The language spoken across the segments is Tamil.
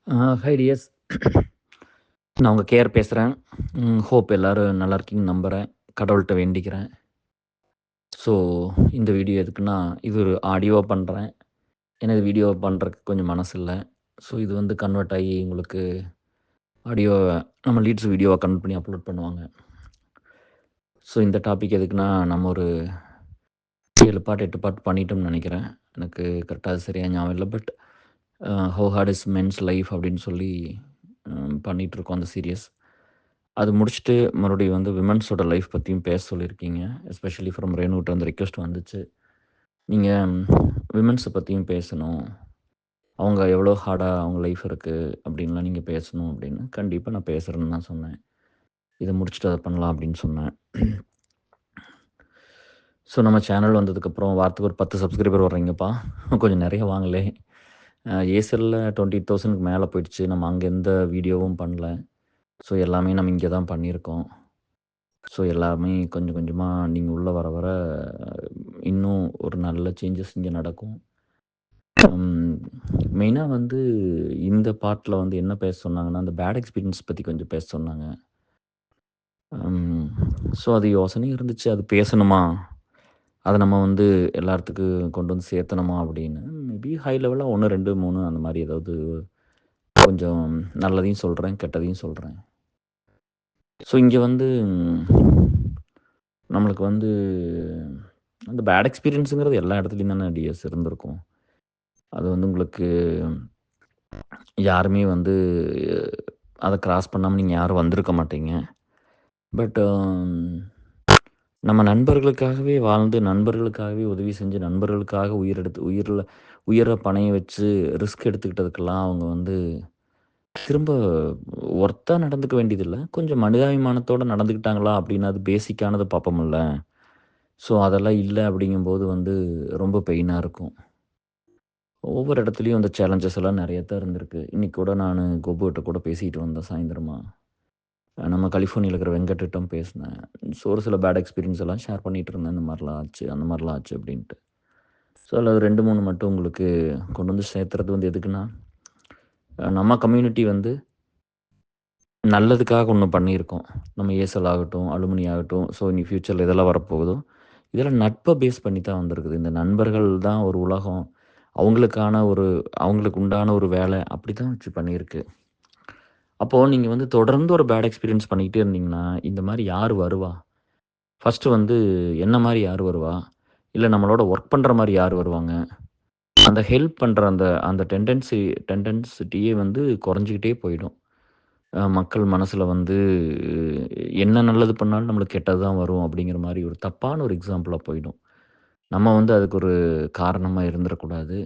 High tears. நான் உங்க கேஆர் பேசுறேன். ஹோப் எல்லாரும் நல்லா இருக்கீங்கன்னு நம்புறேன். கடவுள்ட்ட வேண்டிக்கிறேன். ஸோ இந்த வீடியோ எதுக்குன்னா, இது ஒரு ஆடியோவா பண்றேன். ஏன்னா இது வீடியோ பண்றதுக்கு கொஞ்சம் மனசு இல்ல. ஸோ இது வந்து கன்வெர்ட் ஆகி உங்களுக்கு ஆடியோவ நம்ம லீட்ஸ் வீடியோவா கன்வெர்ட் பண்ணி அப்லோட் பண்ணுவாங்க. ஸோ இந்த டாபிக் எதுக்குன்னா, நம்ம ஒரு 7 பார்ட் 8 பார்ட் பண்ணிட்டோம்னு நெனைக்கிறேன். எனக்கு கரெக்ட்டா அது சரியா ஞாபகம் இல்ல. But how hard is men's life அப்படின்னு சொல்லி பண்ணிட்டுருக்கோம் அந்த சீரியஸ். அது முடிச்சுட்டு மறுபடியும் வந்து விமென்ஸோட லைஃப் பத்தியும் பேச சொல்லியிருக்கீங்க. எஸ்பெஷலி ஃப்ரம் ரேணுகிட்ட அந்த ரிக்வெஸ்ட் வந்துச்சு. நீங்க விமென்ஸ பத்தியும் பேசணும். அவங்க எவ்வளோ ஹார்டா அவங்க லைஃப் இருக்கு அப்படின்லாம் நீங்க பேசணும் அப்படின்னு. கண்டிப்பா நான் பேசுறேன்னு தான் சொன்னேன். இத முடிச்சுட்டு அத பண்ணலாம் அப்படின்னு சொன்னேன். ஸோ நம்ம சேனல் வந்ததுக்கப்புறம் வாரத்துக்கு ஒரு 10 சப்ஸ்கிரைபர் வர்றீங்கப்பா. கொஞ்சம் நெறைய வாங்களே. ஏசல்ல 20,000க்கு மேல போயிடுச்சு. நம்ம அங்க எந்த வீடியோவும் பண்ணல. ஸோ எல்லாமே நம்ம இங்க தான் பண்ணியிருக்கோம். ஸோ எல்லாமே கொஞ்சம் கொஞ்சமா நீங்க உள்ள வர வர இன்னும் ஒரு நல்ல சேஞ்சஸ் இங்க நடக்கும். மெயினா வந்து இந்த பார்ட்ல வந்து என்ன பேச சொன்னாங்கன்னா, அந்த பேட் எக்ஸ்பீரியன்ஸ் பத்தி கொஞ்சம் பேச சொன்னாங்க. ஸோ அது யோசனை இருந்துச்சு. அது பேசணுமா? அத நம்ம வந்து எல்லாத்துக்கு கொண்டு வந்து சேர்த்தணுமா அப்படின்னு. மேபி ஹை லெவலா 1, 2, 3 அந்த மாரி ஏதாவது கொஞ்சம் நல்லதையும் சொல்றேன், கெட்டதையும் சொல்றேன். ஸோ இங்க வந்து நம்மளுக்கு வந்து அந்த பேட் எக்ஸ்பீரியன்ஸுங்கிறது எல்லா இடத்துலயும் தானே டிஎஸ் இருந்திருக்கும். அது வந்து உங்களுக்கு யாருமே வந்து அத கிராஸ் பண்ணாம நீங்க யாரும் வந்திருக்க மாட்டீங்க. பட் நம்ம நண்பர்களுக்காகவே வாழ்ந்து, நண்பர்களுக்காகவே உதவி செஞ்சு, நண்பர்களுக்காக உயிர பணயம் வச்சு ரிஸ்க் எடுத்துக்கிட்டதுக்கெல்லாம் அவங்க வந்து திரும்ப ஒர்த்தா நடந்துக்க வேண்டியதில்ல. கொஞ்சம் மனிதாபிமானத்தோட நடந்துக்கிட்டாங்களா அப்படின்னு அது பேசிக்கானத பார்ப்போம்ல. ஸோ அதெல்லாம் இல்ல அப்படிங்கும்போது வந்து ரொம்ப பெயினா இருக்கும். ஒவ்வொரு இடத்துலயும் அந்த சேலஞ்சஸ் எல்லாம் நெறைய தான் இருந்திருக்கு. இன்னைக்கு கூட நானு கோபுகிட்ட கூட பேசிட்டு வந்தேன் சாயந்திரமா. நம்ம கலிஃபோர்னியால இருக்கிற வெங்கட்டிட்டும் பேசினேன். ஸோ ஒரு சில பேட் எக்ஸ்பீரியன்ஸ் எல்லாம் ஷேர் பண்ணிட்டு இருந்தேன். இந்த மாரிலாம் ஆச்சு, அந்த மாரிலாம் ஆச்சு அப்படின்ட்டு. ஸோ அதில 2, 3 மட்டும் உங்களுக்கு கொண்டு வந்து சேர்த்துறது வந்து எதுக்குன்னா, நம்ம கம்யூனிட்டி வந்து நல்லதுக்காக ஒண்ணு பண்ணியிருக்கோம். நம்ம ஏசல் ஆகட்டும், அலுமினி ஆகட்டும், ஸோ இனி ஃபியூச்சர்ல எதெல்லாம் வரப்போகுதோ, இதெல்லாம் நட்ப பேஸ் பண்ணி தான் வந்திருக்குது. இந்த நண்பர்கள் தான் ஒரு உலகம். அவங்களுக்கான ஒரு அவங்களுக்கு உண்டான ஒரு வேலை அப்படி தான் வச்சு பண்ணியிருக்கு. அப்போ நீங்க வந்து தொடர்ந்து ஒரு பேட் எக்ஸ்பீரியன்ஸ் பண்ணிக்கிட்டே இருந்தீங்கன்னா, இந்த மாரி யாரு வருவா? ஃபர்ஸ்ட்டு வந்து என்ன மாரி யாரு வருவா? இல்ல நம்மளோட ஒர்க் பண்ற மாரி யாரு வருவாங்க? அந்த ஹெல்ப் பண்ற அந்த அந்த டெண்டன்சிட்டியே வந்து குறைஞ்சுக்கிட்டே போயிடும். மக்கள் மனசுல வந்து என்ன நல்லது பண்ணாலும் நம்மளுக்கு கெட்டது தான் வரும் அப்படிங்கிற மாரி ஒரு தப்பான ஒரு எக்ஸாம்பிளா போயிடும். நம்ம வந்து அதுக்கு ஒரு காரணமா இருந்துறக்கூடாது.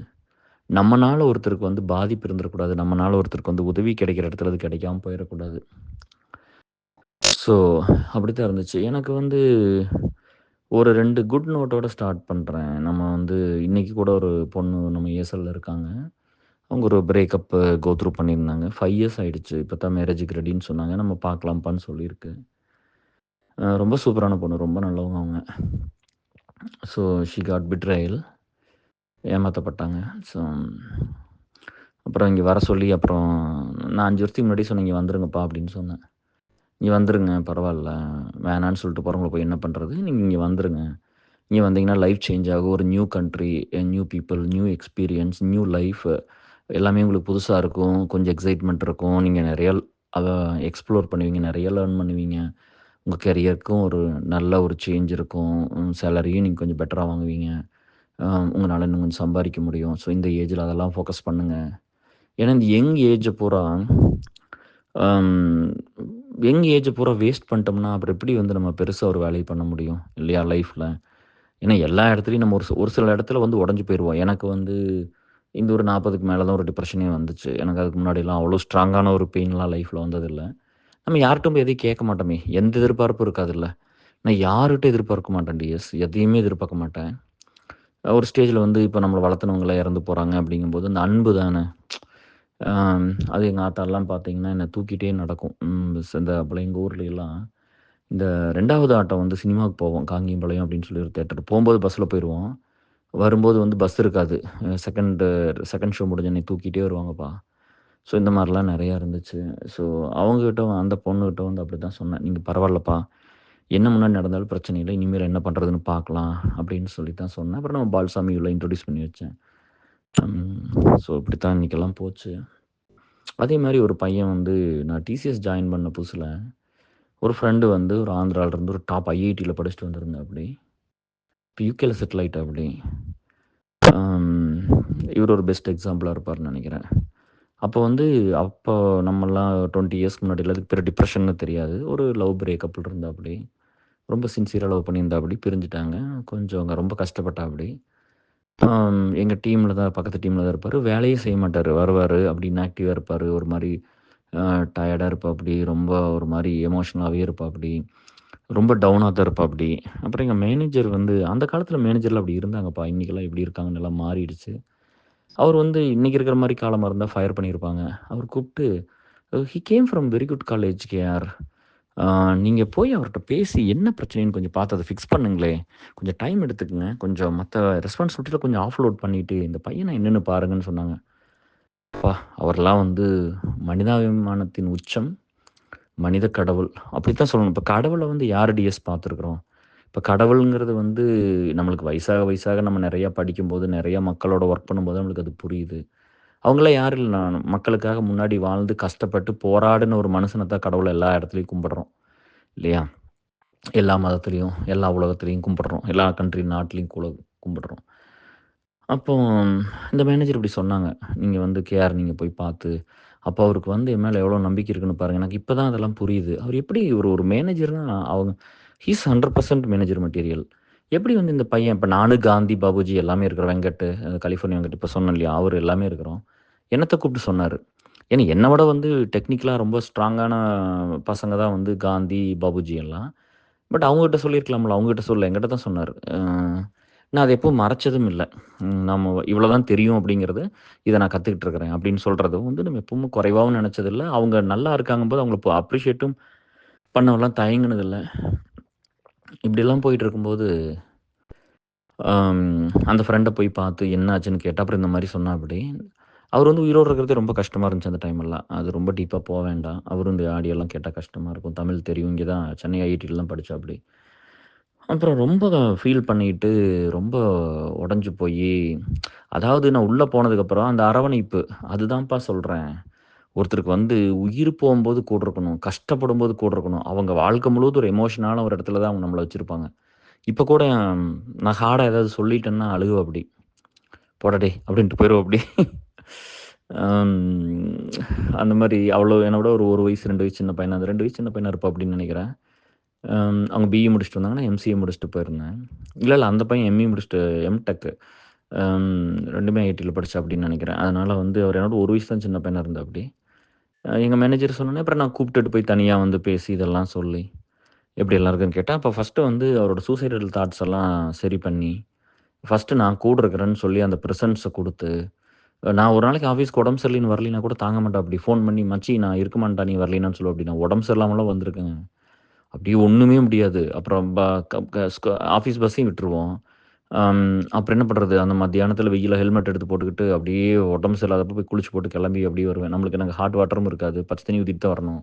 நம்மனால ஒருத்தருக்கு வந்து பாதிப்பு இருந்துறக்கூடாது. நம்மனால ஒருத்தருக்கு வந்து உதவி கிடைக்கிற இடத்துல அது கிடைக்காம போயிறக்கூடாது. ஸோ அப்படித்தான் இருந்துச்சு. எனக்கு வந்து ஒரு 2 குட் நோட்டோட ஸ்டார்ட் பண்றேன். நம்ம வந்து இன்னைக்கு கூட ஒரு பொண்ணு நம்ம ஏசல்ல இருக்காங்க. அவங்க ஒரு பிரேக்கப் கோ த்ரூ பண்ணியிருந்தாங்க. 5 இயர்ஸ் ஆயிடுச்சு. இப்ப தான் மேரேஜுக்கு ரெடின்னு சொன்னாங்க. நம்ம பார்க்கலாம்ப்பான்னு சொல்லியிருக்கு. ரொம்ப சூப்பரான பொண்ணு. ரொம்ப நல்லவங்க அவங்க. So she got betrayal. ஏமாத்தப்பட்டாங்க. ஸோ அப்புறம் இங்க வர சொல்லி அப்புறம் நான் 5 வருஷத்துக்கு முன்னாடியே சொன்னேன், "இங்க வந்துருங்கப்பா" அப்படின்னு சொன்னேன். "இங்க வந்துருங்க பரவால்ல. வேணான்னு சொல்லிட்டு போறவங்கள போய் என்ன பண்றது? நீங்க இங்க வந்துருங்க. இங்க வந்தீங்கன்னா லைஃப் சேஞ்ச் ஆகும். ஒரு new country, new people, new experience, new life எல்லாமே உங்களுக்கு புதுசா இருக்கும். கொஞ்சம் எக்ஸைட்மென்ட் இருக்கும். நீங்க நெறைய அத எக்ஸ்ப்ளோர் பண்ணுவீங்க. நெறைய லேர்ன் பண்ணுவீங்க. உங்க கரியருக்கும் ஒரு நல்ல ஒரு சேஞ்ச் இருக்கும். சேலரியும் நீங்க கொஞ்சம் பெட்டரா வாங்குவீங்க. அ உங்களால இன்னும் கொஞ்சம் சம்பாரிக்க முடியும். ஸோ இந்த ஏஜ்ல அதெல்லாம் ஃபோக்கஸ் பண்ணுங்க." ஏன்னா இந்த யங் ஏஜ பூரா அம் யங் ஏஜ பூரா வேஸ்ட் பண்ணிட்டோம்னா, அப்புறம் எப்படி வந்து நம்ம பெருசா ஒரு வேலைய பண்ண முடியும்? இல்லையா லைஃப்ல? ஏன்னா எல்லா இடத்துலயும் நம்ம ஒரு சில இடத்துல வந்து உடைஞ்சு போயிருவோம். எனக்கு வந்து இந்த ஒரு 40க்கு மேல தான் ஒரு டிப்ரஷனே வந்துச்சு. எனக்கு அதுக்கு முன்னாடிலாம் அவ்வளோ ஸ்ட்ராங்கான ஒரு பெயின்லாம் லைஃப்ல வந்ததில்ல. நம்ம யார்ட்டயும் போய் எதையும் கேட்க மாட்டோமே! எந்த எதிர்பார்ப்பும் இருக்காதுல்ல. நான் யார்கிட்டயும் எதிர்பார்க்க மாட்டேன் டிஎஸ். எதையுமே எதிர்பார்க்க மாட்டேன். ஒரு ஸ்டேஜ்ல வந்து இப்ப நம்மள வளர்த்துனவங்கலாம் இறந்து போறாங்க அப்படிங்கும்போது, அந்த அன்பு தானே! அம் அது எங்க ஆத்தாலாம் பார்த்தீங்கன்னா, என்ன தூக்கிட்டே நடக்கும். இந்த அப்பலாம் எங்க ஊர்லலாம் இந்த 2வது ஆட்டம் வந்து சினிமாவுக்கு போவோம். காங்கேயம்பாளையம் அப்படின்னு சொல்லி ஒரு தியேட்டர். போம்போது பஸ்ல போயிருவோம். வரும்போது வந்து பஸ் இருக்காது. செகண்ட் செகண்ட் ஷோ முடிஞ்சோனே தூக்கிட்டே வருவாங்கப்பா. ஸோ இந்த மாரிலாம் நெறையா இருந்துச்சு. ஸோ அவங்ககிட்ட அந்த பொண்ணுகிட்ட வந்து அப்படிதான் சொன்னேன். "நீங்க பரவாயில்லப்பா. என்ன முன்னாடி நடந்தாலும் பிரச்சனை இல்ல. இனிமேல் என்ன பண்றதுன்னு பார்க்கலாம்." அப்படின்னு சொல்லி தான் சொன்னேன். அப்புறம் நம்ம பால்சாமி உள்ள இன்ட்ரோடியூஸ் பண்ணி வச்சேன். ஸோ இப்படித்தான் இன்னைக்கெல்லாம் போச்சு. அதே மாரி ஒரு பையன் வந்து நான் டிசிஎஸ் ஜாயின் பண்ண புதுசுல, ஒரு ஃப்ரெண்டு வந்து ஒரு ஆந்திரால இருந்து ஒரு டாப் ஐஐடில படிச்சுட்டு வந்திருந்தாப்படி. இப்ப யுகேல செட்டில் ஆயிட்டாப்படி. அம் இவரு ஒரு பெஸ்ட் எக்ஸாம்பிளா இருப்பாருன்னு நெனைக்கிறேன். அப்போ வந்து அப்போ நம்மலாம் 20 இயர்ஸ்க்கு முன்னாடிலாம் அதுக்கு பேரு டிப்ரஷன்னு தெரியாது. ஒரு லவ் பிரேக்கப்ல இருந்தாப்படி. ரொம்ப சின்சியரா லவ் பண்ணியிருந்தாப்படி. பிரிஞ்சுட்டாங்க. கொஞ்சம் அங்க ரொம்ப கஷ்டப்பட்டாப்படி. எங்க டீம்ல தான் பக்கத்து டீம்ல தான் இருப்பாரு. வேலையே செய்ய மாட்டாரு. வருவாரு, அப்படி இன்ஆக்டிவா இருப்பாரு. ஒரு மாரி அ டயர்டா இருப்பாப்படி. ரொம்ப ஒரு மாரி எமோஷனலாவே இருப்பாப்படி. ரொம்ப டவுனா தான் இருப்பாப்படி. அப்புறம் எங்க மேனேஜர் வந்து அந்த காலத்தில மேனேஜர்லாம் அப்படி இருந்தாங்கப்பா. இன்னைக்கெல்லாம் எப்படி இருக்காங்கன்னு எல்லாம் மாறிடுச்சு. அவர் வந்து இன்னைக்கு இருக்கிற மாரி காலமா இருந்தா ஃபயர் பண்ணியிருப்பாங்க. அவர் கூப்ட்டு "he came from very good college KR. ஆ நீங்க போய் அவர்ட்ட பேசி என்ன பிரச்சனைன்னு கொஞ்சம் பார்த்து அத ஃபிக்ஸ் பண்ணுங்களேன். கொஞ்சம் டைம் எடுத்துக்கங்க. கொஞ்சம் மத்த ரெஸ்பான்சிபிலிட்டில கொஞ்சம் ஆஃப்லோட் பண்ணிட்டு, இந்த பையன என்னன்னு பாருங்கன்னு" சொன்னாங்க. அப்பா! அவர்லாம் வந்து மனிதாபிமானத்தின் உச்சம். மனித கடவுள். அப்படித்தான் சொல்லணும். இப்ப கடவுள வந்து யாரு டிஎஸ் பார்த்துருக்குறோம்? இப்ப கடவுள்ங்கிறது வந்து நம்மளுக்கு வயசாக வயசாக நம்ம நெறையா படிக்கும்போது, நெறைய மக்களோட ஒர்க் பண்ணும்போது நம்மளுக்கு அது புரியுது. அவங்கலாம் யாரும் இல்ல. மக்களுக்காக முன்னாடி வாழ்ந்து கஷ்டப்பட்டு போராடின ஒரு மனுஷன தான் கடவுள எல்லா இடத்துலயும் கும்பிடுறோம். இல்லையா? எல்லா மதத்திலயும், எல்லா உலகத்திலயும் கும்பிடுறோம். எல்லா கண்ட்ரி நாட்டிலயும் கும்பிடுறோம். அப்போ இந்த மேனேஜர் இப்படி சொன்னாங்க. "நீங்க வந்து கேஆர் நீங்க போய் பார்த்து" அப்போ அவருக்கு வந்து என் மேல எவ்வளோ நம்பிக்கை இருக்குன்னு பாருங்க. எனக்கு இப்ப தான் அதெல்லாம் புரியுது. அவர் எப்படி ஒரு மேனேஜர்னா அவங்க ஹி இஸ் 100% மேனேஜர் மெட்டீரியல். எப்படி வந்து இந்த பையன் இப்ப நானு, காந்தி, பாபுஜி எல்லாமே இருக்கிறோம். வெங்கட், கலிஃபோர்னியா வெங்கட் இப்ப சொன்னேன் இல்லையா? அவரு எல்லாமே இருக்கிறோம். என்னத்த கூப்பிட்டு சொன்னாரு. ஏன்னா என்ன விட வந்து டெக்னிக்கலா ரொம்ப ஸ்ட்ராங்கான பசங்க தான் வந்து காந்தி, பாபுஜி எல்லாம். பட் அவங்ககிட்ட சொல்லியிருக்கலாம்ல. அவங்ககிட்ட சொல்லல. என்கிட்ட தான் சொன்னாரு. நான் அத எப்பவும் மறைச்சதும் இல்ல. நம்ம இவ்வளோ தான் தெரியும் அப்படிங்கிறது, இத நான் கத்துக்கிட்டு இருக்கிறேன் அப்படின்னு சொல்றதும் வந்து நம்ம எப்பவும் குறைவாவும் நெனச்சதில்ல. அவங்க நல்லா இருக்காங்கும்போது அவங்கள அப்ரிஷியேட்டும் பண்ணவெல்லாம் தயங்குனதில்ல. இப்படிலாம் போயிட்டு இருக்கும்போது, அம் அந்த ஃப்ரெண்ட போய் பார்த்து என்ன ஆச்சுன்னு கேட்டா, அப்புறம் இந்த மாரி சொன்னாப்படி. அவரு வந்து உயிரோட இருக்கிறதே ரொம்ப கஷ்டமா இருந்துச்சு அந்த டைமெல்லாம். அது ரொம்ப டீப்பா வேண்டாம். அவரும் இந்த ஆடியோலாம் கேட்டா கஷ்டமா இருக்கும். தமிழ் தெரியும். இங்க தான் சென்னை ஐஐடில தான் படிச்சாப்படி. அப்புறம் ரொம்ப ஃபீல் பண்ணிட்டு, ரொம்ப உடைஞ்சு போயி, அதாவது நான் உள்ள போனதுக்கப்புறம் அந்த அரவணைப்பு, அதுதான்ப்பா சொல்றேன். ஒருத்தருக்கு வந்து உயிர் போம்போது கூட இருக்கணும். கஷ்டப்படும்போது கூட இருக்கணும். அவங்க வாழ்க்கை முழுவதும் ஒரு எமோஷனான ஒரு இடத்துல தான் அவங்க நம்மள வச்சிருப்பாங்க. இப்ப கூட நான் ஹார்டா ஏதாவது சொல்லிட்டேன்னா அழுகுவாப்படி. "போடா டேய்" அப்படின்ட்டு போயிருவாப்படி. அம் அந்த மாரி அவ்வளோ என்ன விட ஒரு 1 வயசு, 2 வயசு சின்ன பையனா, அந்த 2 வயசு சின்ன பையனா இருப்பாப்படின்னு நெனைக்கிறேன். அவங்க பிஇ முடிச்சுட்டு வந்தாங்க. நான் எம்சிஏ முடிச்சுட்டு போயிருந்தேன். இல்ல அந்த பையன் எம்இ முடிச்சுட்டு எம்டெக் 2மே ஐடில படிச்சாப்படின்னு நெனைக்கிறேன். அதனால வந்து அவர் என்னோட 1 வயசு தான் சின்ன பையனா இருந்தாப்படி. எங்க மேனேஜர் சொன்னோனே, அப்புறம் நான் கூப்பிட்டுட்டு போய் தனியா வந்து பேசி இதெல்லாம் சொல்லி, எப்படி எல்லாம் இருக்குன்னு கேட்டேன். அப்ப ஃபர்ஸ்ட்டு வந்து அவரோட சூசைடல் தாட்ஸ் எல்லாம் சரி பண்ணி, ஃபர்ஸ்ட்டு நான் கூட இருக்கிறேன்னு சொல்லி அந்த பிரசன்ஸ குடுத்து, நான் ஒரு நாளைக்கு ஆஃபீஸ்க்கு உடம்பு சரியில்லன்னு வரலைன்னா கூட தாங்க மாட்டாப்படி. ஃபோன் பண்ணி, "மச்சி நான் இருக்கமாட்டேன்டா நீ வரலைன்னான்னு" சொல்லுவாப்படி. நான் உடம்பு சரியில்லாமலாம் வந்திருக்கேங்க. அப்படியே ஒண்ணுமே முடியாது. அப்புறம் ப க க ஸ்க ஆஃபீஸ் பஸ்ஸையும் விட்டுருவோம். அம் அப்புறம் என்ன பண்றது? அந்த மத்தியானத்தில வெயில்ல ஹெல்மெட் எடுத்து போட்டுக்கிட்டு, அப்படியே உடம்பு சரியில்லாதப்ப போய் குளிச்சு போட்டு கிளம்பி அப்படியே வருவேன். நம்மளுக்கு எனக்கு ஹாட் வாட்டரும் இருக்காது. பச்ச தண்ணி ஊத்திட்டு தான் வரணும்,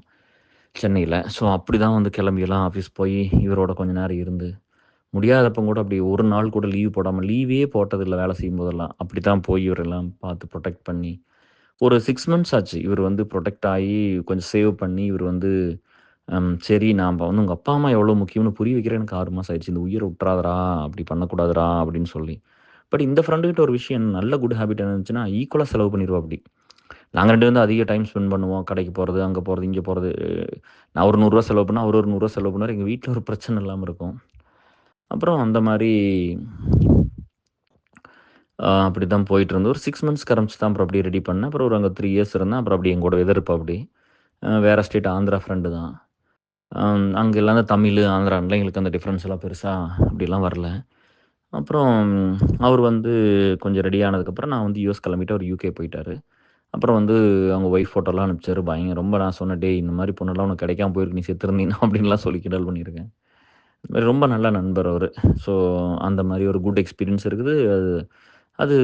சென்னையில. ஸோ அப்படிதான் வந்து கிளம்பிலாம் ஆஃபீஸ் போயி, இவரோட கொஞ்ச நேரம் இருந்து, முடியாதப்ப கூட அப்படி ஒரு நாள் கூட லீவ் போடாம லீவே போட்டதில்ல வேலை செய்யும்போதெல்லாம். அப்படித்தான் போய் இவரெல்லாம் பார்த்து புரொடெக்ட் பண்ணி, ஒரு 6 மந்த்ஸ் ஆச்சு. இவரு வந்து புரொடெக்ட் ஆயி, கொஞ்சம் சேவ் பண்ணி, இவரு வந்து சரி நாம வந்து உங்க அப்பா, அம்மா எவ்வளோ முக்கியம்னு புரிய வைக்கிறேன் எனக்கு 6 மாசம் ஆயிடுச்சு. இந்த உயிர உட்றாதடா! அப்படி பண்ணக்கூடாதுடா! அப்படின்னு சொல்லி. பட் இந்த ஃப்ரெண்டு கிட்ட ஒரு விஷயம் நல்ல குட் ஹேபிட் என்ன இருந்துச்சுன்னா, ஈக்குவலா செலவு பண்ணிருவாப்படி. நாங்க 2 பேரும் தான் அதிக டைம் ஸ்பெண்ட் பண்ணுவோம். கடைக்கு போறது, அங்க போறது, இங்க போறது. நான் ஒரு ரூ. 100 செலவு பண்ணா, அவரு ஒரு ரூ. 100 செலவு பண்ணுவாரு. எங்க வீட்ல ஒரு பிரச்சனை இல்லாம இருக்கும். அப்புறம் அந்த மாரி அப்படித்தான் போயிட்டுருந்தது. ஒரு 6 மந்த்ஸ் கரம்ச்சு தான் அப்புறம் அப்படியே ரெடி பண்ணேன். அப்புறம் ஒரு அங்க 3 இயர்ஸ் இருந்தேன். அப்புறம் அப்படியே என் கூடவே தான் இருப்பாப்படி. வேற ஸ்டேட் ஆந்திரா ஃப்ரெண்டு தான். அங்க எல்லாம் தான் தமிழு, ஆந்திரான்லாம் எங்களுக்கு அந்த டிஃபரன்ஸ்லாம் பெருசா அப்படிலாம் வரல. அப்புறம் அவரு வந்து கொஞ்சம் ரெடி ஆனதுக்கப்புறம் நான் வந்து யுஎஸ் கிளம்பிட்டு அவரு யுகே போயிட்டாரு. அப்புறம் வந்து அவங்க ஒய்ஃப் ஃபோட்டோலாம் அனுப்பிச்சாரு. ரொம்ப நான் சொன்னேன், "டேய் இந்த மாரி பொண்ணெல்லாம் உனக்கு கிடைக்காம போயிருக்கு. நீ செத்துருந்தீன்னா" அப்படின்லாம் சொல்லி கிண்டல் பண்ணியிருக்கேன். இது மாரி ரொம்ப நல்ல நண்பர் அவரு. ஸோ அந்த மாரி ஒரு குட் எக்ஸ்பீரியன்ஸ் இருக்குது. அது அது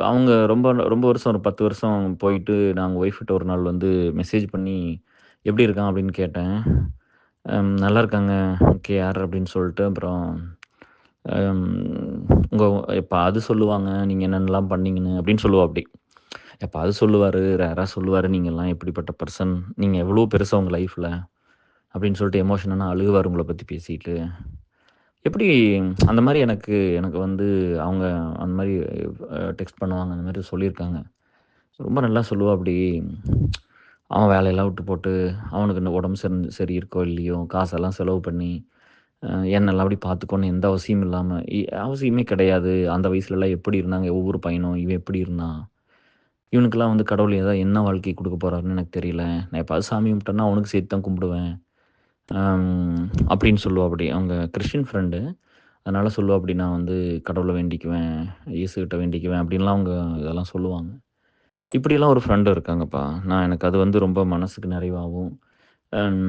அவங்க ரொம்ப ரொம்ப வருஷம் ஒரு 10 வருஷம் போயிட்டு நான் அவங்க ஒய்ஃப்ட்ட ஒரு நாள் வந்து மெசேஜ் பண்ணி, "எப்படி இருக்கான்?" அப்படின்னு கேட்டேன். "நல்லா இருக்காங்க கேஆர்" அப்படின்னு சொல்லிட்டு அப்புறம் அம் உங்க எப்பாவது சொல்லுவாங்க, "நீங்க என்னென்னலாம் பண்ணீங்கன்னு" அப்படின்னு சொல்லுவாப்படி. எப்பாவது சொல்லுவாரு, ரேரா சொல்லுவாரு, "நீங்கலாம் எப்படிப்பட்ட பெர்சன்? நீங்க எவ்வளோ பெருசா உங்க லைஃப்ல" அப்படின்னு சொல்லிட்டு எமோஷனலா அழுகுவாரு உங்கள பத்தி பேசிட்டு. எப்படி அந்த மாரி எனக்கு எனக்கு வந்து அவங்க அந்த மாரி டெக்ஸ்ட் பண்ணுவாங்க. அந்த மாரி சொல்லியிருக்காங்க. ரொம்ப நல்லா சொல்லுவாப்படி. அவன் வேலையெல்லாம் விட்டு போட்டு, அவனுக்கு இந்த உடம்பு சரி இருக்கோ இல்லையோ, காசெல்லாம் செலவு பண்ணி, என்ன நல்லபடி பார்த்துக்கோன்னு எந்த அவசியமும் இல்லாம அவசியமே கிடையாது. அந்த வயசுலலாம் எப்படி இருந்தாங்க ஒவ்வொரு பையனும், இவன் எப்படி இருந்தான்? இவனுக்கெல்லாம் வந்து கடவுள் என்ன வாழ்க்கை குடுக்க போறாருன்னு எனக்கு தெரியல. நான் எப்பாவது சாமி கும்பிட்டேன்னா, அவனுக்கு சேர்த்து தான் கும்பிடுவேன். அப்படின்னு சொல்லுவாப்படி. அவங்க கிறிஸ்டியன் ஃப்ரெண்டு. அதனால சொல்லுவாப்படி, நான் வந்து கடவுள வேண்டிக்குவேன், இயேசுகிட்ட வேண்டிக்குவேன் அப்படின்லாம் அவங்க இதெல்லாம் சொல்லுவாங்க. இப்படியெல்லாம் ஒரு ஃப்ரெண்ட் இருக்காங்கப்பா. எனக்கு அது வந்து ரொம்ப மனசுக்கு நிறைவாவும், அம்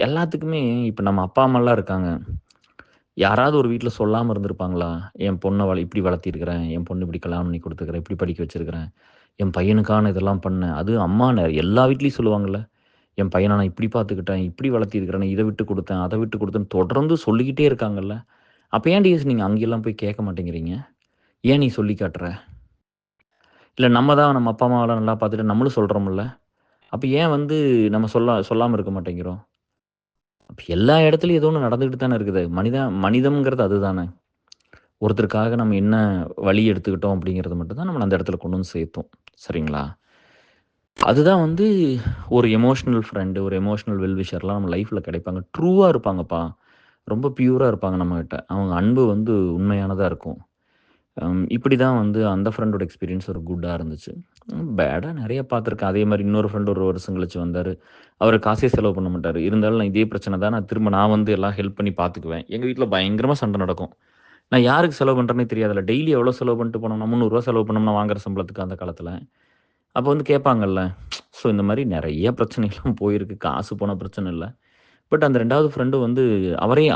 எல்லாத்துக்குமே இப்ப நம்ம அப்பா, அம்மாலாம் இருக்காங்க. யாராவது ஒரு வீட்ல சொல்லாம இருந்திருப்பாங்களா? என் பொண்ண இப்படி வளர்த்திருக்கிறேன். என் பொண்ணு இப்படி கல்யாணம் பண்ணி குடுத்துருக்கிறேன். இப்படி படிக்க வச்சிருக்கிறேன். என் பையனுக்கான இதெல்லாம் பண்ணேன். அது அம்மா எல்லா வீட்லயும் சொல்லுவாங்கல்ல. என் பையன நான் இப்படி பார்த்துக்கிட்டேன், இப்படி வளர்த்திருக்கிறேன், இத விட்டு குடுத்தேன், அத விட்டு குடுத்தேன்னு தொடர்ந்து சொல்லிக்கிட்டே இருக்காங்கல்ல. அப்ப ஏன் டிஎஸ் நீங்க அங்கேல்லாம் போய் கேட்க மாட்டேங்கிறீங்க? ஏன் நீ சொல்லி காட்டுற? இல்ல நம்ம தான் நம்ம அப்பா, அம்மாவெல்லாம் நல்லா பார்த்துட்டு நம்மளும் சொல்றோம்ல. அப்ப ஏன் வந்து நம்ம சொல்லாம இருக்க மாட்டேங்கிறோம்? அப்ப எல்லா இடத்துலயும் ஏதோ ஒண்ணு நடந்துகிட்டு தானே இருக்குது. மனிதம்ங்கிறது அதுதானே. ஒருத்தருக்காக நம்ம என்ன வழி எடுத்துக்கிட்டோம் அப்படிங்கிறது மட்டும் தான் நம்மள அந்த இடத்துல கொண்டு வந்து சேர்த்தோம். சரிங்களா? அதுதான் வந்து ஒரு எமோஷனல் ஃப்ரெண்ட், ஒரு எமோஷனல் வெல் விஷர்லாம் நம்ம லைஃப்ல கிடைப்பாங்க. ட்ரூவா இருப்பாங்கப்பா. ரொம்ப பியூரா இருப்பாங்க நம்மகிட்ட. அவங்க அன்பு வந்து உண்மையானதா இருக்கும். இப்படி தான் வந்து அந்த ஃப்ரெண்டோட எக்ஸ்பீரியன்ஸ் ஒரு குட்டா இருந்துச்சு. பேடா நெறைய பார்த்துருக்கேன். அதே மாரி இன்னொரு ஃப்ரெண்ட் ஒரு வருஷம் கழிச்சு வந்தாரு. அவரு காசே செலவு பண்ண மாட்டாரு. இருந்தாலும் நான் இதே பிரச்சனை தான். நான் வந்து எல்லாம் ஹெல்ப் பண்ணி பார்த்துக்குவேன். எங்க வீட்ல பயங்கரமா சண்டை நடக்கும். நான் யாருக்கு செலவு பண்றேன்னே தெரியாதுல்ல. டெய்லி எவ்வளோ செலவு பண்ணிட்டு போனோம்னா, ரூ. 300 செலவு பண்ணோம்னா வாங்குற சம்பளத்துக்கு அந்த காலத்துல. அப்ப வந்து கேட்பாங்கல்ல. ஸோ இந்த மாரி நெறைய பிரச்சனைலாம் போயிருக்கு. காசு போன பிரச்சனை இல்ல. பட் அந்த 2வது ஃப்ரெண்டு வந்து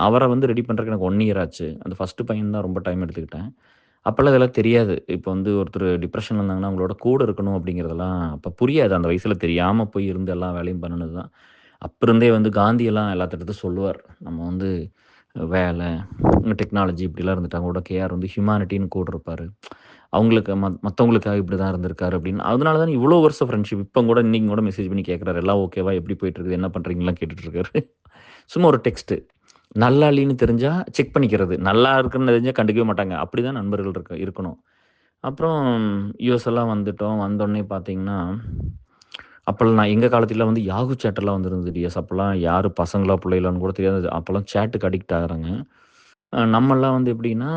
அவர வந்து ரெடி பண்றதுக்கு எனக்கு 1 இயர் ஆச்சு. அந்த ஃபர்ஸ்ட்டு பையன் தான் ரொம்ப டைம் எடுத்துக்கிட்டேன். அப்பல்லாம் இதெல்லாம் தெரியாது. இப்ப வந்து ஒருத்தர் டிப்ரஷன்ல இருந்தாங்கன்னா, அவங்களோட கூட இருக்கணும் அப்படிங்கிறதெல்லாம் அப்ப புரியாது. அந்த வயசுல தெரியாம போய் இருந்து எல்லா வேலையும் பண்ணுனது தான். அப்ப இருந்தே வந்து காந்தியெல்லாம் எல்லாத்துட்டயும் சொல்லுவார். நம்ம வந்து வேலை, டெக்னாலஜி இப்படிலாம் இருந்துட்டாங்க. கூட கேஆர் வந்து ஹியூமானிட்டின்னு கூட இருப்பாரு. அவங்களுக்கு மத்தவங்களுக்காக இப்படிதான் இருந்திருக்காரு அப்படின்னு. அதனால தானே இவ்வளோ வருஷம் ஃப்ரெண்ட்ஷிப். இப்ப கூட இன்னைக்கு கூட மெசேஜ் பண்ணி கேட்கறாரு. எல்லாம் ஓகேவா? எப்படி போயிட்டு இருக்குது? என்ன பண்றீங்கலாம் கேட்டுட்டு இருக்காரு. சும்மா ஒரு டெக்ஸ்ட்டு. நல்லா இல்லைன்னு தெரிஞ்சா செக் பண்ணிக்கிறது. நல்லா இருக்குன்னு தெரிஞ்சா கண்டுக்கவே மாட்டாங்க. அப்படிதான் நண்பர்கள் இருக்கணும். அப்புறம் யுஎஸ் எல்லாம் வந்துட்டோம். வந்தோனே பார்த்தீங்கன்னா, அப்பல்லாம் எங்க காலத்தில வந்து யாஹூ சேட்டெல்லாம் வந்திருந்தது டிஎஸ். அப்பல்லாம் யாரு பசங்களா, புள்ளைகளான்னு கூட தெரியாது. அப்பல்லாம் சேட்டுக்கு அடிக்ட் ஆகுறாங்க. நம்மலாம் வந்து எப்படின்னா,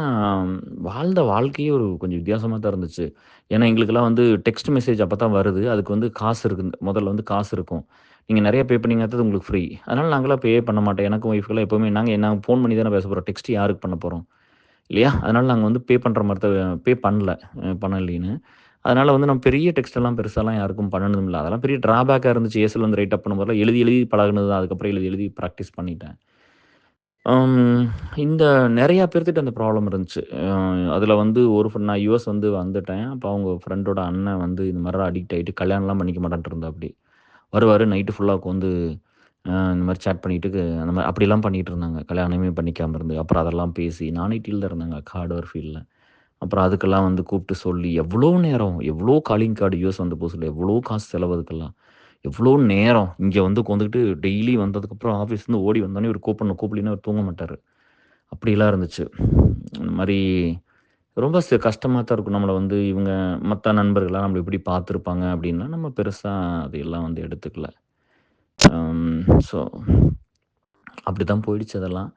வாழ்ந்த வாழ்க்கையே ஒரு கொஞ்சம் வித்தியாசமா தான் இருந்துச்சு. ஏன்னா, எங்களுக்கெல்லாம் வந்து டெக்ஸ்ட் மெசேஜ் அப்ப தான் வருது. அதுக்கு வந்து காசு இருக்கு. முதல்ல வந்து காசு இருக்கும். நீங்க நெறைய பே பண்ணீங்கன்னா தான் உங்களுக்கு ஃப்ரீ. அதனால நாங்கலாம் பே பண்ண மாட்டோம். எனக்கும் ஒய்ஃப்க்குலாம் எப்பவுமே நாங்க ஃபோன் பண்ணி தானே பேச போறோம். டெக்ஸ்ட் யாருக்கு பண்ண போறோம்? இல்லையா? அதனால நாங்க வந்து பே பண்ற மாரி தான் பே பண்ணல. பணம் இல்லைன்னு. அதனால வந்து நம்ம பெரிய டெக்ஸ்ட்லாம் பெருசாலாம் யாருக்கும் பண்ணனதும் இல்ல. அதெல்லாம் பெரிய டிராபேக்கா இருந்துச்சு. ஏஸ்ல வந்து ரைட் அப் பண்ணும்போதெல்லாம் எழுதி எழுதி பழகுனது தான். அதுக்கப்புறம் எழுதி எழுதி பிராக்டிஸ் பண்ணிட்டேன். அம் இந்த நெறைய பேர்த்துட்ட அந்த ப்ராப்ளம் இருந்துச்சு. அதில வந்து ஒரு நான் யுஎஸ் வந்து வந்துட்டேன். அப்ப அவங்க ஃப்ரெண்டோட அண்ணன் வந்து இந்த மாரிலாம் அடிக்ட் ஆயிட்டு கல்யாணம்லாம் பண்ணிக்க மாட்டேன்ட்டு இருந்தாப்படி. வருவாரு நைட்டு ஃபுல்லா உட்காந்து இந்த மாரி சேட் பண்ணிட்டு அந்த மாரி அப்படிலாம் பண்ணிட்டு இருந்தாங்க. கல்யாணமே பண்ணிக்காம இருந்து. அப்புறம் அதெல்லாம் பேசி நான் ஐடில தான் இருந்தேங்க ஹார்ட்வேர் ஃபீல்ட்ல. அப்புறம் அதுக்கெல்லாம் வந்து கூப்பிட்டு சொல்லி எவ்வளோ நேரம், எவ்வளோ காலிங் கார்டு யுஎஸ் வந்த புதுசுல எவ்வளோ காசு செலவு அதுக்கெல்லாம். எவ்வளோ நேரம் இங்க வந்து உட்காந்துக்கிட்டு டெய்லி வந்ததுக்கப்புறம் ஆஃபீஸ்லேருந்து ஓடி வந்தோனே இவரு கூப்பிடணும். கூப்பிடலின்னா இவரு தூங்க மாட்டாரு. அப்படிலாம் இருந்துச்சு. இந்த மாரி ரொம்ப கஷ்டமா தான் இருக்கும். நம்மள வந்து இவங்க மத்த நண்பர்கள்லாம் நம்மள எப்படி பார்த்துருப்பாங்க அப்படின்லாம் நம்ம பெருசா அதையெல்லாம் வந்து எடுத்துக்கல. ஸோ அப்படித்தான் போயிடுச்சு அதெல்லாம்.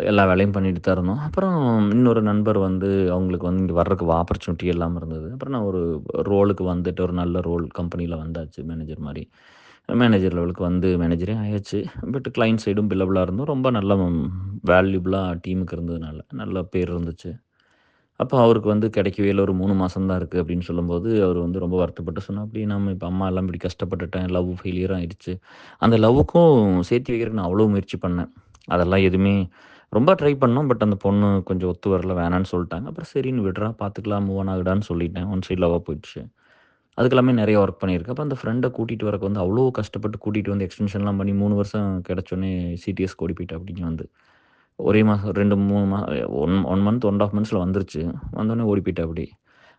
எல்லா வேலையும் பண்ணிட்டு தான் இருந்தோம். அப்புறம் இன்னொரு நண்பர் வந்து அவங்களுக்கு வந்து இங்க வர்றதுக்கு ஆப்பர்ச்சுனிட்டி இல்லாம இருந்தது. அப்புறம் நான் ஒரு ரோலுக்கு வந்துட்டு ஒரு நல்ல ரோல் கம்பெனியில வந்தாச்சு மேனேஜர் மாரி. மேனேஜர் லெவலுக்கு வந்து மேனேஜரே ஆயாச்சு. பட் கிளையன்ட் சைடும் பில்லபிளா இருந்தோம். ரொம்ப நல்ல வேல்யூபிளா டீமுக்கு இருந்ததுனால, நல்ல பேர் இருந்துச்சு. அப்ப அவருக்கு வந்து கிடைக்கவே இல்ல. ஒரு 3 மாசம் தான் இருக்கு அப்படின்னு சொல்லும்போது, அவரு வந்து ரொம்ப வருத்தப்பட்டு சொன்னாப்படி, "நம்ம இப்ப அம்மா எல்லாம் இப்படி கஷ்டப்பட்டுட்டேன். லவ் ஃபெயிலியர் ஆயிடுச்சு." அந்த லவ்வுக்கும் சேர்த்து வைக்கிறதுக்கு நான் அவ்வளோ முயற்சி பண்ணேன். அதெல்லாம் எதுவுமே ரொம்ப ட்ரை பண்ணோம். பட் அந்த பொண்ணு கொஞ்சம் ஒத்து வரல. வேணான்னு சொல்ட்டாங்க. அப்புறம் சரின்னு விட்றா, பார்த்துக்கலாம், மூவ் ஆன் ஆகுடான்னு சொல்லிட்டேன். ஒன் சைட் லவ்வா போயிடுச்சு. அதுக்கெல்லாமே நெறைய ஒர்க் பண்ணியிருக்கேன். அப்ப அந்த ஃப்ரெண்ட கூட்டிட்டு வரக்கு வந்து அவ்ளோ கஷ்டப்பட்டு கூட்டிட்டு வந்து எக்ஸ்டென்ஷன்லாம் பண்ணி 3 வருஷம் கிடைச்சோனே சிடிஎஸ்க்கு ஓடி போயிட்டாப்டிங்க வந்து. ஒரே மாசம் 2, 3 1 மந்த் 1 1/2 மந்த்ஸ்ல வந்துருச்சு. வந்தோனே ஓடி போயிட்டாப்டி.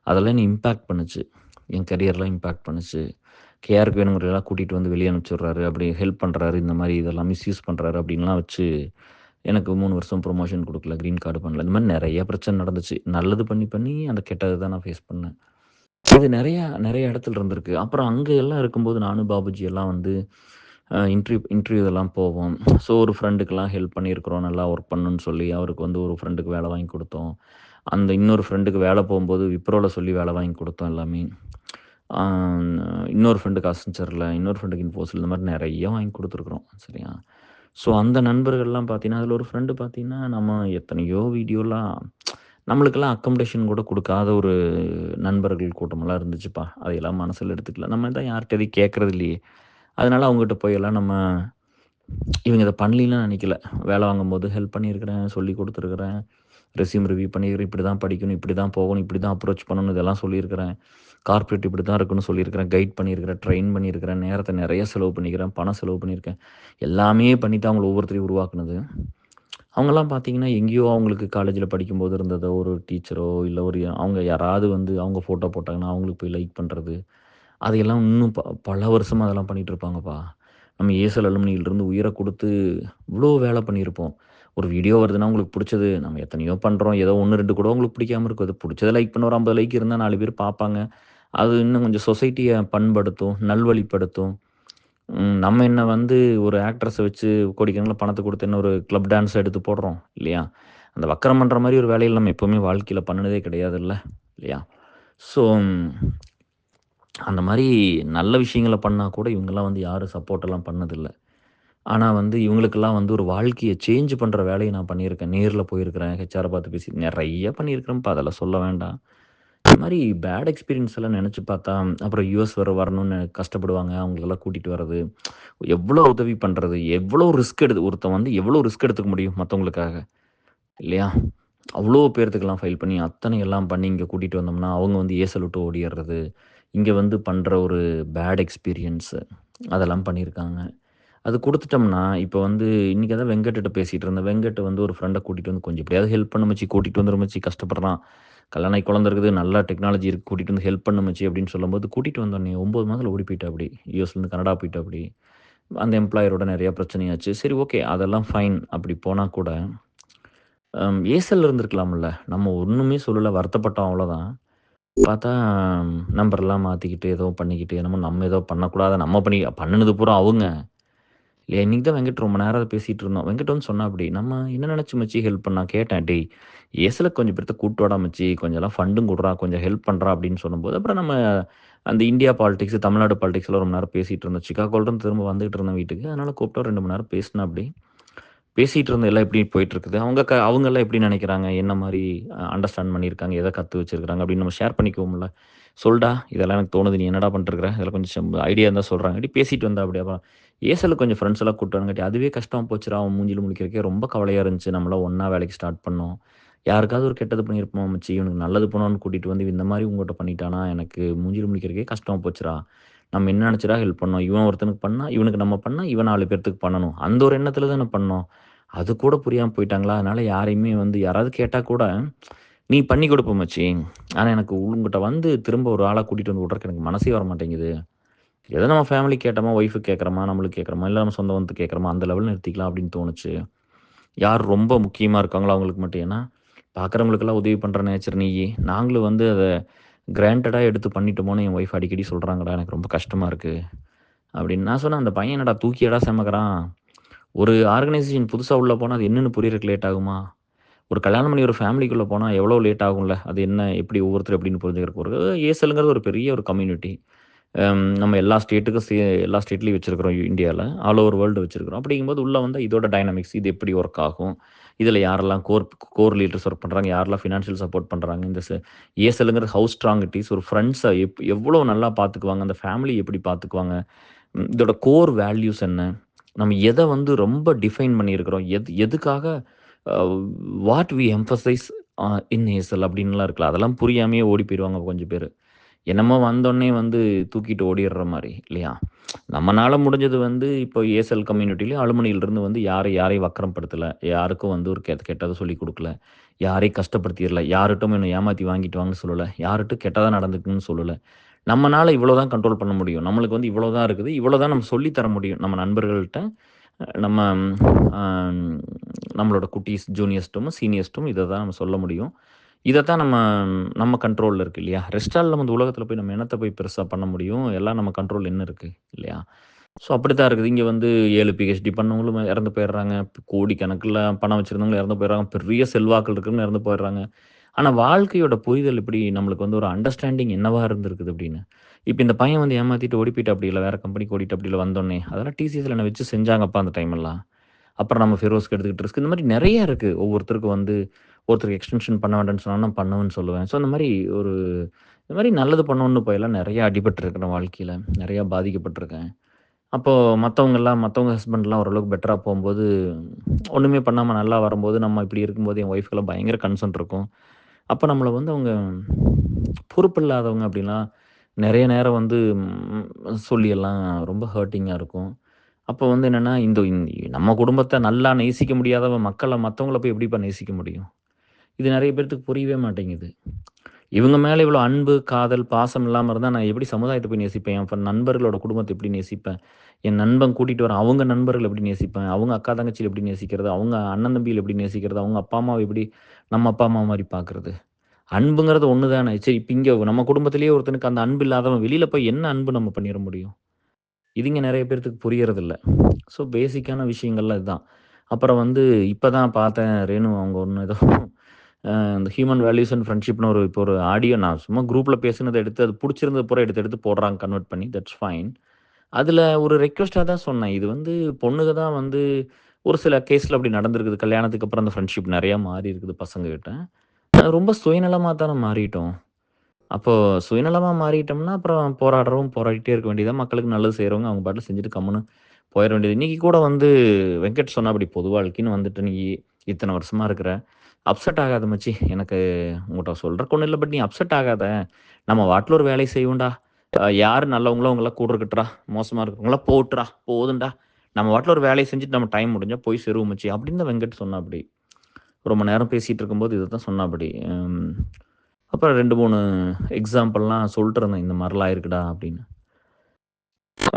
அதெல்லாம் என்ன இம்பேக்ட் பண்ணுச்சு. என் கரியர்லாம் இம்பேக்ட் பண்ணுச்சு. கேஆர்‌க்கு வேணுங்கிறதெல்லாம் கூட்டிட்டு வந்து வெளிய அனுப்பிச்சுடுறாரு. அப்படி ஹெல்ப் பண்றாரு. இந்த மாரி இதெல்லாம் மிஸ்யூஸ் பண்றாரு அப்படின்லாம் வச்சு, எனக்கு 3 வருஷம் ப்ரமோஷன் குடுக்கல. கிரீன் கார்டு பண்ணல. இந்த மாரி நெறைய பிரச்சனை நடந்துச்சு. நல்லது பண்ணி, பண்ணி அந்த கெட்டத தான் நான் ஃபேஸ் பண்ணேன். இது நெறைய நெறைய இடத்துல இருந்திருக்கு. அப்புறம் அங்க எல்லாம் இருக்கும்போது நானும் பாபுஜி எல்லாம் வந்து இன்டர்வியூ இதெல்லாம் போவோம். ஸோ ஒரு ஃப்ரெண்டுக்கெல்லாம் ஹெல்ப் பண்ணியிருக்கிறோம். நல்லா ஒர்க் பண்ணணும்னு சொல்லி, அவருக்கு வந்து ஒரு ஃப்ரெண்டுக்கு வேலை வாங்கி குடுத்தோம். அந்த இன்னொரு ஃப்ரெண்டுக்கு வேலை போம்போது விப்ரோல சொல்லி வேலை வாங்கி குடுத்தோம் எல்லாமே. ஆ இன்னொரு ஃப்ரெண்டுக்கு அக்சென்சர்ல, இன்னொரு ஃப்ரெண்டுக்கு இன்ஃபோசிஸ்ல இந்த மாரி நெறைய வாங்கி குடுத்துருக்குறோம். சரியா? ஸோ அந்த நண்பர்கள்லாம் பார்த்தீங்கன்னா, அதில ஒரு ஃப்ரெண்டு பார்த்தீங்கன்னா, நம்ம எத்தனையோ வீடியோலாம் நம்மளுக்கெல்லாம் அக்கமடேஷன் கூட குடுக்காத ஒரு நண்பர்கள் கூட்டமெல்லாம் இருந்துச்சுப்பா. அதையெல்லாம் மனசுல எடுத்துக்கல. நம்ம தான் யார்ட்ட எதையும் கேட்கறது இல்லையே! அதனால அவங்ககிட்ட போய் எல்லாம் நம்ம இவங்க இத பண்ணலின்லாம் நெனைக்கல. வேலை வாங்கும்போது ஹெல்ப் பண்ணியிருக்கிறேன், சொல்லிக் குடுத்துருக்கிறேன், ரெஸ்யூம் ரிவ்யூ பண்ணியிருக்கிறேன். இப்படி தான் படிக்கணும், இப்படி தான் போகணும், இப்படி தான் அப்ரோச் பண்ணணும் இதெல்லாம் சொல்லியிருக்கிறேன். கார்ப்பரேட் இப்படி தான் இருக்குன்னு சொல்லியிருக்கிறேன். கைட் பண்ணியிருக்கிறேன், ட்ரெயின் பண்ணியிருக்கிறேன், நேரத்த நெறைய செலவு பண்ணியிருக்கிறேன், பணம் செலவு பண்ணியிருக்கேன். எல்லாமே பண்ணி தான் அவங்கள ஒவ்வொருத்தரையும் உருவாக்குனது. அவங்கலாம் பார்த்தீங்கன்னா, எங்கேயோ அவங்களுக்கு காலேஜ்ல படிக்கும்போது இருந்ததோ ஒரு டீச்சரோ, இல்ல ஒரு அவங்க யாராவது வந்து அவங்க ஃபோட்டோ போட்டாங்கன்னா, அவங்களுக்கு போய் லைக் பண்றது. அதையெல்லாம் இன்னும் பல வருஷமா அதெல்லாம் பண்ணிட்டு இருப்பாங்கப்பா. நம்ம ஏசல் அலுமினியிலிருந்து உயிர குடுத்து இவ்ளோ வேல பண்ணியிருப்போம். ஒரு வீடியோ வருதுன்னா உங்களுக்கு புடிச்சது நம்ம எத்தனையோ பண்றோம். ஏதோ 1, 2 கூட உங்களுக்கு பிடிக்காம இருக்கும். அது புடிச்சத லைக் பண்ண ஒரு 50 லைக் இருந்தா 4 பேர் பார்ப்பாங்க. அது இன்னும் கொஞ்சம் சொசைட்டிய பண்படுத்தும், நல்வழிப்படுத்தும். நம்ம என்ன வந்து ஒரு ஆக்ட்ரஸ வச்சு கோடிக்கணக்குல பணத்த குடுத்து என்ன ஒரு கிளப் டான்ஸ் எடுத்து போடுறோம், இல்லையா? அந்த வக்கரம் பண்ற மாரி ஒரு வேலைகள் நம்ம எப்பவுமே வாழ்க்கையில பண்ணுனதே கிடையாதுல்ல, இல்லையா? ஸோ அந்த மாரி நல்ல விஷயங்கள பண்ணா கூட இவங்கலாம் வந்து யாரும் சப்போர்ட்லாம் பண்ணதில்ல. ஆனா வந்து இவங்களுக்கெல்லாம் வந்து ஒரு வாழ்க்கைய சேஞ்ச் பண்ற வேலைய நான் பண்ணியிருக்கேன். நேர்ல போயிருக்கிறேன். ஹெச்ஆர பார்த்து பேசி நெறைய பண்ணியிருக்கிறேன்ப்பா. அதெல்லாம் சொல்ல வேண்டாம். இந்த மாரி பேட் எக்ஸ்பீரியன்ஸ் எல்லாம் நெனச்சு பார்த்தா, அப்புறம் யுஎஸ் வரணும்னு கஷ்டப்படுவாங்க. அவங்களெல்லாம் கூட்டிட்டு வர்றது. எவ்வளோ உதவி பண்றது? எவ்வளோ ரிஸ்க் ஒருத்தன் வந்து எவ்வளோ ரிஸ்க் எடுத்துக்க முடியும் மத்தவங்களுக்காக? இல்லையா? அவ்ளோ பேர்த்துக்கெல்லாம் ஃபைல் பண்ணி, அத்தனை எல்லாம் பண்ணி இங்க கூட்டிட்டு வந்தோம்னா, அவங்க வந்து ஏசல் விட்டு ஓடிர்றது. இங்க வந்து பண்ற ஒரு பேட் எக்ஸ்பீரியன்ஸ் அதெல்லாம் பண்ணியிருக்காங்க. அது குடுத்துட்டோம்னா, இப்ப வந்து இன்னைக்கு அதான் வெங்கட்ட்ட பேசிட்டு இருந்தேன். வெங்கட் வந்து ஒரு ஃப்ரெண்ட கூட்டிட்டு வந்து கொஞ்சம் எப்படியாவது ஹெல்ப் பண்ணு மச்சி, கூட்டிட்டு வந்துரு மச்சி கஷ்டப்படுறான். கல்யாணம் ஆகி குழந்தை இருக்குது. நல்லா டெக்னாலஜி இருக்கு. கூட்டிட்டு வந்து ஹெல்ப் பண்ணு மச்சி அப்படின்னு சொல்லும்போது, கூட்டிட்டு வந்தோனே 9 மாதத்துல ஓடி போயிட்டாப்படி. யுஎஸ்லேருந்து கனடா போயிட்டாப்படி. அந்த எம்ப்ளாயரோட நெறைய பிரச்சனையாச்சு. சரி ஓகே. அதெல்லாம் ஃபைன். அப்படி போனா கூட, ஏசல்ல இருந்திருக்கலாம்ல. நம்ம ஒண்ணுமே சொல்லல. வருத்தப்பட்டோம் அவ்வளோதான். பார்த்தா நம்பர்லாம் மாத்திக்கிட்டு, ஏதோ பண்ணிக்கிட்டு, என்னமோ நம்ம ஏதோ பண்ணக்கூடாத நம்ம பண்ணுனது பூரா அவங்க. இல்லையா? இன்னைக்கு தான் வெங்கட் ரொம்ப நேரம் அத பேசிட்டு இருந்தோம். வெங்கட் வந்து சொன்னாப்படி, "நம்ம என்ன நெனச்சு மச்சி ஹெல்ப் பண்ணா?" கேட்டேன். "டேய் ஏஸ்ல கொஞ்சம் பேர்த்த கூட்டு வாடா மச்சி. கொஞ்சம்லாம் ஃபண்டும் குட்றா. கொஞ்சம் ஹெல்ப் பண்றா" அப்படின்னு சொன்னம்போது, அப்புறம் நம்ம அந்த இந்தியா பாலிடிக்ஸ், தமிழ்நாடு பாலிடிக்ஸ்லாம் ரொம்ப நேரம் பேசிட்டு இருந்தோம். சிக்காகோலருந்து திரும்ப வந்துட்டு இருந்தேன் வீட்டுக்கு. அதனால கூப்பிட்டோம் 2 மணி நேரம் பேசினாப்படி. பேசிட்டு இருந்தோம் எல்லாம் எப்படி போயிட்டுருக்குது. அவங்கலாம் எப்படி நெனைக்கிறாங்க? என்ன மாரி அண்டர்ஸ்டாண்ட் பண்ணியிருக்காங்க? எத கத்து வச்சிருக்காங்க? அப்படின்னு நம்ம ஷேர் பண்ணிக்குவோம்ல. "சொல்டா, இதெல்லாம் எனக்கு தோணுது. நீ என்னடா பண்ணிட்டுருக்கிற? இதெல்லாம் கொஞ்சம் ஐடியா இருந்தா சொல்றாங்க." அப்படி பேசிட்டு வந்தாப்படி. அப்புறம் ஏசல்ல கொஞ்சம் ஃப்ரெண்ட்ஸ் எல்லாம் கூட்டு வரங்காட்டி, அதுவே கஷ்டமா போச்சுடா. அவன் மூஞ்சில முழிக்கிறதுக்கே ரொம்ப கவலையா இருந்துச்சு. நம்மலாம் ஒண்ணா வேலைக்கு ஸ்டார்ட் பண்ணோம். யாருக்காவது ஒரு கெட்டது பண்ணியிருப்போம் மச்சி. இவனுக்கு நல்லது பண்ணோம்னு கூட்டிட்டு வந்து, இவன் இந்த மாரி உங்கட்ட பண்ணிட்டானா, எனக்கு மூஞ்சில முழிக்கிறதுக்கே கஷ்டமா போச்சுடா. நம்ம என்ன நெனச்சுடா ஹெல்ப் பண்ணோம். இவன் ஒருத்தனுக்கு பண்ணா, இவனுக்கு நம்ம பண்ணா, இவன் 4 பேத்துக்கு பண்ணணும். அந்த ஒரு எண்ணத்துல தான பண்ணோம். அது கூட புரியாம போயிட்டாங்களா, அதனால யாரையுமே வந்து யாராவது கேட்டா கூட, "நீ பண்ணி குடுப்ப மச்சி. ஆனா எனக்கு உன்கிட்ட வந்து திரும்ப ஒரு ஆளா கூட்டிட்டு வந்து விட்றக்கு எனக்கு மனசே வரமாட்டேங்குது." ஏதோ நம்ம ஃபேமிலிக்கு கேட்டோமா, ஒய்ஃப்க்கு கேட்குறோமா, நம்மளுக்கு கேட்குறோமா, இல்ல நம்ம சொந்த பந்தத்துக்கு கேட்குறோமா, அந்த லெவல்ல நிறுத்திக்கலாம் அப்படின்னு தோணுச்சு. யார் ரொம்ப முக்கியமா இருக்காங்களோ அவங்களுக்கு மட்டும். ஏன்னா, பார்க்குறவங்களுக்கெல்லாம் உதவி பண்ற நேச்சர் நீயி. நாங்களும் வந்து அத கிராண்டடா எடுத்து பண்ணிட்டோமோன்னு என் ஒய்ஃப் அடிக்கடி சொல்றாங்கடா. எனக்கு ரொம்ப கஷ்டமா இருக்கு. அப்படின்னு. நான் சொன்னேன், "அந்த பையன் என்னடா தூக்கியடா செமக்குறான். ஒரு ஆர்கனைசேஷன் புதுசா உள்ள போனா அது என்னன்னு புரியறதுக்கு லேட் ஆகுமா? ஒரு கல்யாணம் பண்ணி ஒரு ஃபேமிலிக்குள்ள போனா எவ்வளோ லேட் ஆகும்ல. அது என்ன, எப்படி ஒவ்வொருத்தர் எப்படின்னு புரிஞ்சுக்கிறதுக்கு. ஒரு ஏஎஸ்எல்ங்கிறது ஒரு பெரிய ஒரு கம்யூனிட்டி. நம்ம எல்லா ஸ்டேட்டுக்கும் எல்லா ஸ்டேட்லயும் வச்சிருக்கிறோம் இந்தியால. ஆல் ஓவர் வேர்ல்டு வச்சிருக்கிறோம். அப்படிங்கும்போது உள்ள வந்தா இதோட டைனமிக்ஸ் இது எப்படி ஒர்க் ஆகும்? இதில யாரெல்லாம் கோர் லீடர்ஸ் ஒர்க் பண்றாங்க? யாரெல்லாம் ஃபினான்ஷியல் சப்போர்ட் பண்றாங்க? இந்த ஏஎஸ்எல்ங்கிறது ஹவ் ஸ்ட்ராங் இட் இஸ். ஒரு ஃப்ரெண்ட்ஸ எவ்வளோ நல்லா பார்த்துக்குவாங்க? அந்த ஃபேமிலி எப்படி பார்த்துக்குவாங்க? இதோட கோர் வேல்யூஸ் என்ன? நம்ம எத வந்து ரொம்ப டிஃபைன் பண்ணியிருக்கிறோம்? எதுக்காக அ வாட் வி எம்பசைஸ் இன் ஏசல் அப்படின்லாம் இருக்குல்ல. அதெல்லாம் புரியாமயே ஓடி போயிருவாங்க கொஞ்சம் பேரு. என்னமோ வந்தோனே வந்து தூக்கிட்டு ஓடிர்ற மாரி இல்லையா? நம்மனால முடிஞ்சது வந்து இப்போ ஏஎஸ்எல் கம்யூனிட்டிலயும் அலுமினியிலிருந்து வந்து யாரையும் வக்கரப்படுத்தல. யாருக்கும் வந்து ஒரு கெட்டத சொல்லிக் குடுக்கல. யாரையும் கஷ்டப்படுத்திறல. யார்ட்டயும் என்ன ஏமாத்தி வாங்கிட்டு வாங்கன்னு சொல்லல. யார்ட்டயும் கெட்டதா நடந்துக்குன்னு சொல்லல. நம்மனால இவ்வளோ தான் கண்ட்ரோல் பண்ண முடியும். நம்மளுக்கு வந்து இவ்வளோ தான் இருக்குது. இவ்வளோ தான் நம்ம சொல்லி தர முடியும். நம்ம நண்பர்கள்ட்ட, நம்ம அ நம்மளோட குட்டீஸ், ஜூனியர்ஸ்ட்டயும், சீனியர்ஸ்ட்டயும் இத தான் நம்ம சொல்ல முடியும். இதத்தான் நம்ம நம்ம கண்ட்ரோல்ல இருக்கு இல்லையா? ரெஸ்ட் ஆல் நம்ம இந்த உலகத்தில போய் நம்ம என்னத்த போய் பெருசா பண்ண முடியும்? எல்லாம் நம்ம கண்ட்ரோல்ல என்ன இருக்கு? இல்லையா? ஸோ அப்படித்தான் இருக்குது. இங்க வந்து 7 பிஹெச்டி பண்ணவங்களும் இறந்து போயிடுறாங்க. கோடிக்கணக்குல பணம் வச்சிருந்தவங்களும் இறந்து போயிடுறாங்க. பெரிய செல்வாக்குல இருக்கிறவங்க இறந்து போயிடுறாங்க. ஆனா வாழ்க்கையோட புரிதல் எப்படி நம்மளுக்கு வந்து ஒரு அண்டர்ஸ்டாண்டிங் என்னவா இருந்திருக்குது அப்படின்னு. இப்ப இந்த பையன் வந்து ஏமாத்திட்டு ஓடி போயிட்டாப்டில்ல, வேற கம்பெனிக்கு ஓடிட்டாப்டில்ல வந்தோனே. அதெல்லாம் டிசிஎஸ்ல என்ன வச்சு செஞ்சாங்கப்பா அந்த டைமெல்லாம். அப்புறம் நம்ம ஃபெரோஸ்க்கு எடுத்துக்கிட்டு ரிஸ்க். இந்த மாரி நெறைய இருக்கு. ஒவ்வொருத்தருக்கும் வந்து ஒருத்தருக்கு எக்ஸ்டென்ஷன் பண்ண வேண்டான்னு சொன்னா, நான் பண்ணுவேன்னு சொல்லுவேன். ஸோ அந்த மாரி ஒரு இந்த மாரி நல்லது பண்ணணும்னு போயெல்லாம் நெறைய அடிபட்டுருக்கிறேன் வாழ்க்கையில. நெறைய பாதிக்கப்பட்டுருக்கேன். அப்போ மத்தவங்க ஹஸ்பண்ட்லாம் ஓரளவுக்கு பெட்டரா போம்போது, ஒண்ணுமே பண்ணாம நல்லா வரும்போது, நம்ம இப்படி இருக்கும்போது என் ஒய்ஃப்க்குலாம் பயங்கர கன்சர்ன் இருக்கும். அப்ப நம்மள வந்து அவங்க பொறுப்பில்லாதவங்க அப்படின்லாம் நெறைய நேரம் வந்து சொல்லியெல்லாம் ரொம்ப ஹர்ட்டிங்கா இருக்கும். அப்போ வந்து என்னன்னா, நம்ம குடும்பத்த நல்லா நேசிக்க முடியாதவ மத்தவங்கள போய் எப்படிப்பா நேசிக்க முடியும்? இது நெறைய பேத்துக்கு புரியவே மாட்டேங்குது. இவங்க மேல இவ்வளோ அன்பு, காதல், பாசம் இல்லாம இருந்தா, நான் எப்படி சமுதாயத்த போய் நேசிப்பேன்? என் நண்பர்களோட குடும்பத்த எப்படி நேசிப்பேன்? என் நண்பன் கூட்டிட்டு வர அவங்க நண்பர்கள எப்படி நேசிப்பேன்? அவங்க அக்கா, தங்கச்சிய எப்படி நேசிக்கிறது? அவங்க அண்ணன், தம்பிகள எப்படி நேசிக்கிறது? அவங்க அப்பா, அம்மாவ எப்படி நம்ம அப்பா, அம்மா மாரி பார்க்குறது? அன்புங்கிறது ஒண்ணு தானே. சரி இப்ப இங்க நம்ம குடும்பத்திலேயே ஒருத்தனுக்கு அந்த அன்பு இல்லாதவன் வெளியில போய் என்ன அன்பு நம்ம பண்ணிற முடியும்? இது இங்க நெறைய பேத்துக்கு புரியறதில்ல. ஸோ பேசிக்கான விஷயங்கள்லாம் இதுதான். அப்புறம் வந்து இப்ப தான் பார்த்தேன் ரேணு அவங்க ஒண்ணு ஏதோ இந்த ஹியூமன் வேல்யூஸ் அண்ட் ஃப்ரெண்ட்ஷிப்னு இப்போ ஒரு ஆடியோ நான் சும்மா குரூப்ல பேசினத எடுத்து அது புடிச்சிருந்தது பூரா எடுத்து எடுத்து போடுறாங்க கன்வெர்ட் பண்ணி. That's fine. அதுல ஒரு ரெக்வெஸ்ட்டா தான் சொன்னேன். இது வந்து பொண்ணுக தான் வந்து ஒரு சில கேஸ்ல அப்படி நடந்திருக்குது. கல்யாணத்துக்கு அப்புறம் அந்த ஃப்ரெண்ட்ஷிப் நெறையா மாறி இருக்குது பசங்ககிட்ட. ரொம்ப சுயநலமா தான மாறிட்டோம். அப்போ சுயநலமா மாறிட்டோம்னா, அப்புறம் போராடிட்டே இருக்க வேண்டியது தான். மக்களுக்கு நல்லது செய்றவங்க அவங்க பாட்டுக்கு செஞ்சுட்டு கம்முனு போயிற வேண்டியது. இன்னைக்கு கூட வந்து வெங்கட் சொன்னாப்படி, "பொது வாழ்க்கைன்னு வந்துட்டு நீ இத்தன வருஷமா இருக்கிற. அப்செட் ஆகாத மச்சி. எனக்கு உன்கிட்ட சொல்றக்கு ஒண்ணும் இல்ல. பட் நீ அப்செட் ஆகாத. நம்ம பாட்டுல ஒரு வேலைய செய்வோம்டா. யாரு நல்லவங்களோ அவங்கலாம் கூட இருக்கட்டும்டா. மோசமா இருக்கிறவங்கலாம் போட்டுறா. போதும்டா. நம்ம பாட்டுல ஒரு வேலைய செஞ்சுட்டு நம்ம டைம் முடிஞ்சா போய் சேருவோம் மச்சி." அப்படின்னு தான் வெங்கட் சொன்னாப்படி. ரொம்ப நேரம் பேசிட்டு இருக்கும்போது இத தான் சொன்னாப்படி. அப்புறம் 2, 3 எக்ஸாம்பிள்லாம் சொல்லிட்டு இருந்தேன். இந்த மாரிலாம் ஆயிருக்குடா அப்படின்னு.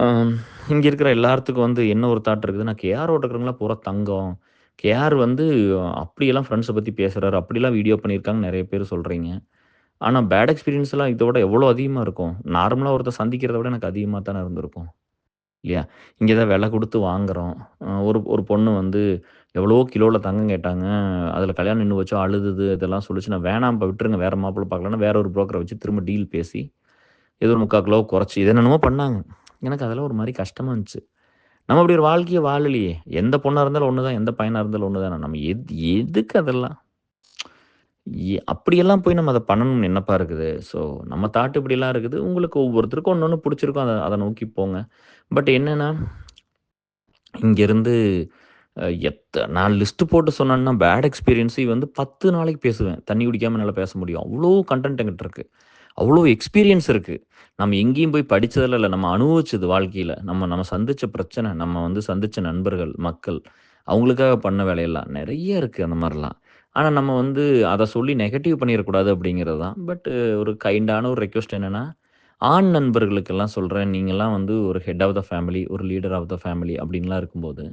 அம் இங்க இருக்கிற எல்லாத்துக்கும் வந்து என்ன ஒரு தாட் இருக்குதுன்னா, கேஆரோட இருக்கிறவங்கலாம் பூரா தங்கம். கேஆர் வந்து அப்படியெல்லாம் ஃப்ரெண்ட்ஸ பத்தி பேசுறாரு. அப்படிலாம் வீடியோ பண்ணியிருக்காங்கன்னு நெறைய பேர் சொல்றீங்க. ஆனா பேட் எக்ஸ்பீரியன்ஸ்லாம் இதோட எவ்வளோ அதிகமா இருக்கும். நார்மலா ஒருத்தர் சந்திக்கிறத விட எனக்கு அதிகமா தானே இருந்திருக்கும். இல்லையா? இங்க தான் விலை குடுத்து வாங்குறோம். ஒரு ஒரு பொண்ணு வந்து எவ்வளவோ கிலோல தங்கம் கேட்டாங்க. அதில கல்யாணம் நின்னு போச்சு, அழுதது இதெல்லாம் சொல்லுச்சு. நான் வேணாம்ப்பா விட்டுருங்க. வேற மாப்பிள்ளை பார்க்கலான்னு வேற ஒரு புரோக்கர வச்சு திரும்ப டீல் பேசி, ஏதோ ஒரு 3/4 கிலோ குறைச்சு இது என்னென்னமோ பண்ணாங்க. எனக்கு அதெல்லாம் ஒரு மாரி கஷ்டமா இருந்துச்சு. நம்ம அப்படி ஒரு வாழ்க்கைய வாழலையே! எந்த பொண்ணா இருந்தாலும் ஒண்ணு தான், எந்த பையனா இருந்தாலும் ஒண்ணு தானே. நம்ம எதுக்கு அதெல்லாம்? அப்படியெல்லாம் போய் நம்ம அத பண்ணணும்னு என்னப்பா இருக்குது? ஸோ நம்ம தாட் இப்படிலாம் இருக்குது. உங்களுக்கு ஒவ்வொருத்தருக்கும் ஒண்ணு புடிச்சிருக்கும். அத அத நோக்கி போங்க. பட் என்னன்னா இங்கேருந்து நான் லிஸ்ட் போட்டு சொன்னேன்னா, பேட் எக்ஸ்பீரியன்ஸ் வந்து 10 நாளைக்கு பேசுவேன். தண்ணி குடிக்காம என்னால பேச முடியும். அவ்ளோ கன்டென்ட் என்கிட்ட இருக்கு. அவ்ளோ எக்ஸ்பீரியன்ஸ் இருக்கு. நம்ம எங்கேயும் போய் படிச்சதெல்லாம் இல்ல. நம்ம அனுபவிச்சது வாழ்க்கையில. நம்ம நம்ம சந்திச்ச பிரச்சனை, நம்ம வந்து சந்திச்ச நண்பர்கள், மக்கள், அவங்களுக்காக பண்ண வேலையெல்லாம் நெறைய இருக்கு அந்த மாரிலாம். ஆனா நம்ம வந்து அத சொல்லி நெகட்டிவ் பண்ணிறக்கூடாது அப்படிங்கிறது தான். பட் ஒரு கைண்டான ஒரு ரெக்வெஸ்ட் என்னன்னா, ஆண் நண்பர்களுக்கெல்லாம் சொல்றேன். நீங்கலாம் வந்து ஒரு ஹெட் ஆஃப் த ஃபேமிலி, ஒரு லீடர் ஆஃப் த ஃபேமிலி அப்படின்லாம் இருக்கும்போது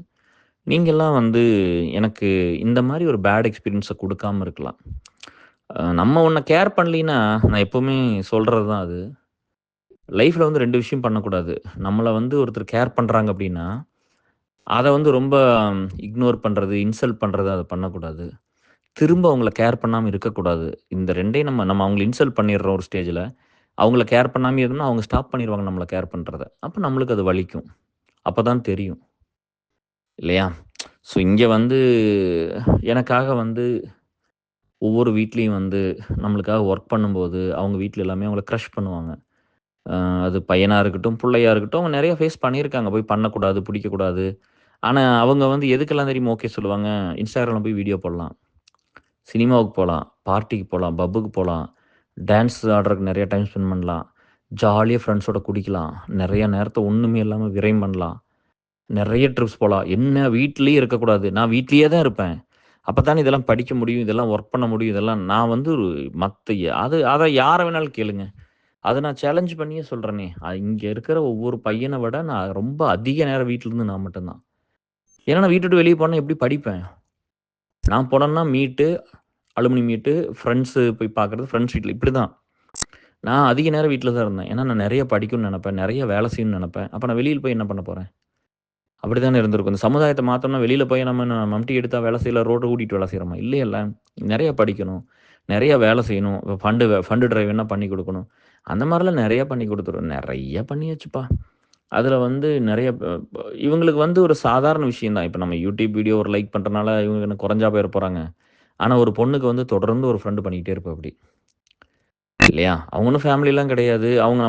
நீங்கலாம் வந்து எனக்கு இந்த மாரி ஒரு பேட் எக்ஸ்பீரியன்ஸ குடுக்காம இருக்கலாம். நம்ம உன்ன கேர் பண்ணலின்னா, நான் எப்பவுமே சொல்றது தான் அது. லைஃப்ல வந்து 2 விஷயம் பண்ணக்கூடாது. நம்மள வந்து ஒருத்தர் கேர் பண்றாங்க அப்டின்னா, அத வந்து ரொம்ப இக்னோர் பண்றது, இன்சல்ட் பண்றது அத பண்ணக்கூடாது. திரும்ப அவங்கள கேர் பண்ணாம இருக்கக்கூடாது. இந்த 2யும் நம்ம நம்ம அவங்கள இன்சல்ட் பண்ணிடுறோம் ஒரு ஸ்டேஜ்ல. அவங்கள கேர் பண்ணாமயே இருந்தோம்னா, அவங்க ஸ்டாப் பண்ணிருவாங்க நம்மள கேர் பண்றத. அப்ப நம்மளுக்கு அது வலிக்கும். அப்பதான் தெரியும். இல்லையா? ஸோ இங்க வந்து எனக்காக வந்து ஒவ்வொரு வீட்லயும் வந்து நம்மளுக்காக ஒர்க் பண்ணும்போது, அவங்க வீட்ல எல்லாமே அவங்கள க்ரஷ் பண்ணுவாங்க. அ அது பையனா இருக்கட்டும், புள்ளையா இருக்கட்டும், அவங்க நெறைய ஃபேஸ் பண்ணியிருக்காங்க. போய் பண்ணக்கூடாது, புடிக்கக்கூடாது. ஆனா, அவங்க வந்து எதுக்கெல்லாம் தெரியுமா ஓகே சொல்லுவாங்க? Instagramல போய் வீடியோ போடலாம். சினிமாவுக்கு போலாம், பார்ட்டிக்கு போலாம், பப்புக்கு போலாம், டான்ஸ் ஆடுறதுக்கு நெறைய டைம் ஸ்பெண்ட் பண்ணலாம். ஜாலியா ஃப்ரெண்ட்ஸோட குடிக்கலாம். நெறைய நேரத்த ஒண்ணுமே இல்லாம விரயம் பண்ணலாம். நெறைய ட்ரிப்ஸ் போலாம். என்ன வீட்லயே இருக்கக்கூடாது. நான் வீட்லயே தான் இருப்பேன். அப்பத்தானே இதெல்லாம் படிக்க முடியும், இதெல்லாம் ஒர்க் பண்ண முடியும். இதெல்லாம் நான் வந்து அத யார வேணாலும் கேளுங்க. அத நான் சேலஞ்ச் பண்ணியே சொல்றேனே. இங்க இருக்கிற ஒவ்வொரு பையன விட நான் ரொம்ப அதிக நேரம் வீட்ல இருந்து நான் மட்டும் தான். ஏன்னா நான் வீட்ட விட்டு வெளிய போனா எப்படி படிப்பேன்? நான் போனேன்னா மீட்டு, அலுமினி மீட்டு, ஃப்ரெண்ட்ஸு போய் பார்க்குறது, ஃப்ரெண்ட்ஸ் வீட்ல இப்படிதான். நான் அதிக நேரம் வீட்ல தான் இருந்தேன். ஏன்னா நான் நெறைய படிக்கணும்னு நெனப்பேன். நெறைய வேலை செய்யணும்னு நெனப்பேன். அப்ப நான் வெளியில போய் என்ன பண்ண போறேன்? அப்படித்தானே இருந்திருக்கும். இந்த சமுதாயத்த மாத்தணும்னா வெளியில போய் நம்ம என்ன மம்டி எடுத்தா வேலை செய்யல, ரோட்ட ஓட்டிட்டு வேலை செய்றோமா? இல்லையல்ல. நெறைய படிக்கணும். நெறைய வேலை செய்யணும். ஃபண்டு டிரைவ் வேணா பண்ணி குடுக்கணும். அந்த மாரிலாம் நெறைய பண்ணி குடுத்துருவேன். நெறைய பண்ணியாச்சுப்பா. அதுல வந்து நெறைய ப ப இவங்களுக்கு வந்து ஒரு சாதாரண விஷயம் தான். இப்ப நம்ம YouTube வீடியோ ஒரு லைக் பண்றனால இவங்க என்ன குறைஞ்சா போயிற போறாங்க. ஆனா ஒரு பொண்ணுக்கு வந்து தொடர்ந்து ஒரு ஃப்ரெண்ட் பண்ணிக்கிட்டே இருப்பாப்படி. இல்லையா? அவங்க ஒண்ணும் ஃபேமிலிலாம் கிடையாது. அவங்க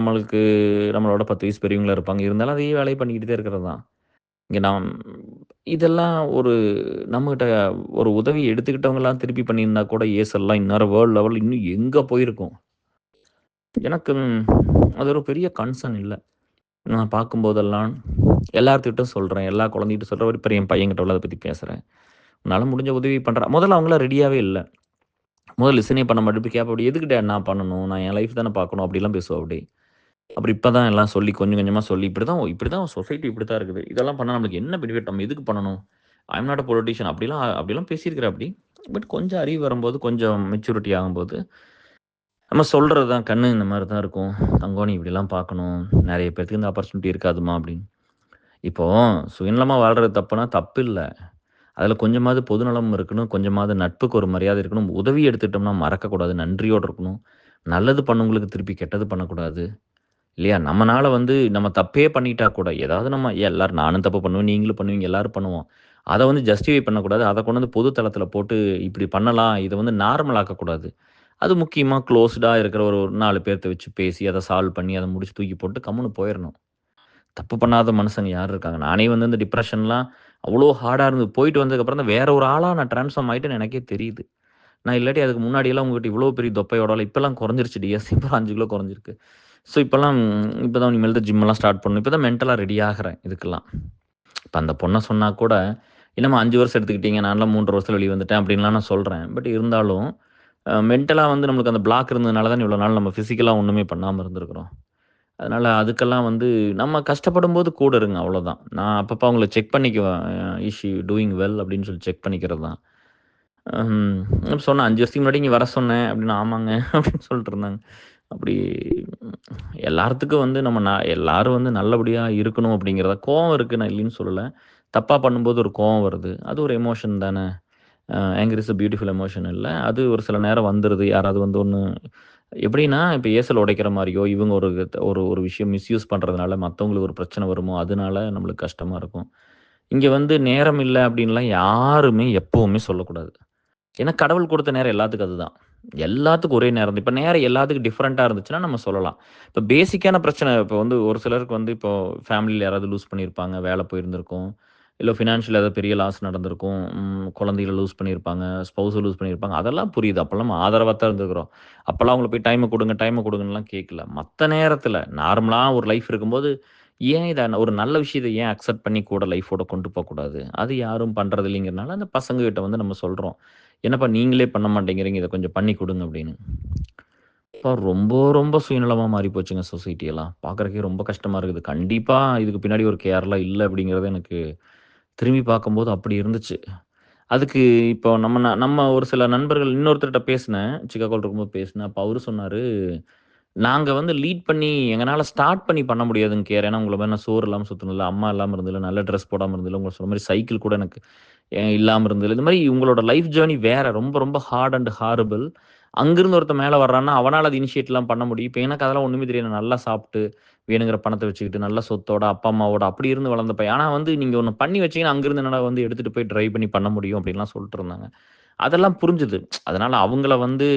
நம்மளோட 10 வயசு பெரியவங்களா இருப்பாங்க. இருந்தாலும் அதே வேலைய பண்ணிக்கிட்டு தான் இருக்கிறது தான். இங்க நாம் இதெல்லாம் நம்மகிட்ட ஒரு உதவி எடுத்துக்கிட்டவங்கலாம் திருப்பி பண்ணியிருந்தா கூட ஏசல்லாம் இந்நேரம் வேர்ல்ட் லெவல்ல இன்னும் எங்க போயிருக்கும். எனக்கு அது ஒரு பெரிய கன்சர்ன் இல்ல. நான் பார்க்கும்போதெல்லாம் எல்லார்த்துக்கிட்டும் சொல்றேன். எல்லா குழந்தைகிட்ட சொல்றேன். இப்ப என் பையன்கிட்ட அத பத்தி பேசுறேன். உன்னால முடிஞ்ச உதவி பண்றேன். முதல்ல அவங்கலாம் ரெடியாவே இல்ல. முதல்ல லிசனே பண்ண மாட்டேன். இப்ப கேட்பாப்படி, "எதுக்கு டாட் நான் பண்ணணும்? நான் என் லைஃப் தானே பார்க்கணும்." அப்படிலாம் பேசுவாப்படி. அப்புறம் இப்ப தான் எல்லாம் சொல்லி கொஞ்சம் கொஞ்சமா சொல்லி, இப்படிதான் சொசைட்டி இப்படித்தான் இருக்குது. இதெல்லாம் பண்ணா நம்மளுக்கு என்ன பெனிஃபிட்? நம்ம எதுக்கு பண்ணணும்? ஐ அம் நாட் அ பொலிட்டீஷியன் அப்படிலாம் அப்படிலாம் பேசியிருக்கிறாப்படி. பட் கொஞ்சம் அறிவு வரும்போது, கொஞ்சம் மெச்சூரிட்டி ஆகும்போது, நம்ம சொல்றது தான், "கண்ணு இந்த மாரி தான் இருக்கும். தங்கம் நீ இப்படிலாம் பார்க்கணும். நெறைய பேத்துக்கு இந்த ஆப்பர்ச்சுனிட்டி இருக்காதும்மா" அப்படின்னு. இப்போ சுயநலமா வாழ்றது தப்புனா தப்பில்ல. அதுல கொஞ்சமாவது பொதுநலம் இருக்கணும். கொஞ்சமாவது நட்புக்கு ஒரு மரியாதை இருக்கணும். உதவி எடுத்துட்டோம்னா மறக்கக்கூடாது. நன்றியோட இருக்கணும். நல்லது பண்ணவங்களுக்கு திருப்பி கெட்டது பண்ணக்கூடாது. இல்லையா? நம்மனால வந்து நம்ம தப்பே பண்ணிட்டா கூட, ஏதாவது நம்ம எல்லாரும் நானும் தப்பு பண்ணுவேன், நீங்களும் பண்ணுவீங்க, எல்லாரும் பண்ணுவோம். அத வந்து ஜஸ்டிஃபை பண்ணக்கூடாது. அத கொண்டு வந்து பொது தளத்தில போட்டு இப்படி பண்ணலாம். இத வந்து நார்மல் ஆக்கக்கூடாது. அது முக்கியமா குளோஸ்டா இருக்கிற ஒரு 4 பேர்த்த வச்சு பேசி, அத சால்வ் பண்ணி, அத முடிச்சு தூக்கி போட்டு கம்முனு போயிரணும். தப்பு பண்ணாத மனுஷங்க யார் இருக்காங்க? நானே வந்து இந்த டிப்ரஷன்லாம் அவ்ளோ ஹார்டா இருந்து போயிட்டு வந்ததுக்கப்புறம் தான் வேற ஒரு ஆளா நான் ட்ரான்ஸ்ஃபார்ம் ஆயிட்டேன்னு எனக்கே தெரியுது. நான் இல்லாட்டி அதுக்கு முன்னாடிலாம் உங்ககிட்ட இவ்வளோ பெரிய தொப்பையோடலாம் இப்பலாம் குறைஞ்சிருச்சு டிஎஸ். இப்பலாம் 5 கிலோ குறைஞ்சிருக்கு. ஸோ இப்பலாம் இப்ப தான் இனிமேல் தான் ஜிம்மெல்லாம் ஸ்டார்ட் பண்ணணும். இப்ப தான் மென்டலா ரெடி ஆகுறேன் இதுக்கெல்லாம். இப்ப அந்த பொண்ண சொன்னா கூட, "என்னம்மா 5 வருஷம் எடுத்துக்கிட்டீங்க. நான்லாம் 3 1/2 வருஷத்துல வெளிய வந்துட்டேன்." அப்படின்லாம் நான் சொல்றேன். பட் இருந்தாலும் மென்டலா வந்து நம்மளுக்கு அந்த பிளாக் இருந்ததுனால தான் இவ்வளோ நாள் நம்ம பிசிக்கலா ஒண்ணுமே பண்ணாம இருந்திருக்கிறோம். அதனால அதுக்கெல்லாம் வந்து நம்ம கஷ்டப்படும்போது கூட இருங்க அவ்வளோதான். நான் அப்பப்ப அவங்கள செக் பண்ணிக்குவேன். இஸ் ஷி டூயிங் வெல் அப்படின்னு சொல்லி செக் பண்ணிக்கிறது தான். சொன்னேன் 5 வருஷத்துக்கு முன்னாடி இங்க வர சொன்னேன் அப்படின்னு. ஆமாங்க அப்படின்னு சொல்லிட்டு இருந்தாங்க. அப்படி எல்லாத்துக்கும் வந்து எல்லாரும் வந்து நல்லபடியா இருக்கணும் அப்படிங்கிறதா கோவம் இருக்கு நான் இல்லைன்னு சொல்லல. தப்பா பண்ணும்போது ஒரு கோவம் வருது. அது ஒரு எமோஷன் தானே. Anger is a beautiful emotion இல்ல. அது ஒரு சில நேரம் வந்துருது. யாராவது வந்து ஒண்ணு எப்படின்னா, இப்ப ஏசல் உடைக்கிற மாரியோ, இவங்க ஒரு ஒரு ஒரு விஷயம் மிஸ்யூஸ் பண்றதுனால மத்தவங்களுக்கு ஒரு பிரச்சனை வருமோ, அதனால நம்மளுக்கு கஷ்டமா இருக்கும். இங்க வந்து நேரம் இல்ல அப்படின்லாம் யாருமே எப்பவுமே சொல்லக்கூடாது. ஏன்னா கடவுள் குடுத்த நேரம் எல்லாத்துக்கும் அதுதான். எல்லாத்துக்கும் ஒரே நேரம் தான். இப்ப நேரம் எல்லாத்துக்கும் டிஃபரெண்ட்டா இருந்துச்சுன்னா நம்ம சொல்லலாம். இப்ப பேசிக்கான பிரச்சனை இப்ப வந்து ஒரு சிலருக்கு வந்து இப்போ ஃபேமிலில யாராவது லூஸ் பண்ணியிருப்பாங்க. வேலை போயிருந்திருக்கும். இல்ல ஃபினான்ஷியல் ஏதாவது பெரிய லாஸ் நடந்திருக்கும். குழந்தைகள லூஸ் பண்ணியிருப்பாங்க. ஸ்பௌஸ லூஸ் பண்ணியிருப்பாங்க. அதெல்லாம் புரியுது. அப்பலாம் நம்ம ஆதரவா தான் இருந்திருக்கிறோம். அப்பலாம் அவங்கள போய் டைம குடுங்கன்னுலாம் கேட்கல. மத்த நேரத்துல நார்மலா ஒரு லைஃப் இருக்கும்போது, ஏன் ஒரு நல்ல விஷயத்த ஏன் அக்செப்ட் பண்ணி கூட லைஃபோட கொண்டு போக்கூடாது? அது யாரும் பண்றது இல்லைங்கிறனால, அந்த பசங்ககிட்ட வந்து நம்ம சொல்றோம். "என்னப்பா நீங்களே பண்ண மாட்டேங்கிறீங்க. இத கொஞ்சம் பண்ணி குடுங்க" அப்படின்னு. இப்ப ரொம்ப, ரொம்ப சுயநலமா மாறி போச்சுங்க சொசைட்டி எல்லாம். பார்க்கறதுக்கே ரொம்ப கஷ்டமா இருக்குது. கண்டிப்பா இதுக்கு பின்னாடி ஒரு கேரளா இல்ல அப்படிங்கிறது எனக்கு திரும்பி பார்க்கும்போது அப்படி இருந்துச்சு. அதுக்கு இப்போ நம்ம ஒரு சில நண்பர்கள் இன்னொருத்தர்ட்ட பேசினேன். சிக்காகோல இருக்கும்போது பேசினேன். அப்ப அவரு சொன்னாரு, "நாங்க வந்து லீட் பண்ணி எங்கனால ஸ்டார்ட் பண்ணி பண்ண முடியாதுங்க கேர். ஏன்னா உங்கள மாரி நான் சோறு இல்லாம சுத்துனதில்ல, அம்மா இல்லாம இருந்ததில்ல, நல்ல ட்ரெஸ் போடாம இருந்ததில்ல. உங்க சொன்ன மாரி சைக்கிள் கூட எனக்கு இல்லாம இருந்ததில்ல. இந்த மாரி உங்களோட லைஃப் ஜர்னி வேற. ரொம்ப ரொம்ப ஹார்ட் அண்ட் ஹாரிபிள். அங்கிருந்து ஒருத்தன் மேல வர்றான்னா, அவனால அது இனிஷியேட்லாம் பண்ண முடியும். இப்ப எனக்கு அதெல்லாம் ஒண்ணுமே தெரியாது. நான் நல்லா சாப்ட்டு, வேணுங்கிற பணத்த வச்சுக்கிட்டு, நல்ல சொத்தோட, அப்பா, அம்மாவோட அப்படி இருந்து வளர்ந்த பையன். ஆனா வந்து நீங்க ஒண்ணு பண்ணி வச்சீங்கன்னா, அங்கிருந்து என்னால வந்து எடுத்துட்டு போய் டிரைவ் பண்ணி பண்ண முடியும் அப்படின்லாம் சொல்லிட்டு இருந்தாங்க. அதெல்லாம் புரிஞ்சுது. அதனால அவங்கள வந்து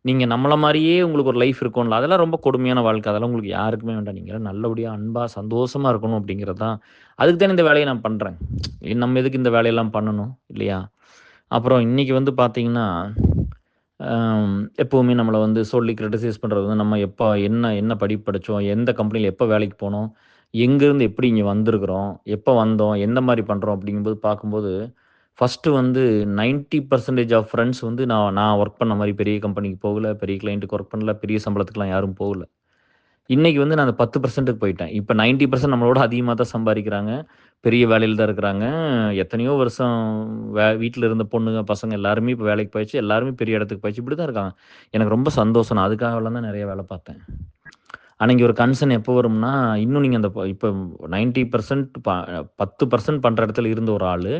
நீங்க நம்மள மாரியே உங்களுக்கு ஒரு லைஃப் இருக்கும்ல, அதெல்லாம் ரொம்ப கொடுமையான வாழ்க்கை. அதெல்லாம் உங்களுக்கு யாருக்குமே வேண்டாம். நீங்கலாம் நல்லபடியா, அன்பா, சந்தோஷமா இருக்கணும் அப்படிங்கிறது தான். அதுக்கு தானே இந்த வேலைய நான் பண்றேன். நம்ம எதுக்கு இந்த வேலையெல்லாம் பண்ணணும்? இல்லையா? அப்புறம் இன்னைக்கு வந்து பார்த்தீங்கன்னா, அம் எப்பவுமே நம்மள வந்து சொல்லி கிரிட்டிசைஸ் பண்றது வந்து நம்ம எப்ப என்ன என்ன படிப்பு படிச்சோம்? எந்த கம்பெனில எப்ப வேலைக்கு போனோம்? எங்கேருந்து எப்படி இங்க வந்திருக்கிறோம்? எப்ப வந்தோம்? எந்த மாரி பண்றோம்? அப்படிங்கும்போது பார்க்கும்போது, ஃபர்ஸ்ட்டு வந்து 90% ஆஃப் ஃபிரெண்ட்ஸ் வந்து நான் நான் ஒர்க் பண்ண மாரி பெரிய கம்பெனிக்கு போகல, பெரிய கிளையன்ட்க்கு ஒர்க் பண்ணல, பெரிய சம்பளத்துக்குலாம் யாரும் போகல. இன்னைக்கு வந்து நான் அந்த 10%க்கு போயிட்டேன். இப்ப 90% நம்மளோட அதிகமா தான் சம்பாரிக்கிறாங்க. பெரிய வேலையில தான் இருக்கிறாங்க. எத்தனையோ வருஷம் வீட்ல இருந்த பொண்ணுங்க, பசங்க எல்லாருமே இப்ப வேலைக்கு போயாச்சு. எல்லாருமே பெரிய இடத்துக்கு போயாச்சு. இப்படி தான் இருக்காங்க. எனக்கு ரொம்ப சந்தோஷம். நான் அதுக்காகலாம் தான் நெறைய வேல பார்த்தேன். ஆனா, இங்க ஒரு கன்சர்ன் எப்போ வரும்னா, இன்னும் நீங்க அந்த இப்ப 90% 10% பண்ற இடத்துல இருந்த ஒரு ஆளு,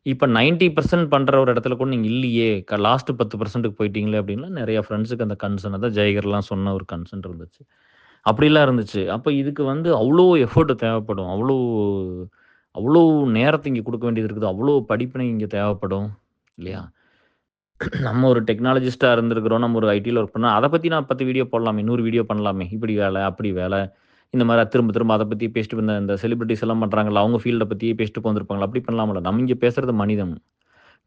இப்ப 90% பண்ற ஒரு இடத்துல கூட நீங்க இல்லையே! லாஸ்ட் 10%க்கு போயிட்டீங்களே! அப்டின்லாம் நெறைய ஃப்ரெண்ட்ஸுக்கு அந்த கன்சர்ன் அதான் ஜெய்கர்லாம் சொன்ன ஒரு கன்சர்ன் இருந்துச்சு. அப்படிலாம் இருந்துச்சு. அப்ப இதுக்கு வந்து அவ்ளோ எஃபோர்ட் தேவைப்படும். அவ்ளோ அவ்ளோ நேரத்த இங்க குடுக்க வேண்டியது இருக்குது. அவ்ளோ படிப்பினை இங்க தேவைப்படும். இல்லையா? நம்ம ஒரு டெக்னாலஜிஸ்ட்டா இருந்திருக்கிறோம். நம்ம ஒரு ஐடில ஒர்க் பண்ணா, அத பத்தி நான் 10 வீடியோ போடலாமே, 100 வீடியோ பண்ணலாமே. இப்படி வேல, அப்படி வேல. இந்த மாரி திரும்ப திரும்ப அத பத்தி பேசிட்டு இந்த செலிபிரிட்டீஸ் எல்லாம் பண்றாங்கல்ல, அவங்க ஃபீல்ட பத்தியே பேசிட்டு உட்காந்துருப்பாங்கல்ல. அப்படி பண்ணலாம்ல. நம்ம இங்க பேசுறது மனிதம்.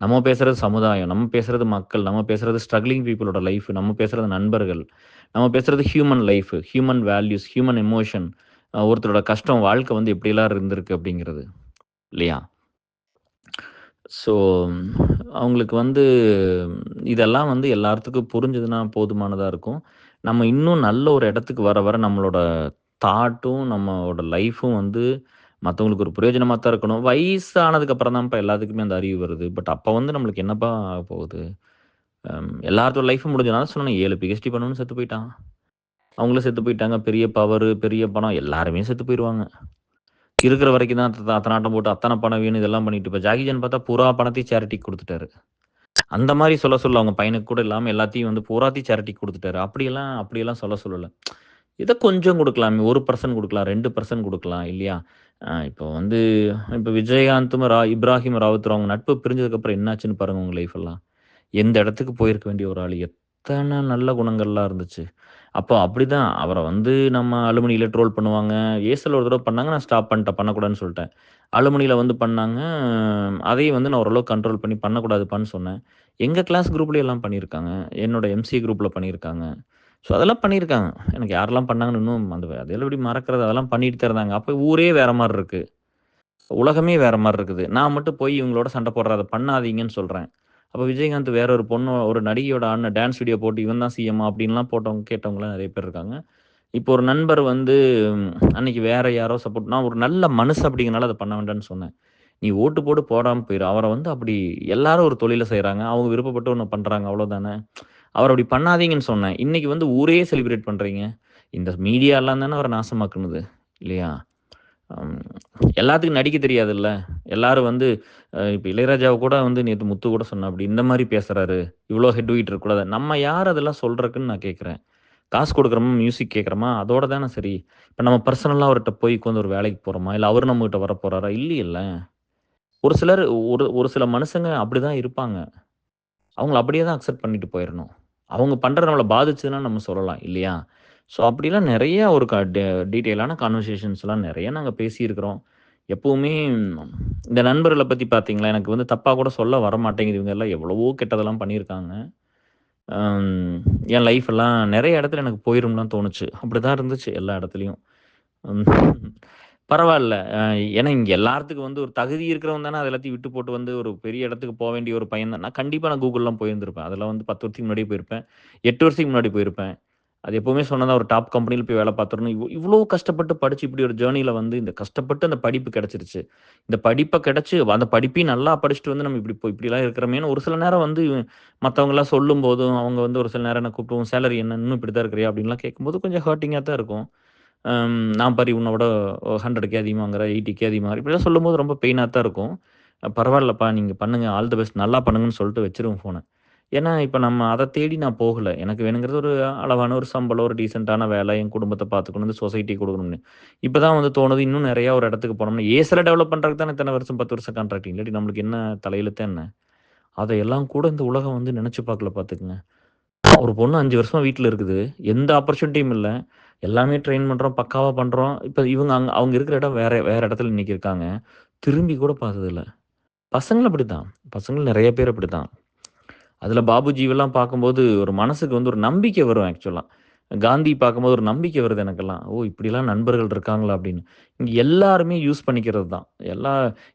நம்ம பேசுறது சமுதாயம். நம்ம பேசுறது மக்கள். நம்ம பேசுறது ஸ்ட்ரக்லிங் பீப்பிளோட லைஃப். நம்ம பேசுறது நண்பர்கள். நம்ம பேசுறது human life, human values, human emotion. ஒருத்தரோட கஷ்டம், வாழ்க்கை வந்து எப்படியெல்லாம் இருந்திருக்கு அப்படிங்கிறது. இல்லையா? ஸோ, அவங்களுக்கு வந்து இதெல்லாம் வந்து எல்லாத்துக்கும் புரிஞ்சதுன்னா போதுமானதா இருக்கும். நம்ம இன்னும் நல்ல ஒரு இடத்துக்கு வர வர நம்மளோட தாட்டும், நம்மளோட லைஃப்பும் வந்து மத்தவங்களுக்கு ஒரு பிரயோஜனமா தான் இருக்கணும். வயசானதுக்கு அப்புறம் தான்ப்பா எல்லாத்துக்குமே அந்த அறிவு வருது. பட் அப்ப வந்து நம்மளுக்கு என்னப்பா ஆகப்போகுது? எல்லாத்தோட லைஃப்பும் முடிஞ்சது. நான் தான் சொன்னேனே 7 பிஹெச்டி பண்ணவனும் செத்து போயிட்டான். அவங்களும் செத்து போயிட்டாங்க. பெரிய பவரு, பெரிய பணம் எல்லாருமே செத்து போயிருவாங்க. இருக்கிற வரைக்கும் தான் அத்தனாட்டம் போட்டு அத்தன பணம் வேணும் இதெல்லாம் பண்ணிட்டு இப்ப ஜாக்கி சான் பார்த்தா பூரா பணத்தையும் சேரிட்டிக்கு குடுத்துட்டாரு. அந்த மாரி சொல்ல சொல்ல அவங்க பையனுக்கு கூட இல்லாம எல்லாத்தையும் வந்து பூராத்தையும் சேரிட்டிக்கு குடுத்துட்டாரு. அப்படியெல்லாம் சொல்ல சொல்லல. ஏதோ கொஞ்சம் குடுக்கலாமே. 1% குடுக்கலாம், 2% குடுக்கலாம் இல்லையா? இப்போ வந்து இப்ப விஜயகாந்தும், இப்ராஹிம் ராவுத்தரும் அவங்க நட்பு பிரிஞ்சதுக்கப்புறம் என்னாச்சுன்னு பாருங்க உங்க லைஃப் எல்லாம். எந்த இடத்துக்கு போயிருக்க வேண்டிய ஒரு ஆளு. எத்தன நல்ல குணங்கள்லாம் இருந்துச்சு. அப்போ அப்படிதான் அவர வந்து நம்ம அலுமினியில ட்ரோல் பண்ணுவாங்க. ஏசல் ஒரு தடவ பண்ணாங்க. நான் ஸ்டாப் பண்ணிட்டேன். பண்ணக்கூடாதுன்னு சொல்ட்டேன். அலுமினியில வந்து பண்ணாங்க. அதையும் வந்து நான் ஓரளவு கண்ட்ரோல் பண்ணி பண்ணக்கூடாதுப்பான்னு சொன்னேன். எங்க கிளாஸ் குரூப்லயே எல்லாம் பண்ணியிருக்காங்க. என்னோட எம்சிஏ குரூப்ல பண்ணியிருக்காங்க. ஸோ அதெல்லாம் பண்ணியிருக்காங்க. எனக்கு யாரெல்லாம் பண்ணாங்கன்னு இன்னும் அதெல்லாம் எப்படி மறக்கிறது? அதெல்லாம் பண்ணிட்டு தான் இருந்தாங்க. அப்ப ஊரே வேற மாரி இருக்கு. உலகமே வேற மாரி இருக்குது. நான் மட்டும் போய் இவங்களோட சண்டை போடுறேன். அத பண்ணாதீங்கன்னு சொல்றேன். அப்ப விஜயகாந்த் வேற ஒரு பொண்ணு ஒரு நடிகையோட டான்ஸ் வீடியோ போட்டு இவன் தான் சிஎம்மா அப்டின்லாம் போட்டவங்க கேட்டவங்கலாம் நெறைய பேர் இருக்காங்க. இப்போ ஒரு நண்பர் வந்து அன்னைக்கு வேற யாரோ சப்போர்ட் நான் ஒரு நல்ல மனுசன் அப்படிங்கிறனால அத பண்ண வேண்டான்னு சொன்னேன். நீ ஓட்டு போடு போடாம போயிரு. அவர வந்து அப்படி எல்லாரும் ஒரு தொழில செய்றாங்க. அவங்க விருப்பப்பட்டு ஒண்ணு பண்றாங்க அவ்வளோதானே. அவர அப்படி பண்ணாதீங்கன்னு சொன்னேன். இன்னைக்கு வந்து ஊரே செலிப்ரேட் பண்றீங்க. இந்த மீடியாலாம் தானே அவர நாசமாக்குனது. இல்லையா? அம் எல்லாத்துக்கும் நடிக்க தெரியாதுல்ல. எல்லாரும் வந்து இப்ப இளையராஜாவ கூட வந்து நேத்து முத்து கூட சொன்னாப்படி, இந்த மாரி பேசுறாரு. இவ்ளோ ஹெட் வெயிட் இருக்கக்கூடாது. நம்ம யார் அதெல்லாம் சொல்றதுக்குன்னு நான் கேட்கிறேன். காசு குடுக்குறோமா, மியூசிக் கேட்குறோமா, அதோட தானே சரி. இப்ப நம்ம பர்சனலா அவர்ட்ட போய் உட்காந்து ஒரு வேலைக்கு போறோமா? இல்ல அவரு நம்மகிட்ட வரப்போறாரா? இல்லையல்ல. ஒரு சிலர் ஒரு ஒரு சில மனுசங்க அப்படிதான் இருப்பாங்க. அவங்கள அப்படியே தான் அக்செப்ட் பண்ணிட்டு போயிரணும். அவங்க பண்றது நம்மள பாதிச்சதுன்னா நம்ம சொல்லலாம் இல்லையா? ஸோ அப்படிலாம் நெறைய ஒரு டீட்டெயிலான கான்வர்சேஷன்ஸ்லாம் நெறைய நாங்க பேசியிருக்கிறோம். எப்பவுமே இந்த நண்பர்கள பத்தி பார்த்தீங்களா, எனக்கு வந்து தப்பா கூட சொல்ல வரமாட்டேங்குது. இவங்க எல்லாம் எவ்வளவோ கெட்டதெல்லாம் பண்ணியிருக்காங்க. அம் என் லைஃப் எல்லாம் நெறைய இடத்துல எனக்கு போயிரும்னு தோணுச்சு. அப்படிதான் இருந்துச்சு எல்லா இடத்துலயும். ம். பரவால்ல. ஏன்னா இங்க எல்லாத்துக்கும் வந்து ஒரு தகுதி இருக்கிறவன் தானே அது எல்லாத்தையும் விட்டு போட்டு வந்து ஒரு பெரிய இடத்துக்கு போ வேண்டிய ஒரு பையன் தான். நான் கண்டிப்பா நான் கூகுள்லாம் போயிருந்திருப்பேன். அதெல்லாம் வந்து 10 வருஷத்துக்கு முன்னாடியே போயிருப்பேன். 8 வருஷத்துக்கு முன்னாடி போயிருப்பேன். அது எப்பவுமே சொன்னதான் ஒரு டாப் கம்பெனில போய் வேலை பார்த்துரணும். இவ்ளோ கஷ்டப்பட்டு படிச்சு இப்படி ஒரு ஜர்னில வந்து இந்த கஷ்டப்பட்டு அந்த படிப்பு கிடைச்சிருச்சு. இந்த படிப்ப கிடைச்சு அந்த படிப்பையும் நல்லா படிச்சுட்டு வந்து நம்ம இப்படி இப்படிலாம் இருக்கிறோமேன்னு ஒரு சில நேரம் வந்து மத்தவங்கலாம் சொல்லும்போதும், அவங்க வந்து ஒரு சில நேரம் என்ன கூப்பிட்டு, "உன் சேலரி என்ன? இன்னும் இப்படி தான் இருக்கிறியா?" அப்படின்லாம் கேட்கும்போது கொஞ்சம் ஹர்ட்டிங்கா தான் இருக்கும். நான் பாரு உன்ன விட 100K அதிகமா வாங்குறேன், 80K அதிகமா வாங்குறேன். இப்படிலாம் சொல்லும்போது ரொம்ப பெயினா தான் இருக்கும். பரவாயில்லப்பா நீங்க பண்ணுங்க. ஆல் தி பெஸ்ட் நல்லா பண்ணுங்கன்னு சொல்லிட்டு வச்சுருவேன் ஃபோன. ஏன்னா, இப்ப நம்ம அத தேடி நான் போகல. எனக்கு வேணுங்கிறது ஒரு அளவான ஒரு சம்பளம், ஒரு டீசென்ட்டான வேலை, என் குடும்பத்த பார்த்துக்கணும், இந்த சொசைட்டிக்கு குடுக்கணும்னு. இப்ப தான் வந்து தோணுது, இன்னும் நெறைய ஒரு இடத்துக்கு போனோம்னா ஏஸ்ல டெவலப் பண்றதுக்கு தானே இத்தன வருஷம் 10 வருஷம் கான்ட்ராக்டிங். இல்லாட்டி நம்மளுக்கு என்ன தலையெழுத்தா என்ன? அதையெல்லாம் கூட இந்த உலகம் வந்து நெனச்சு பார்க்கல பார்த்துக்கங்க. ஒரு பொண்ணு 5 வருஷமா வீட்ல இருக்குது. எந்த ஆப்பர்ச்சுனிட்டியும் இல்ல. எல்லாமே ட்ரெயின் பண்றோம், பக்காவா பண்றோம். இப்ப இவங்க அவங்க இருக்கிற இடம் வேற வேற இடத்துல இன்னைக்கு இருக்காங்க. திரும்பி கூட பார்த்ததில்ல. பசங்களும் அப்படித்தான். பசங்கள் நெறைய பேர் அப்படித்தான். அதில பாபுஜிவெல்லாம் பார்க்கும்போது, ஒரு மனசுக்கு வந்து ஒரு நம்பிக்கை வரும் ஆக்சுவலா. காந்தி பார்க்கும்போது ஒரு நம்பிக்கை வருது எனக்கெல்லாம். ஓ! இப்படிலாம் நண்பர்கள் இருக்காங்களா அப்படின்னு. இங்க எல்லாருமே யூஸ் பண்ணிக்கிறது தான்.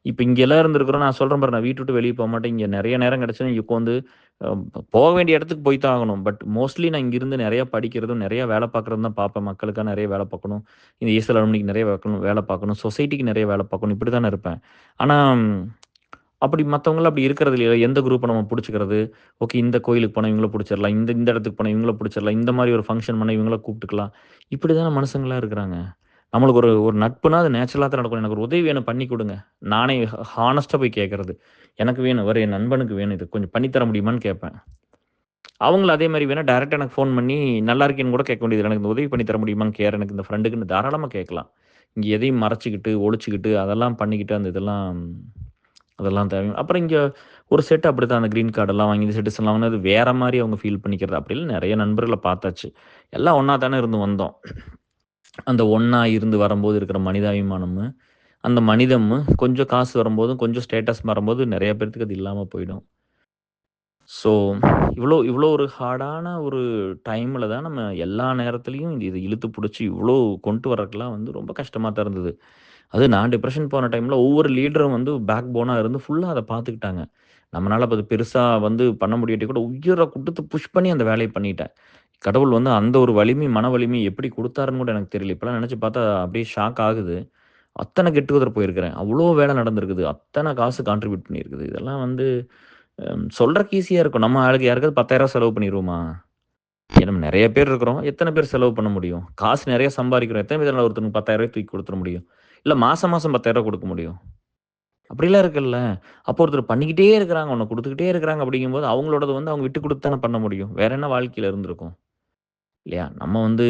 இப்ப இங்கலாம் இருந்திருக்கிறோம். நான் சொல்றேன் பாரு, நான் வீட்ட விட்டு வெளிய போமாட்டேன். இங்க நெறைய நேரம் கிடைச்சதுனா இங்க உட்காந்து போக வேண்டிய இடத்துக்கு போய் தான் ஆகணும். பட் மோஸ்ட்லி நான் இங்கிருந்து நெறைய படிக்கிறதும், நெறைய வேலை பார்க்குறதும் தான் பார்ப்பேன். மக்களுக்காக நெறைய வேலை பார்க்கணும். இந்த ஈஸ்வர அலுமினிக்கு நெறைய வேலை பார்க்கணும். சொசைட்டிக்கு நெறைய வேலை பார்க்கணும். இப்படி தானே இருப்பேன். ஆனா அப்படி மத்தவங்கலாம் அப்படி இருக்கிறது இல்லையா? எந்த குரூப்ப நம்ம புடிச்சுக்கிறது? ஓகே, இந்த கோயிலுக்கு போனா இவங்கள புடிச்சிடலாம். இந்த இந்த இடத்துக்கு போனா இவங்கள புடிச்சிடலாம். இந்த மாரி ஒரு ஃபங்ஷன் பண்ணா இவங்கள கூப்பிட்டுக்கலாம். இப்படி தான மனுஷங்களா இருக்கிறாங்க. நம்மளுக்கு ஒரு ஒரு நட்புனா அது நேச்சுரலா தான் நடக்கும். எனக்கு ஒரு உதவி வேணும் பண்ணி குடுங்க. நானே ஹானஸ்ட்டா போய் கேட்கறது. எனக்கு வேணும். என் நண்பனுக்கு வேணும். இது கொஞ்சம் பண்ணி தர முடியுமான்னு கேட்பேன். அவங்களும் அதே மாரி வேணா டைரக்ட்டா எனக்கு ஃபோன் பண்ணி நல்லா இருக்கேன்னு கூட கேட்க வேண்டியதில்ல. எனக்கு இந்த உதவி பண்ணி தர முடியுமான்னு எனக்கு இந்த ஃப்ரெண்டுக்குன்னு தாராளமா கேட்கலாம். இங்க எதையும் மறைச்சுக்கிட்டு, ஒளிச்சுக்கிட்டு, அதெல்லாம் பண்ணிக்கிட்டு அந்த இதெல்லாம் அதெல்லாம் அப்புறம் இங்க ஒரு செட் அப்படித்தான் அந்த கிரீன் கார்டெல்லாம் வாங்கி இந்த சிட்டிசன்லாம் வாங்குனது வேற மாரி அவங்க ஃபீல் பண்ணிக்கிறது. அப்படிலாம் நெறைய நண்பர்கள பார்த்தாச்சு. எல்லாம் ஒண்ணா தானே இருந்து வந்தோம். அந்த ஒண்ணா இருந்து வரும்போது இருக்கிற மனிதாபிமானமு, அந்த மனிதமு கொஞ்சம் காசு வரும்போதும், கொஞ்சம் ஸ்டேட்டஸ் மாறும்போது நெறைய பேத்துக்கு அது இல்லாம போயிடும். ஸோ, இவ்ளோ இவ்ளோ ஒரு ஹார்டான ஒரு டைம்ல தான் நம்ம எல்லா நேரத்துலயும் இத இழுத்து புடிச்சு இவ்ளோ கொண்டு வரதுக்குலாம் வந்து ரொம்ப கஷ்டமா தான் இருந்தது. அதுவும் நான் டிப்ரஷன் போன டைம்ல ஒவ்வொரு லீடரும் வந்து பேக் போனா இருந்து ஃபுல்லா அத பார்த்துக்கிட்டாங்க. நம்மனால அது பெருசா வந்து பண்ண முடியாட்டி கூட உயிர குடுத்து புஷ் பண்ணி அந்த வேலைய பண்ணிட்டேன். கடவுள் வந்து அந்த ஒரு வலிமை, மன வலிமை எப்படி குடுத்தாருன்னு கூட எனக்கு தெரியல. இப்பலாம் நெனச்சு பார்த்தா அப்படியே ஷாக் ஆகுது. அத்தன கெட் டுகெதர் போயிருக்கிறேன். அவ்ளோ வேலை நடந்திருக்குது. அத்தன காசு கான்ட்ரிபியூட் பண்ணியிருக்குது. இதெல்லாம் வந்து சொல்றதுக்கு ஈஸியா இருக்கும். நம்ம ஆளுக்கு யாருக்காவது 10,000 செலவு பண்ணிருவோமா? நம்ம நெறைய பேர் இருக்கிறோம். எத்தன பேர் செலவு பண்ண முடியும்? காசு நெறைய சம்பாரிக்கிறோம். எத்தன பேர்னால ஒருத்தனுக்கு ரூ. 10,000 தூக்கி குடுத்துற முடியும்? இல்ல மாசம் மாசம் ரூ. 10,000 குடுக்க முடியும்? அப்படிலாம் இருக்குல்ல. அப்போ ஒருத்தர் பண்ணிக்கிட்டே இருக்கிறாங்க. ஒண்ணு குடுத்துக்கிட்டே இருக்கிறாங்க அப்படிங்கும்போது, அவங்களோடது வந்து அவங்க விட்டு குடுத்து தானே பண்ண முடியும். வேற என்ன வாழ்க்கையில இருந்திருக்கும்? இல்லையா? நம்ம வந்து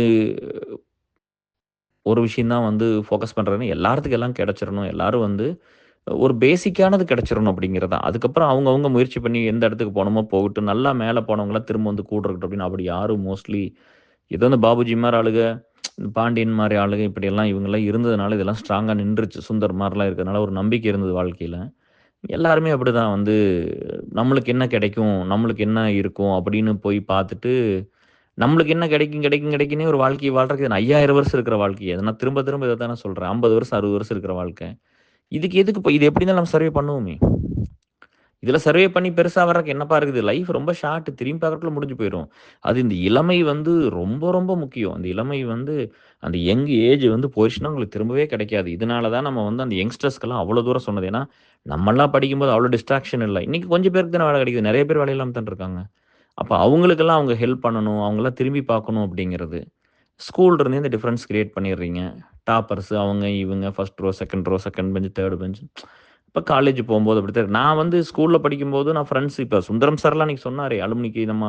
ஒரு விஷயம் தான் வந்து ஃபோக்கஸ் பண்றதுன்னா, எல்லாத்துக்கும் எல்லாம் கிடைச்சிரணும். எல்லாரும் வந்து ஒரு பேசிக்கானது கிடைச்சிரணும் அப்படிங்கிறது தான். அதுக்கப்புறம் அவங்க அவங்க முயற்சி பண்ணி எந்த இடத்துக்கு போணுமோ போகட்டும். நல்லா மேல போனவங்கலாம் திரும்ப வந்து கூட இருக்கட்டும் அப்படின்னு அப்படி யாரும் மோஸ்ட்லி ஏதோ இந்த பாபுஜி மாரி ஆளுக, பாண்டியன் மாரி ஆளுக இப்படியெல்லாம் இவங்கலாம் இருந்ததுனால இதெல்லாம் ஸ்ட்ராங்கா நின்றுச்சு. சுந்தர் மாரிலாம் இருக்கிறதுனால ஒரு நம்பிக்கை இருந்தது வாழ்க்கையில. எல்லாருமே அப்படிதான் வந்து நம்மளுக்கு என்ன கிடைக்கும்? நம்மளுக்கு என்ன இருக்கும்? அப்படின்னு போய் பார்த்துட்டு, நம்மளுக்கு என்ன கிடைக்கும், கிடைக்கும், கிடைக்குன்னே ஒரு வாழ்க்கைய வாழ்றதுக்கு 5000 வருஷம் இருக்கிற வாழ்க்கைய நான் திரும்ப திரும்ப இத தானே சொல்றேன். 50 வருஷம், 60 வருஷம் இருக்கிற வாழ்க்கை. இதுக்கு எதுக்கு இது எப்படி இருந்தாலும் நம்ம சர்வே பண்ணுவோமே! இதுல சர்வே பண்ணி பெருசா வர்றதுக்கு என்னப்பா இருக்குது? லைஃப் ரொம்ப ஷார்ட். திரும்பி பார்க்கறதுக்குள்ள முடிஞ்சு போயிரும். அது இந்த இளமை வந்து ரொம்ப ரொம்ப முக்கியம். அந்த இளமை வந்து அந்த யங் ஏஜ் வந்து போயிருச்சுன்னா உங்களுக்கு திரும்பவே கிடைக்காது. இதனால தான் நம்ம வந்து அந்த யங்ஸ்டர்ஸ்க்கெல்லாம் அவ்வளோ தூரம் சொன்னது. ஏன்னா, நம்மலாம் படிக்கும்போது அவ்வளோ டிஸ்ட்ராக்ஷன் இல்ல. இன்னைக்கு கொஞ்சம் பேருக்கு தானே வேலை கிடைக்குது. நெறைய பேர் வேலை இல்லாம தான இருக்காங்க. அப்ப அவங்களுக்கெல்லாம் அவங்க ஹெல்ப் பண்ணணும். அவங்கலாம் திரும்பி பார்க்கணும் அப்படிங்கிறது. ஸ்கூல்ல இருந்தே இந்த டிஃபரன்ஸ் கிரியேட் பண்ணிடுறீங்க. டாப்பர்ஸ் அவங்க, இவங்க, first row, second row, second bench, third bench. இப்ப காலேஜ் போம்போது அப்படித்தான் இருக்கு. நான் வந்து ஸ்கூல்ல படிக்கும்போது நான் ஃப்ரெண்ட்ஸ் இப்ப சுந்தரம் சார்லாம் அன்னைக்கு சொன்னாரே, அலுமினிக்கு நம்ம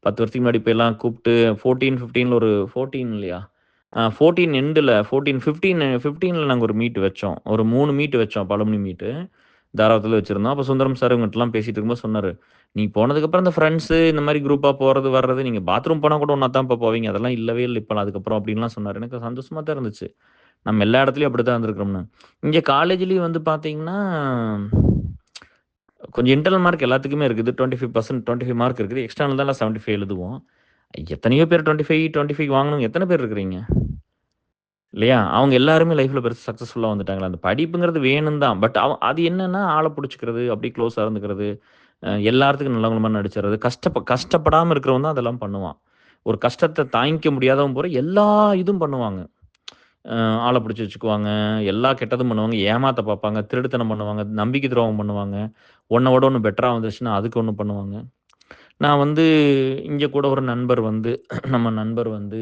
10 வருஷத்துக்கு முன்னாடி போய்லாம் கூப்ட்டு 14, 15ல ஒரு 14 இல்லையா? 14 எண்டுல 14, 15ல நாங்க ஒரு மீட் வச்சோம். ஒரு 3 மீட் வச்சோம். அப்ப அலுமினி மீட்டு. தாராவரத்துல வச்சிருந்தோம். அப்ப சுந்தரம் சார் இவங்கட்டலாம் பேசிட்டு இருக்கும்போது சொன்னாரு, "நீ போனதுக்கப்புறம் இந்த ஃப்ரெண்ட்ஸு இந்த மாரி குரூப்பா போறது, வர்றது நீங்க பாத்ரூம் போனா கூட ஒண்ணா தான்ப்பா போவீங்க. அதெல்லாம் இல்லவே இல்ல இப்பலாம் அதுக்கப்புறம்." அப்படின்லாம் சொன்னாரு. எனக்கு சந்தோஷமா தான் இருந்துச்சு. நம்ம எல்லா இடத்துலயும் அப்படித்தான் இருந்திருக்கிறோம்னு. இங்க காலேஜ்லயும் வந்து பார்த்தீங்கன்னா, கொஞ்சம் இன்டர்னல் மார்க் எல்லாத்துக்குமே இருக்குது. 25% 25 மார்க் இருக்குது. எக்ஸ்டர்னல் தான் 75 எழுதுவோம். எத்தனையோ பேர் 25, 25 வாங்குனவங்க எத்தன பேர் இருக்கிறீங்க? இல்லையா? அவங்க எல்லாருமே லைஃப்ல பெருசா சக்சஸ்ஃபுல்லா வந்துட்டாங்களா? அந்த படிப்புங்கிறது வேணும் தான். பட் அது என்னன்னா ஆள புடிச்சுக்கிறது, அப்படியே க்ளோஸா இருந்துக்கிறது, எல்லாத்துக்கும் நல்லவங்க மாரி நடிச்சுறது, கஷ்டப்படாம இருக்கிறவன் தான் அதெல்லாம் பண்ணுவான். ஒரு கஷ்டத்த தாங்கிக்க முடியாதவன் பூரா எல்லா இதுவும் பண்ணுவாங்க. அ ஆள புடிச்சு வச்சுக்குவாங்க. எல்லா கெட்டதும் பண்ணுவாங்க. ஏமாத்த பார்ப்பாங்க. திருட்டுத்தனம் பண்ணுவாங்க. நம்பிக்கை துரோகம் பண்ணுவாங்க. ஒண்ண விட ஒண்ணு பெட்டரா வந்துச்சுன்னா, அதுக்கு ஒண்ணு பண்ணுவாங்க. நான் வந்து இங்க கூட ஒரு நண்பர் வந்து நம்ம நண்பர் வந்து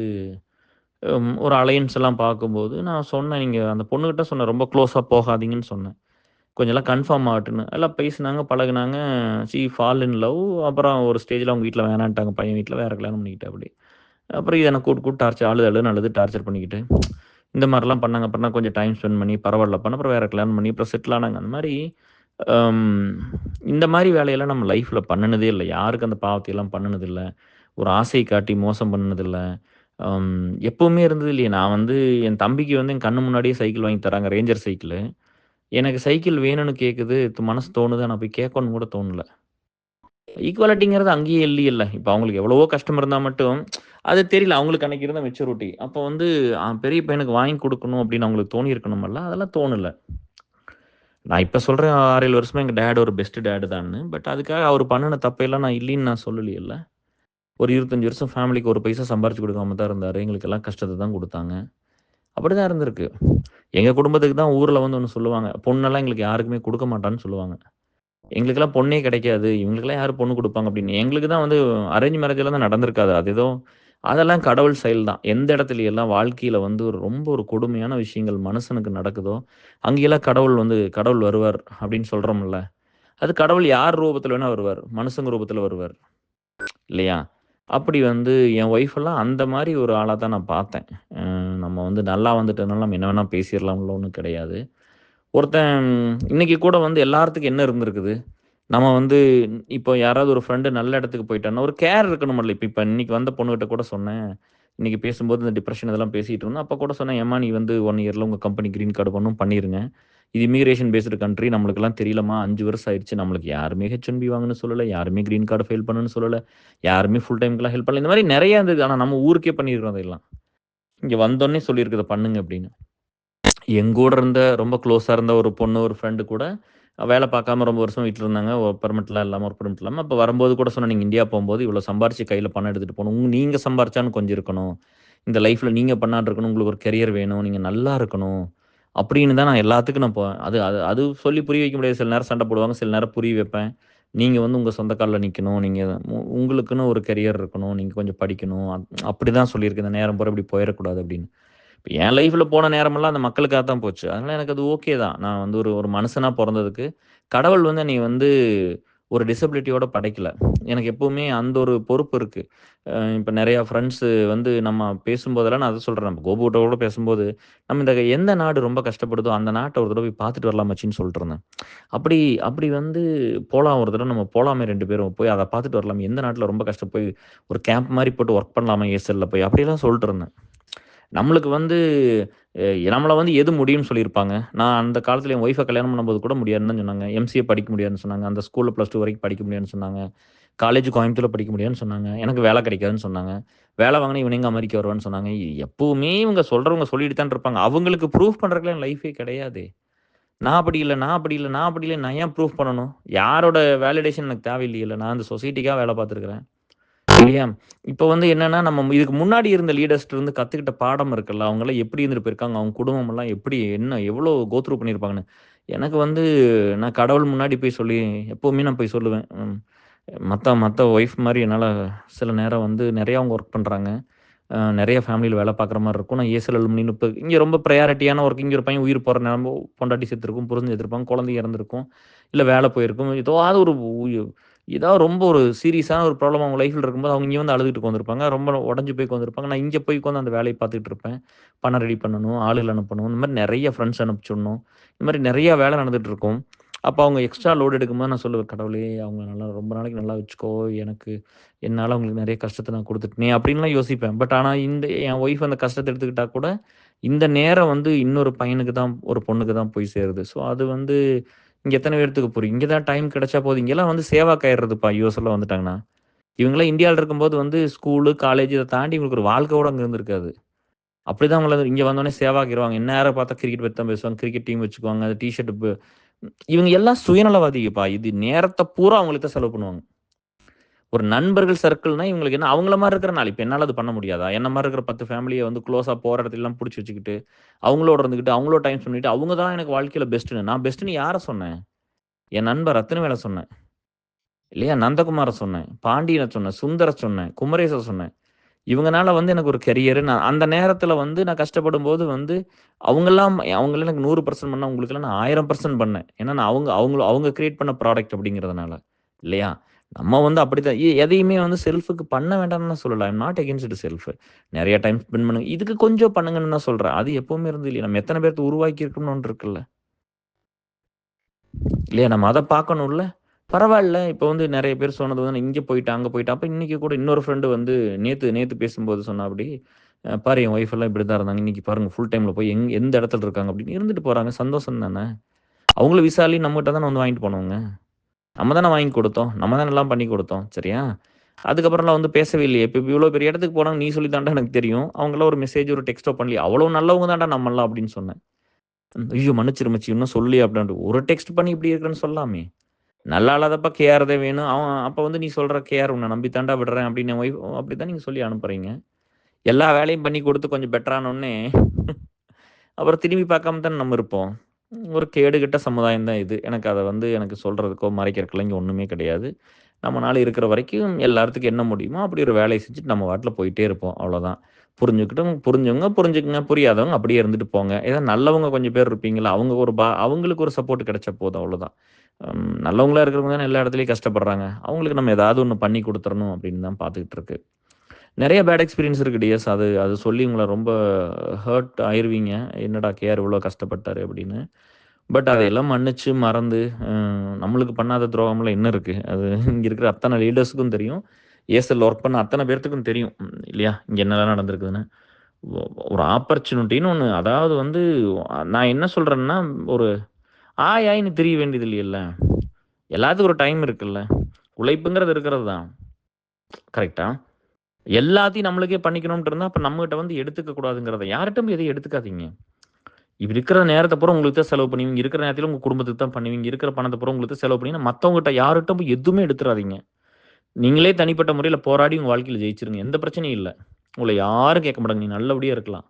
ஒரு அலையன்ஸ் எல்லாம் பார்க்கும்போது, நான் சொன்னேன், "நீங்க அந்த பொண்ணுகிட்ட சொன்னேன், ரொம்ப க்ளோஸா போகாதீங்கன்னு" சொன்னேன். கொஞ்சம் எல்லாம் கன்ஃபார்ம் ஆகட்டுன்னு. எல்லாம் பேசினாங்க, பழகுனாங்க. Fall in love. அப்புறம் ஒரு ஸ்டேஜ்ல அவங்க வீட்ல வேணான்ட்டாங்க. பையன் வீட்ல வேற கல்யாணம் பண்ணிக்கிட்டாப்படி. அப்புறம் இத என்ன கூட்டு கூட்டு டார்ச்சர் அழுது அழுன்னு அழுது டார்ச்சர் பண்ணிக்கிட்டு, இந்த மாரிலாம் பண்ணாங்க. அப்புறம் தான் கொஞ்சம் டைம் ஸ்பெண்ட் பண்ணி, பரவாயில்லப்பான்னு அப்புறம் வேற கல்யாணம் பண்ணி, அப்புறம் செட்டில் ஆனாங்க. அந்த மாரி அம் இந்த மாரி வேலையெல்லாம் நம்ம லைஃப்ல பண்ணுனதே இல்ல. யாருக்கும் அந்த பாவத்தையெல்லாம் பண்ணுனதில்ல. ஒரு ஆசை காட்டி மோசம் பண்ணதில்ல. அம் எப்பவுமே இருந்தது இல்லையே. நான் வந்து என் தம்பிக்கு வந்து என் கண்ணு முன்னாடியே சைக்கிள் வாங்கி தராங்க. Ranger cycle. எனக்கு சைக்கிள் வேணும்னு கேட்குது. மனசு தோணுது. ஆனா போய் கேட்கணும்னு கூட தோணல. ஈக்குவாலிட்டிங்கிறது அங்கேயே இல்லையல்ல. இப்ப அவங்களுக்கு எவ்வளவோ கஷ்டம் இருந்தா மட்டும், அது தெரியல. அவங்களுக்கு அன்னைக்கு இருந்த மெச்சூரிட்டி. அப்போ வந்து பெரிய பையனுக்கு வாங்கி குடுக்கணும் அப்படின்னு அவங்களுக்கு தோணியிருக்கணுமல்ல. அதெல்லாம் தோணல. நான் இப்ப சொல்றேன் 6, 7 வருஷமா எங்க டாட் ஒரு பெஸ்ட் டாட் தான்னு. பட் அதுக்காக அவரு பண்ணுன தப்பெல்லாம் நான் இல்லைன்னு நான் சொல்லலையல்ல. ஒரு 25 வருஷம் ஃபேமிலிக்கு ஒரு பைசா சம்பாரிச்சு குடுக்காம தான் இருந்தாரு. எங்களுக்கெல்லாம் கஷ்டத்த தான் குடுத்தாங்க. அப்படிதான் இருந்திருக்கு. எங்க குடும்பத்துக்கு தான் ஊர்ல வந்து ஒண்ணு சொல்லுவாங்க. பொண்ணெல்லாம் எங்களுக்கு யாருக்குமே குடுக்க மாட்டான்னு சொல்லுவாங்க. எங்களுக்கெல்லாம் பொண்ணே கிடைக்காது. இவங்களுக்கெல்லாம் யாரு பொண்ணு குடுப்பாங்க அப்படின்னு. எங்களுக்கு தான் வந்து அரேஞ்ச் மேரேஜ் எல்லாம் தான் நடந்திருக்காது. அது ஏதோ அதெல்லாம் கடவுள் செயல் தான். எந்த இடத்துல எல்லாம் வாழ்க்கையில வந்து ரொம்ப ஒரு கொடுமையான விஷயங்கள் மனுஷனுக்கு நடக்குதோ, அங்கெல்லாம் கடவுள் வருவார் அப்படின்னு சொல்றோம்ல. அது கடவுள் யார் ரூபத்துல வேணா வருவார். மனுஷங்க ரூபத்துல வருவார். இல்லையா? அப்படி வந்து என் ஒய்ஃப் எல்லாம் அந்த மாரி ஒரு ஆளா தான் நான் பார்த்தேன். நம்ம வந்து நல்லா வந்துட்டனால நம்ம என்ன வேணா பேசிறலாம்ல ஒண்ணும் கிடையாது. ஒருத்தன் இன்னைக்கு கூட வந்து எல்லாத்துக்கும் என்ன இருந்திருக்குது? நம்ம வந்து இப்போ யாராவது ஒரு ஃப்ரெண்ட் நல்ல இடத்துக்கு போயிட்டான்னா, ஒரு கேர் இருக்கணும்ல. இப்ப இப்ப இன்னைக்கு வந்த பொண்ணுகிட்ட கூட சொன்னேன். இன்னைக்கு பேசும்போது இந்த டிப்ரஷன் இதெல்லாம் பேசிட்டு இருந்தோம். அப்ப கூட சொன்னேன், "ஏம்மா நீ வந்து 1 இயர்ல உங்க கம்பெனி கிரீன் கார்டு பண்ணும் பண்ணிருங்க. இது இமிகிரேஷன் பேஸ்டு கண்ட்ரி. நம்மளுக்கெல்லாம் தெரியலம்மா 5 வருஷம் ஆயிருச்சு. நம்மளுக்கு யாருமே H1B வாங்கன்னு சொல்லல. யாருமே கிரீன் கார்டு ஃபைல் பண்ணுன்னு சொல்லல. யாருமே ஃபுல் டைம்க்குலாம் ஹெல்ப் பண்ணல." இந்த மாரி நெறைய இருந்தது. ஆனா நம்ம ஊருக்கே பண்ணியிருக்கிறோம் அதையெல்லாம். இங்க வந்தோனே சொல்லியிருக்குது பண்ணுங்க அப்படின்னு. எங்கூட இருந்த ரொம்ப க்ளோஸா இருந்த ஒரு பொண்ணு, ஒரு ஃப்ரெண்ட் கூட வேலை பார்க்காம ரொம்ப வருஷம் வீட்ல இருந்தாங்க. பெர்மனன்ட்லாம் இல்லாம, ஒர்க் பெர்மிட் இல்லாம. அப்ப வரும்போது கூட சொன்னேன், "நீங்க இந்தியா போம்போது இவ்வளோ சம்பாரிச்சு கையில பணம் எடுத்துட்டு போணும். நீங்க சம்பாரிச்சான்னு கொஞ்சம் இருக்கணும். இந்த லைஃப்ல நீங்க பண்ணான்னு இருக்கணும். உங்களுக்கு ஒரு கரியர் வேணும். நீங்க நல்லா இருக்கணும்." அப்படின்னு தான் நான் எல்லாத்துக்கும் நான் போவேன். அது அது அது சொல்லி புரிய வைக்க முடியாது. சில நேரம் சண்டை போடுவாங்க. சில நேரம் புரிய வைப்பேன். "நீங்க வந்து உங்க சொந்த கால்ல நிக்கணும். நீங்க உங்களுக்குன்னு ஒரு கரியர் இருக்கணும். நீங்க கொஞ்சம் படிக்கணும்." அப்படிதான் சொல்லியிருக்கேன். "இந்த நேரம் பூரா இப்படி போயிறக்கூடாது." அப்படின்னு. இப்ப என் லைஃப்ல போன நேரமெல்லாம் அந்த மக்களுக்காக தான் போச்சு. அதனால எனக்கு அது ஓகே தான். நான் வந்து ஒரு ஒரு மனுஷனா பொறந்ததுக்கு, கடவுள் வந்து என்னைய வந்து ஒரு டிசபிலிட்டியோட படைக்கல. எனக்கு எப்பவுமே அந்த ஒரு பொறுப்பு இருக்கு. இப்ப நெறையா ஃப்ரெண்ட்ஸ் வந்து நம்ம பேசும்போதெல்லாம் நான் அத சொல்றேன். நம்ம கோபுகிட்ட கூட பேசும்போது, நம்ம இந்த எந்த நாடு ரொம்ப கஷ்டப்படுதோ, அந்த நாட்ட ஒரு தடவ போய் பார்த்துட்டு வரலாம் மச்சின்னு சொல்லிட்டு இருந்தேன். அப்படி அப்படி வந்து போலாம் ஒரு தடவ நம்ம போலாமே 2 பேரும். போய் அத பார்த்துட்டு வரலாமே. எந்த நாட்ல ரொம்ப கஷ்டம் போய் ஒரு கேம்ப் மாரி போட்டு ஒர்க் பண்ணலாமா ESLல போய் அப்படியெல்லாம் சொல்லிட்டு இருந்தேன். நம்மளுக்கு வந்து நம்மள வந்து எது முடியும்னு சொல்லியிருப்பாங்க. நான் அந்த காலத்தில என் ஒய்ஃப கல்யாணம் பண்ணும்போது கூட முடியாதுன்னு தான் சொன்னாங்க. எம்சிஏ படிக்க முடியாதுன்னு சொன்னாங்க. அந்த ஸ்கூல்ல +2 வரைக்கும் படிக்க முடியாதுன்னு சொன்னாங்க. காலேஜ் கோயம்புத்தூர்ல படிக்க முடியாதுன்னு சொன்னாங்க. எனக்கு வேலை கிடைக்காதுன்னு சொன்னாங்க. வேலை வாங்குனா இவன் எங்க அமெரிக்கா வருவான்னு சொன்னாங்க. எப்பவுமே இவங்க சொல்றவங்க சொல்லிட்டு தான் இருப்பாங்க. அவங்களுக்கு ப்ரூஃப் பண்றதுக்குலாம் என் லைஃபே கிடையாதே. நான் அப்படி இல்ல, நான் அப்படி இல்ல, நான் அப்படி இல்ல. நான் ஏன் ப்ரூஃப் பண்ணணும்? யாரோட வேலிடேஷன் எனக்கு தேவையில்லையல்ல. நான் இந்த சொசைட்டிக்காக வேலை பார்த்துருக்கிறேன். இல்லையா? இப்ப வந்து என்னன்னா, நம்ம இதுக்கு முன்னாடி இருந்த லீடர்ஸ்ட்ட இருந்து கத்துக்கிட்ட பாடம் இருக்குல்ல. அவங்கலாம் எப்படி இருந்துட்டு போயிருக்காங்க. அவங்க குடும்பமெல்லாம் எப்படி என்ன எவ்வளோ கோ த்ரூ பண்ணியிருப்பாங்கன்னு. எனக்கு வந்து நான் கடவுள் முன்னாடி போய் சொல்லி எப்பவுமே நான் போய் சொல்லுவேன். மத்த மத்த ஒய்ஃப் மாரி என்னால சில நேரம் வந்து நெறையா அவங்க ஒர்க் பண்றாங்க. நெறைய ஃபேமிலில வேலை பார்க்குற மாரி இருக்கும். நான் ஏஎஸ்எல் அலுமினின்னு இப்ப இங்க ரொம்ப பிரையாரிட்டியான ஒர்க். இங்க ஒரு பையன் உயிர் போற நெலம பொண்டாட்டி செத்துருக்கும், புருஷன் செத்துருப்பாங்க, குழந்தை இறந்திருக்கும், இல்ல வேலை போயிருக்கும். ஏதாவது ஒரு ஏதாவது ரொம்ப ஒரு சீரியஸான ஒரு ப்ராப்ளம் அவங்க லைஃப்ல இருக்கும்போது, அவங்க இங்க வந்து அழுதுட்டு உட்காந்துருப்பாங்க. ரொம்ப உடைஞ்சு போய் உட்காந்துருப்பாங்க. நான் இங்க போய் உட்காந்து அந்த வேலைய பார்த்துட்டு இருப்பேன். பணம் ரெடி பண்ணணும், ஆளுகள அனுப்பணும். இந்த மாரி நெறைய ஃப்ரெண்ட்ஸ் அனுப்பிச்சுடணும். இந்த மாரி நெறைய வேலை நடந்துட்டு இருக்கும். அப்ப அவங்க எக்ஸ்ட்ரா லோட் எடுக்கும்போது நான் சொல்லுவேன், "கடவுளே! அவங்க நல்லா ரொம்ப நாளைக்கு நல்லா வச்சுக்கோ. எனக்கு என்னால அவங்களுக்கு நெறைய கஷ்டத்த நான் குடுத்துட்டேனே!" அப்படின்லாம் யோசிப்பேன். பட் ஆனா என் ஒய்ஃப் அந்த கஷ்டத்த எடுத்துக்கிட்டா கூட, இந்த நேரம் வந்து இன்னொரு பையனுக்கு தான் ஒரு பொண்ணுக்கு தான் போய் சேருது. ஸோ அது வந்து இங்க எத்தன பேத்துக்கு புரியும்? இங்க தான் டைம் கிடைச்சா போதும். இங்கலாம் வந்து சேவாக் ஆயிடுறதுப்பா யுஎஸ்ல வந்துட்டாங்கன்னா. இவங்கலாம் இந்தியால இருக்கும்போது வந்து ஸ்கூலு, காலேஜ் இத தாண்டி இவங்களுக்கு ஒரு வாழ்க்கை கூட அங்க இருந்திருக்காது. அப்படிதான் அவங்கள இங்க வந்தோனே சேவாக்கிருவாங்க. எந்நேரம் பார்த்தா கிரிக்கெட் பத்தி தான் பேசுவாங்க. கிரிக்கெட் டீம் வச்சுக்குவாங்க. டீ ஷர்ட் இவங்க எல்லாம் சுயநலவாதிகப்பா. இது நேரத்த பூரா அவங்களுக்கு தான் செலவு பண்ணுவாங்க. ஒரு நண்பர்கள் சர்க்கிள்னா இவங்களுக்கு என்ன அவங்கள மாரி இருக்கிற நாள். இப்ப என்னால அது பண்ண முடியாதா? என்ன மாரி இருக்கிற 10 ஃபேமிலிய வந்து குளோஸா போற இடத்துலலாம் புடிச்சு வச்சுக்கிட்டு, அவங்களோட இருந்துகிட்டு, அவங்களோட டைம் ஸ்பெண்ட் பண்ணிட்டு, அவங்க தான் எனக்கு வாழ்க்கையில பெஸ்ட்டுன்னு. நான் பெஸ்ட்டுன்னு யார சொன்னேன்? என் நண்பர் ரத்தினவேல சொன்னேன். இல்லையா? நந்தகுமார சொன்னேன். பாண்டியன சொன்னேன். சுந்தர சொன்னேன். குமரேச சொன்னேன். இவங்கனால வந்து எனக்கு ஒரு கரியரு நான் அந்த நேரத்தில வந்து நான் கஷ்டப்படும்போது வந்து, அவங்கலாம் எனக்கு 100% பண்ணா, உங்களுக்கெல்லாம் நான் 1000% பண்ணேன். ஏன்னா நான் அவங்க கிரியேட் பண்ண ப்ராடக்ட் அப்படிங்கிறதுனால. இல்லையா? நம்ம வந்து அப்படித்தான் எதையுமே வந்து செல்ஃப்‌க்கு பண்ண வேண்டாம்னு நான் சொல்லல. ஐ அம் நாட் அகைன்ஸ்ட் செல்ஃப். நெறைய டைம் ஸ்பெண்ட் பண்ணுங்க. இதுக்கு கொஞ்சம் பண்ணுங்கன்னு தான் சொல்றேன். அது எப்பவுமே இருந்தது இல்லையா? நம்ம எத்தன பேத்த உருவாக்கி இருக்கோம்னு ஒண்ணு இருக்குல்ல. இல்லையா? நம்ம அத பார்க்கணும்ல. பரவால்ல. இப்போ வந்து நெறைய பேர் சொன்னது வந்து இங்க போயிட்டேன், அங்க போயிட்டேன். அப்ப இன்னைக்கு கூட இன்னொரு ஃப்ரெண்ட் வந்து நேத்து நேத்து பேசும்போது சொன்னாப்படி, பாரு என் ஒய்ஃப் எல்லாம் இப்படிதான் இருந்தாங்க. இன்னைக்கு பாருங்க ஃபுல் டைம்ல போய் எந்த இடத்துல இருக்காங்க அப்படின்னு இருந்துட்டு போறாங்க. சந்தோஷம் தானே. அவங்களும் விசாலி நம்மகிட்ட தானே வந்து வாங்கிட்டு போனவங்க. நம்ம தானே வாங்கி குடுத்தோம். நம்ம தானே எல்லாம் பண்ணி குடுத்தோம். சரியா? அதுக்கப்புறம்லாம் வந்து பேசவே இல்லையே. இப்ப இவ்வளோ பெரிய இடத்துக்கு போனாங்க நீ சொல்லி தான்டா எனக்கு தெரியும். அவங்கலாம் ஒரு மெசேஜ், ஒரு டெக்ஸ்ட்டோ பண்ணலையே. அவ்வளோ நல்லவங்க தான்டா நம்மலாம் அப்படின்னு சொன்னேன். ஐயோ! மன்னிச்சிரு மச்சி இன்னும் சொல்லியே அப்படின்ட்டு. ஒரு டெக்ஸ்ட் பண்ணி இப்படி இருக்கிறேன்னு சொல்லலாமே. நல்லா இல்லாதப்ப கேஆர் தான் வேணும். அவன் அப்ப வந்து நீ சொல்ற கேஆர் உன்ன நம்பி தான்டா விடுறேன் அப்படின்னு என் ஒய்ஃப் அப்படித்தான் நீங்க சொல்லி அனுப்புறீங்க. எல்லா வேலையும் பண்ணி குடுத்து கொஞ்சம் பெட்டரானோனே, அப்புறம் திரும்பி பார்க்காம தானே நம்ம இருப்போம். ஒரு கேடுகெட்ட சமுதாயம் தான் இது. எனக்கு சொல்றதுக்கோ, மறைக்கிறதுக்கெல்லாம் இங்க ஒண்ணுமே கிடையாது. நம்மனால இருக்கிற வரைக்கும் எல்லாத்துக்கும் என்ன முடியுமோ, அப்படி ஒரு வேலைய செஞ்சுட்டு நம்ம பாட்டுல போயிட்டே இருப்போம். அவ்வளோதான். புரிஞ்சவங்க புரிஞ்சுக்குங்க. புரியாதவங்க அப்படியே இருந்துட்டு போங்க. ஏதோ நல்லவங்க கொஞ்சம் பேர் இருப்பீங்கள்ல, அவங்களுக்கு ஒரு சப்போர்ட் கிடைச்சா போதும் அவ்வளோதான். நல்லவங்களா இருக்கிறவங்க தானே எல்லா இடத்துலயும் கஷ்டப்படுறாங்க. அவங்களுக்கு நம்ம ஏதாவது ஒண்ணு பண்ணி குடுத்துறணும் அப்படின்னு தான் பார்த்துக்கிட்டு இருக்கு. நெறைய பேட் எக்ஸ்பீரியன்ஸ் இருக்கு டியர்ஸ். அது அது சொல்லி உங்கள ரொம்ப ஹர்ட் ஆயிருவீங்க. என்னடா கேஆர் இவ்ளோ கஷ்டப்பட்டாரு அப்படின்னு. பட் அதையெல்லாம் மன்னிச்சு, மறந்து நம்மளுக்கு பண்ணாத துரோகம்லாம் என்ன இருக்கு? அது இங்க இருக்கிற அத்தன லீடர்ஸ்க்கும் தெரியும். ஏர்செல்ல ஒர்க் பண்ண அத்தன பேர்த்துக்கும் தெரியும். இல்லையா? இங்க என்னலாம் நடந்திருக்குதுன்னு. ஒ ஒரு ஆப்பர்ச்சுனிட்டின்னு ஒண்ணு அதாவது வந்து நான் என்ன சொல்றேன்னா, ஒரு ஆய் ஆயின்னு திரிய வேண்டியது இல்லையல்ல. எல்லாத்துக்கும் ஒரு டைம் இருக்குல்ல. உழைப்புங்கிறது இருக்கிறது தான். கரெக்ட்டா? எல்லாத்தையும் நம்மளுக்கே பண்ணிக்கணும்ன்ட்டு இருந்தா, அப்ப நம்மகிட்ட வந்து எடுத்துக்க கூடாதுங்கிறத யார்ட்டயும் எதையும் எடுத்துக்காதீங்க. இப்ப இருக்கிற நேரத்த பூரா உங்களுக்கு தான் செலவு பண்ணுவீங்க. இருக்கிற நேரத்தில உங்க குடும்பத்துக்கு தான் பண்ணுவீங்க. இருக்கிற பணத்த பூரா உங்களுக்கு தான் செலவு பண்ணீங்கன்னா, மத்தவங்கட்ட யார்ட்டயும் போய் எதுவுமே எடுத்துறாதீங்க. நீங்களே தனிப்பட்ட முறையில போராடி உங்க வாழ்க்கையில ஜெயிச்சுருங்க. எந்த பிரச்சனையும் இல்ல. உங்கள யாரும் கேட்க மாட்டாங்க. நீங்க நல்லபடியா இருக்கலாம்.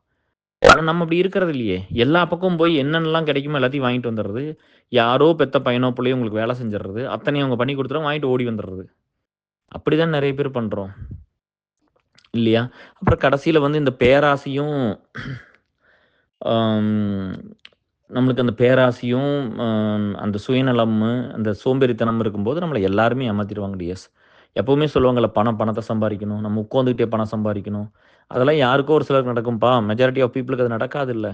ஆனா நம்ம அப்படி இருக்கிறது இல்லையே. எல்லா பக்கமும் போய் என்னென்னலாம் கிடைக்குமோ எல்லாத்தையும் வாங்கிட்டு வந்துர்றது. யாரோ பெத்த பையனோ, புள்ளையோ உங்களுக்கு வேலை செஞ்சர்றது. அத்தனையும் அவங்க பண்ணி குடுத்துருவாங்க. வாங்கிட்டு ஓடி வந்துர்றது. அப்படிதான் நெறைய பேர் பண்றோம். இல்லையா? அப்புறம் கடைசியில வந்து இந்த பேராசையும் அம் நம்மளுக்கு அந்த பேராசையும், அந்த சுயநலமு, அந்த சோம்பேறித்தனம் இருக்கும்போது நம்மள எல்லாருமே ஏமாத்திருவாங்க டியர்ஸ். எப்பவுமே சொல்லுவாங்கல்ல, பணத்த சம்பாரிக்கணும். நம்ம உட்காந்துக்கிட்டே பணம் சம்பாரிக்கணும். அதெல்லாம் யாருக்கோ ஒரு சிலருக்கு நடக்கும்பா. மெஜாரிட்டி ஆஃப் பீப்பிளுக்கு அது நடக்காதுல்ல.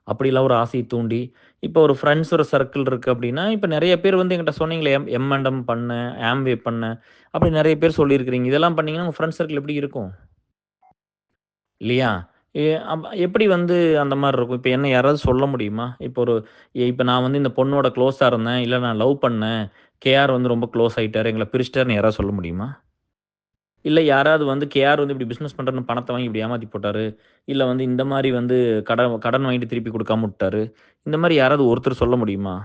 அப்படிலாம் ஒரு ஆசைய தூண்டி, இப்போ ஒரு ஃப்ரெண்ட்ஸ் ஒரு சர்க்கிள் இருக்கு அப்படின்னா, இப்ப நெறைய பேர் வந்து என்கிட்ட சொன்னீங்களே M&M பண்ணேன், Amway பண்ணேன். அப்படி நெறைய பேர் சொல்லியிருக்கிறீங்க. இதெல்லாம் பண்ணீங்கன்னா, உங்க ஃப்ரெண்ட்ஸ் சர்க்கிள் எப்படி இருக்கும்? இல்லையா? எ எப்படி வந்து அந்த மாரி இருக்கும்? இப்ப என்ன யாராவது சொல்ல முடியுமா? இப்ப நான் வந்து இந்த பொண்ணோட க்ளோஸா இருந்தேன். இல்ல நான் லவ் பண்ணேன். கேஆர் வந்து ரொம்ப க்ளோஸ் ஆயிட்டாரு. எங்கள பிரிச்சுட்டாருன்னு யாராவது சொல்ல முடியுமா? இல்ல யாராவது வந்து கேஆர் வந்து இப்படி பிசினஸ் பண்றேன்னு பணத்த வாங்கி இப்படி ஏமாத்தி போட்டாரு. இல்ல வந்து இந்த மாரி வந்து கடன் வாங்கிட்டு திருப்பி குடுக்காம உட்டாரு. இந்த மாரி யாராவது ஒருத்தர் சொல்ல முடியுமா?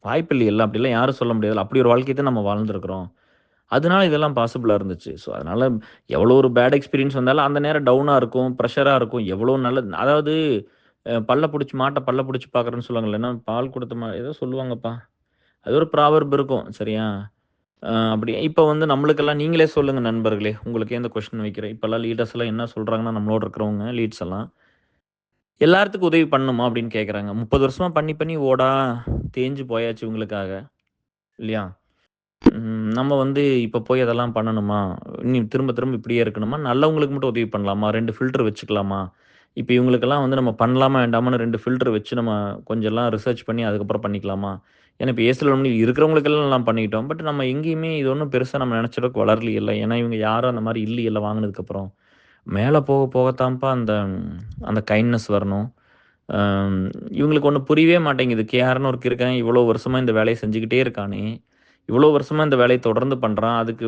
வாய்ப்பு இல்லையல்ல. அப்படிலாம் யாரும் சொல்ல முடியாதுல்ல. அப்படி ஒரு வாழ்க்கைய தான் நம்ம வாழ்ந்துருக்கிறோம். அதனால இதெல்லாம் பாசிபிளா இருந்துச்சு. அதனால எவ்வளோ ஒரு பேட் எக்ஸ்பீரியன்ஸ் வந்தாலும் அந்த நேரம் டவுனா இருக்கும், பிரஷரா இருக்கும். எவ்வளோ நல்லது அதாவது பல்ல புடிச்சு பார்க்குறேன்னு சொல்லுவாங்கல்ல. என்ன பால் குடுத்த ஏதோ சொல்லுவாங்கப்பா. அது ஒரு ப்ராவெர்ப் இருக்கும். சரியா? அப்படி இப்ப வந்து நம்மளுக்கெல்லாம் நீங்களே சொல்லுங்க நண்பர்களே. உங்களுக்கே இந்த கொஸ்டின் வைக்கிறேன். இப்பல்லாம் லீடர்ஸ் எல்லாம் என்ன சொல்றாங்கன்னா, நம்மளோட இருக்கிறவங்க லீட்ஸ் எல்லாம், "எல்லாத்துக்கும் உதவி பண்ணணுமா?" அப்படின்னு கேட்கறாங்க. 30 வருஷமா பண்ணி பண்ணி தேஞ்சு போயாச்சு இவங்களுக்காக. இல்லையா? நம்ம வந்து இப்ப போய் அதெல்லாம் பண்ணணுமா? இனி திரும்ப திரும்ப இப்படியே இருக்கணுமா? நல்லவங்களுக்கு மட்டும் உதவி பண்ணலாமா? 2 ஃபில்டர் வச்சுக்கலாமா? இப்ப இவங்களுக்கெல்லாம் வந்து நம்ம பண்ணலாமா, வேண்டாமான்னு 2 ஃபில்டர் வச்சு நம்ம கொஞ்சம்லாம் ரிசர்ச் பண்ணி அதுக்கப்புறம் பண்ணிக்கலாமா? ஏன்னா இப்ப ஏசில இருக்கிறவங்களுக்கெல்லாம் எல்லாம் பண்ணிக்கிட்டோம். பட் நம்ம எங்கேயுமே இது ஒண்ணும் பெருசா நம்ம நெனச்ச அளவுக்கு வளரலையல்ல. ஏன்னா இவங்க யாரும் அந்த மாரி இல்லையல்ல வாங்குனதுக்கப்புறம். மேல போக போகத்தான்ப்பா அந்த அந்த கைண்ட்னஸ் வரணும். அம் இவங்களுக்கு ஒண்ணு புரியவே மாட்டேங்குது. கேஆர்ன்னு ஒருத்தன் இருக்கான். இவ்வளோ வருஷமா இந்த வேலைய செஞ்சுக்கிட்டே இருக்கானே! இவ்வளோ வருஷமா இந்த வேலைய தொடர்ந்து பண்றான். அதுக்கு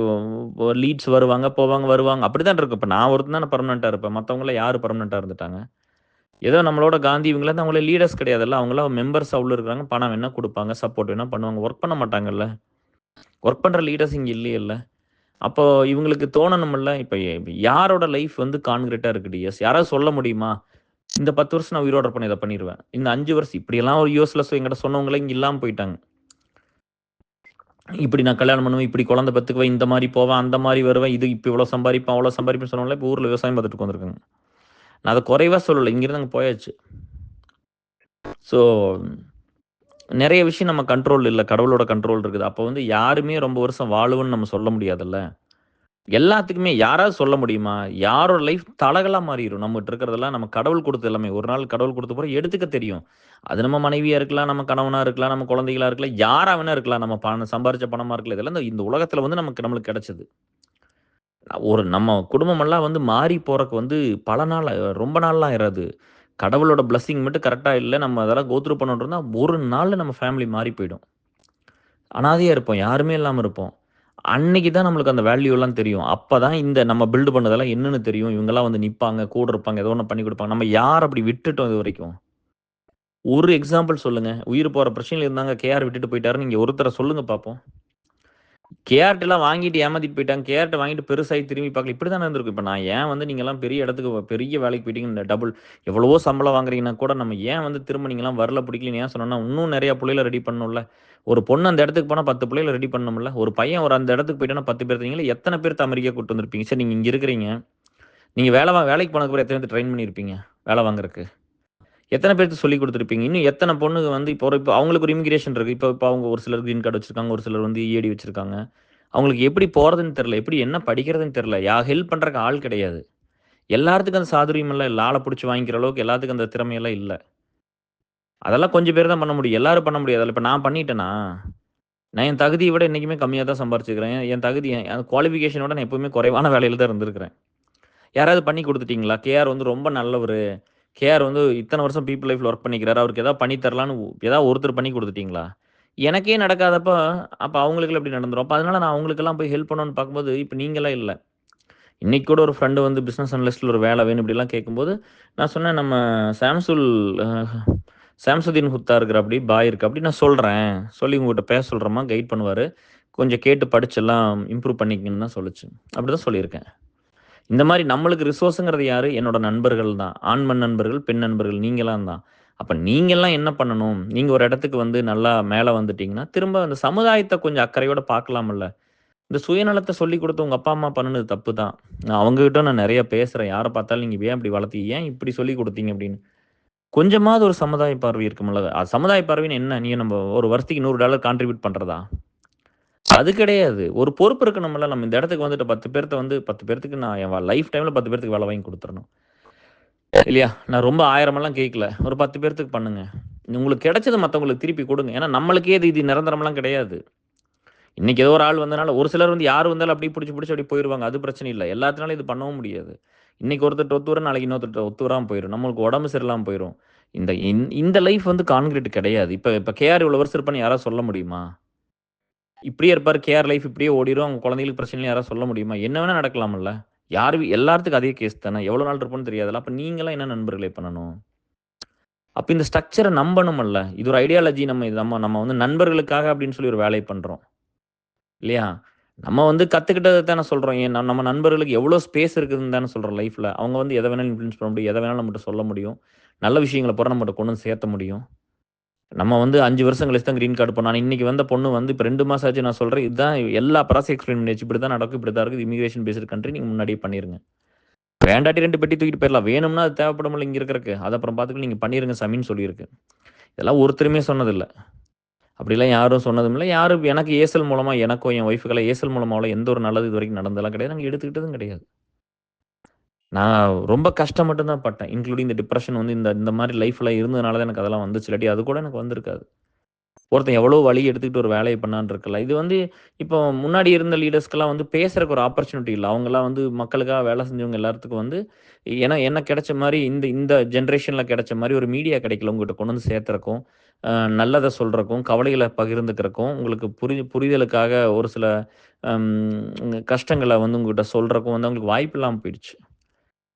லீட்ஸ் வருவாங்க, போவாங்க, வருவாங்க. அப்படித்தான் இருக்கு. இப்ப நான் ஒருத்தன் தானே பெர்மனன்ட்டா இருப்பேன். மத்தவங்கலாம் யாரு பெர்மனன்ட்டா இருந்துட்டாங்க? ஏதோ நம்மளோட காந்தி இவங்கலாம் தான் அவங்கள லீடர்ஸ் கிடையாதுல்ல. அவங்கலாம் மெம்பர்ஸா உள்ள இருக்கிறாங்க. பணம் வேணா குடுப்பாங்க, சப்போர்ட் வேணா பண்ணுவாங்க. ஒர்க் பண்ண மாட்டாங்கல்ல. ஒர்க் பண்ற லீடர்ஸ் இங்க இல்லையல்ல. அப்போ இவங்களுக்கு தோணணும்ல. இப்ப யாரோட லைஃப் வந்து கான்கிரீட்டா இருக்கு டிஎஸ்? யாராவது சொல்ல முடியுமா? இந்த 10 வருஷம் நான் உயிரோட இருப்பேனா, இத பண்ணிருவேன். இந்த 5 வருஷம் இப்படியெல்லாம் ஒரு யூஸ்லெஸ் என்கிட்ட சொன்னவங்களே இங்க இல்லாம போயிட்டாங்க. இப்படி நான் கல்யாணம் பண்ணுவேன், இப்படி குழந்தை பெத்துக்குவேன், இந்த மாரி போவேன், அந்த மாரி வருவேன், இது இப்ப இவ்வளோ சம்பாரிப்பேன், அவ்வளோ சம்பாரிப்பேன்னு சொன்னவங்களே இப்ப ஊர்ல விவசாயம் பார்த்துட்டு உட்காந்துருக்காங்க. நான் அத குறைவா சொல்லல. இங்கிருந்து அங்க போயாச்சு. ஸோ நெறைய விஷயம் நம்ம கண்ட்ரோல் இல்ல. கடவுளோட கண்ட்ரோல் இருக்குது. அப்ப வந்து யாருமே ரொம்ப வருஷம் வாழுவேன்னு நம்ம சொல்ல முடியாதுல்ல. எல்லாத்துக்குமே யாராவது சொல்ல முடியுமா? யாரோட லைஃப் தலகலா மாறிரும். நம்மட்ட இருக்கிறதெல்லாம் நம்ம கடவுள் குடுத்தது எல்லாமே. ஒரு நாள் கடவுள் குடுத்த பிறகு எடுத்துக்க தெரியும். அது நம்ம மனைவியா இருக்கலாம், நம்ம கணவனா இருக்கலாம், நம்ம குழந்தைகளா இருக்கலாம், யாரா வேணா இருக்கலாம். நம்ம பணம் சம்பாரிச்ச பணமா இருக்கலாம். இதெல்லாம் இந்த உலகத்துல வந்து நம்மளுக்கு கிடைச்சது. ஒரு நம்ம குடும்பமெல்லாம் வந்து மாறி போறக்கு வந்து பல நாள் ரொம்ப நாள்லாம் ஆயிராது. கடவுளோட பிளெஸ்ஸிங் மட்டும் கரெக்ட்டா இல்ல. நம்ம அதெல்லாம் கோ த்ரூ பண்ணிட்டு இருந்தா, ஒரு நாள்ல நம்ம ஃபேமிலி மாறி போயிடும். அனாதையா இருப்போம். யாருமே இல்லாம இருப்போம். அன்னைக்கு தான் நம்மளுக்கு அந்த வேல்யூலாம் தெரியும். அப்பதான் இந்த நம்ம பில்ட் பண்ணதெல்லாம் என்னன்னு தெரியும். இவங்கலாம் வந்து நிப்பாங்க, கூட இருப்பாங்க, ஏதோ ஒண்ணு பண்ணி குடுப்பாங்க. நம்ம யார் அப்படி விட்டுட்டோம் இதுவரைக்கும்? ஒரு எக்ஸாம்பிள் சொல்லுங்க. உயிர் போற பிரச்சனையில இருந்தாங்க. கேஆர் விட்டுட்டு போயிட்டாருன்னு நீங்க ஒருத்தர சொல்லுங்க பாப்போம். கேஆர்ட்டலாம் வாங்கிட்டு ஏமாத்திட்டு போயிட்டாங்க. கேஆர்ட்ட வாங்கிட்டு பெருசாகி திரும்பி பார்க்கல. இப்படி தானே இருந்திருக்கும். இப்ப நான் ஏன் வந்து நீங்கலாம் பெரிய இடத்துக்கு பெரிய வேலைக்கு போயிட்டீங்க. டபுள் எவ்வளவோ சம்பளம் வாங்குறீங்கன்னா கூட நம்ம ஏன் வந்து திரும்ப நீங்கலாம் வரல பிடிக்கலன்னு ஏன் சொன்னோம்னா, இன்னும் நெறைய புள்ளைகள ரெடி பண்ணணும்ல. ஒரு பொண்ணு அந்த இடத்துக்கு போனா 10 புள்ளைகள ரெடி பண்ணணும்ல. ஒரு பையன் ஒரு அந்த இடத்துக்கு போயிட்டான்னா 10 பேர் நீங்களே எத்தன பேர்த்த அமெரிக்கா கூட்டு வந்திருப்பீங்க? சரி நீங்க இங்க இருக்கிறீங்க. நீங்க வேலைக்கு போனதுக்கு அப்புறம் எத்தன பேத்த ட்ரெயின் பண்ணியிருப்பீங்க? வேலை வாங்குறக்கு. எத்தன பேருக்கு சொல்லிக் குடுத்துருப்பீங்க? இன்னும் எத்தன பொண்ணுங்க வந்து இப்போ அவங்களுக்கு ஒரு இமிகிரேஷன் இருக்கு. இப்போ அவங்க ஒரு சிலர் கிரீன் கார்ட் வச்சிருக்காங்க. ஒரு சிலர் வந்து இஏடி வச்சிருக்காங்க. அவங்களுக்கு எப்படி போறதுன்னு தெரியல. எப்படி என்ன படிக்கிறதுன்னு தெரியல. ஹெல்ப் பண்றக்கு ஆள் கிடையாது. எல்லாத்துக்கும் அந்த சாதுரியமெல்லாம் இல்ல. ஆள புடிச்சு வாங்கிக்கிற அளவுக்கு எல்லாத்துக்கும் அந்த திறமையெல்லாம் இல்ல. அதெல்லாம் கொஞ்சம் பேர் தான் பண்ண முடியும். எல்லாரும் பண்ண முடியாதுல்ல. இப்ப நான் பண்ணிட்டேனா? நான் என் தகுதிய விட என்னைக்குமே கம்மியா தான் சம்பாரிச்சுக்கிறேன். என் தகுதி என் குவாலிஃபிகேஷனோட நான் எப்பவுமே குறைவான வேலையில தான் இருந்திருக்கிறேன். யாராவது பண்ணி குடுத்துட்டீங்களா? கேஆர் வந்து ரொம்ப நல்லவரு. கேஆர் வந்து இத்தன வருஷம் பீப்பிள் லைஃப்ல ஒர்க் பண்ணிக்கிறாரு. அவருக்கு ஏதாவது பண்ணி தரலான்னு ஏதாவது ஒருத்தர் பண்ணி குடுத்துட்டீங்களா? எனக்கே நடக்காதப்ப, அப்ப அவங்களுக்கெல்லாம் எப்படி நடந்துரும்? அப்ப அதனால நான் அவங்களுக்கெல்லாம் போய் ஹெல்ப் பண்ணணும்னு பார்க்கும்போது, இப்ப நீங்கலாம் இல்ல. இன்னைக்கு கூட ஒரு ஃப்ரெண்ட் வந்து பிசினஸ் அனலிஸ்ட்ல ஒரு வேலை வேணும் இப்படிலாம் கேட்கும்போது, நான் சொன்னேன் நம்ம சாம்சுல் அ சாம்சுதீன் குப்தா இருக்கிறாப்படி, பாய் இருக்காப்படி நான் சொல்றேன். சொல்லி உங்ககிட்ட பேச சொல்றேம்மா, கைட் பண்ணுவாரு. கொஞ்சம் கேட்டு படிச்செல்லாம் இம்ப்ரூவ் பண்ணிக்கங்கன்னு தான் சொல்லுச்சு. அப்படிதான் சொல்லியிருக்கேன். இந்த மாரி நம்மளுக்கு ரிசோர்ஸ்ங்கிறது யாரு? என்னோட நண்பர்கள் தான். ஆண்மன் நண்பர்கள், பெண் நண்பர்கள் நீங்கலாம் தான். அப்ப நீங்கலாம் என்ன பண்ணணும்? நீங்க ஒரு இடத்துக்கு வந்து நல்லா மேல வந்துட்டீங்கன்னா, திரும்ப அந்த சமுதாயத்த கொஞ்சம் அக்கறையோட பார்க்கலாம்ல. இந்த சுயநலத்த சொல்லிக் குடுத்து உங்க அப்பா, அம்மா பண்ணுனது தப்பு தான். அவங்ககிட்ட நான் நெறைய பேசுறேன். யார பார்த்தாலும் நீங்க ஏன் இப்படி வளர்த்தீங்க? ஏன் இப்படி சொல்லிக் குடுத்தீங்க? அப்படின்னு. கொஞ்சமாவது ஒரு சமுதாய பார்வை இருக்கும்ல. சமுதாய பார்வைன்னு என்ன? நம்ம ஒரு வருஷத்துக்கு $100 கான்ட்ரிபியூட் பண்றதா? அது கிடையாது. ஒரு பொறுப்பு இருக்கணும்ல. நம்ம இந்த இடத்துக்கு வந்துட்டு 10 பேர்த்த வந்து 10 பேர்த்துக்கு நான் என் லைஃப் டைம்ல 10 பேர்த்துக்கு வேலை வாங்கி குடுத்துறணும். இல்லையா? நான் ரொம்ப 1000 எல்லாம் கேட்கல. ஒரு 10 பேர்த்துக்கு பண்ணுங்க. உங்களுக்கு கிடைச்சத மத்தவங்களுக்கு திருப்பி குடுங்க. ஏன்னா நம்மளுக்கே இது நிரந்தரம்லாம் கிடையாது. இன்னைக்கு ஏதோ ஒரு ஆள் வந்தனால ஒரு சிலர் வந்து யார் வந்தாலும் அப்படியே புடிச்சு அப்படியே போயிருவாங்க. அது பிரச்சனை இல்ல. எல்லாத்துனாலும் இது பண்ணவும் முடியாது. இன்னைக்கு ஒருத்தர்ட்ட ஒத்து வரும், நாளைக்கு இன்னொருத்தர்ட்ட ஒத்து வராம போயிரும். நம்மளுக்கு உடம்பு சரியில்லாம போயிரும். இந்த லைஃப் வந்து கான்கிரீட் கிடையாது. இப்ப இப்ப கேஆர் இவ்வளவு வருஷம் இருப்பான்னு யாராவது சொல்ல முடியுமா? இப்படியே இருப்பாரு. கேஆர் லைஃப் இப்படியே ஓடிரும். அவங்க குழந்தைகளுக்கு பிரச்சனை இல்லன்னு யாராவது சொல்ல முடியுமா? என்ன வேணா நடக்கலாம்ல. எல்லாத்துக்கும் அதே கேஸ் தானே. எவ்வளவு நாள் இருப்போம்னு தெரியாதுல்ல. அப்ப நீங்கலாம் என்ன நண்பர்களே பண்ணணும்? அப்ப இந்த ஸ்ட்ரக்சர நம்பணும்ல்ல. இது ஒரு ஐடியாலஜி நம்ம வந்து நண்பர்களுக்காக அப்படின்னு சொல்லி ஒரு வேலை பண்றோம். இல்லையா? நம்ம வந்து கத்துக்கிட்டத தானே சொல்றோம். ஏன் நம்ம நண்பர்களுக்கு எவ்வளோ ஸ்பேஸ் இருக்குதுன்னு தானே சொல்றோம் லைஃப்ல. அவங்க வந்து எத வேணாலும் இன்ஃப்ளூயன்ஸ் பண்ண முடியும். எத வேணாலும் நம்மட்ட சொல்ல முடியும். நல்ல விஷயங்கள பூரா நம்மட்ட கொண்டு வந்து சேர்த்த முடியும். நம்ம வந்து 5 வருஷம் கழிச்சு தான் கிரீன் கார்டு பண்ணோம். ஆனா இன்னைக்கு வந்த பொண்ணு வந்து இப்ப 2 மாசம் ஆச்சு நான் சொல்றேன். இதுதான் எல்லா ப்ராசஸ் எக்ஸ்பிளைன் பண்ணியாச்சு. இப்படி தான் நடக்கும். இப்படி தான் இருக்குது. இமிகிரேஷன் பேஸ்டு கண்ட்ரி நீங்க முன்னாடியே பண்ணிருங்க. வேண்டாட்டி 2 பெட்டி தூக்கிட்டு போயிரலாம். வேணும்னா அது தேவைப்படும்ல இங்க இருக்கறக்கு. அத அப்புறம் பார்த்துக்கலாம் நீங்க பண்ணிருங்க சாமின்னு சொல்லியிருக்கு. இதெல்லாம் ஒருத்தருமே சொன்னதில்ல. அப்படிலாம் யாரும் சொன்னதும் இல்ல. யாரும் எனக்கு ஏசல் மூலமா எனக்கோ, என் ஒய்ஃப்க்கெல்லாம் ஏசல் மூலமாலாம் எந்த ஒரு நல்லது இதுவரைக்கும் நடந்ததெல்லாம் கிடையாது. நாங்க எடுத்துக்கிட்டதும் கிடையாது. நான் ரொம்ப கஷ்டம் மட்டும் தான் பட்டேன். இன்க்ளூடிங் இந்த டிப்ரஷன் வந்து இந்த இந்த மாரி லைஃப்ல இருந்ததுனால தான் எனக்கு அதெல்லாம் வந்துச்சு. இல்லாட்டி அது கூட எனக்கு வந்திருக்காது. ஒருத்தன் எவ்வளோ வலி எடுத்துக்கிட்டு ஒரு வேலைய பண்ணான்னு இருக்குல்ல. இது வந்து இப்போ முன்னாடி இருந்த லீடர்ஸ்க்கெல்லாம் வந்து பேசுறக்கு ஒரு ஆப்பர்ச்சுனிட்டி இல்ல. அவங்கலாம் வந்து மக்களுக்காக வேலை செஞ்சவங்க எல்லாத்துக்கும் வந்து எனக்கு கிடைச்ச மாரி இந்த இந்த ஜெனரேஷன்ல கிடைச்ச மாரி ஒரு மீடியா கிடைக்கல. உங்ககிட்ட கொண்டு வந்து சேர்த்துறக்கும், அ நல்லத சொல்றக்கும், கவலைகள பகிர்ந்துக்கிறக்கும், உங்களுக்கு புரிதலுக்காக ஒரு சில அம் கஷ்டங்கள வந்து உங்ககிட்ட சொல்றக்கும் வந்து அவங்களுக்கு வாய்ப்பு இல்லாம போயிடுச்சு.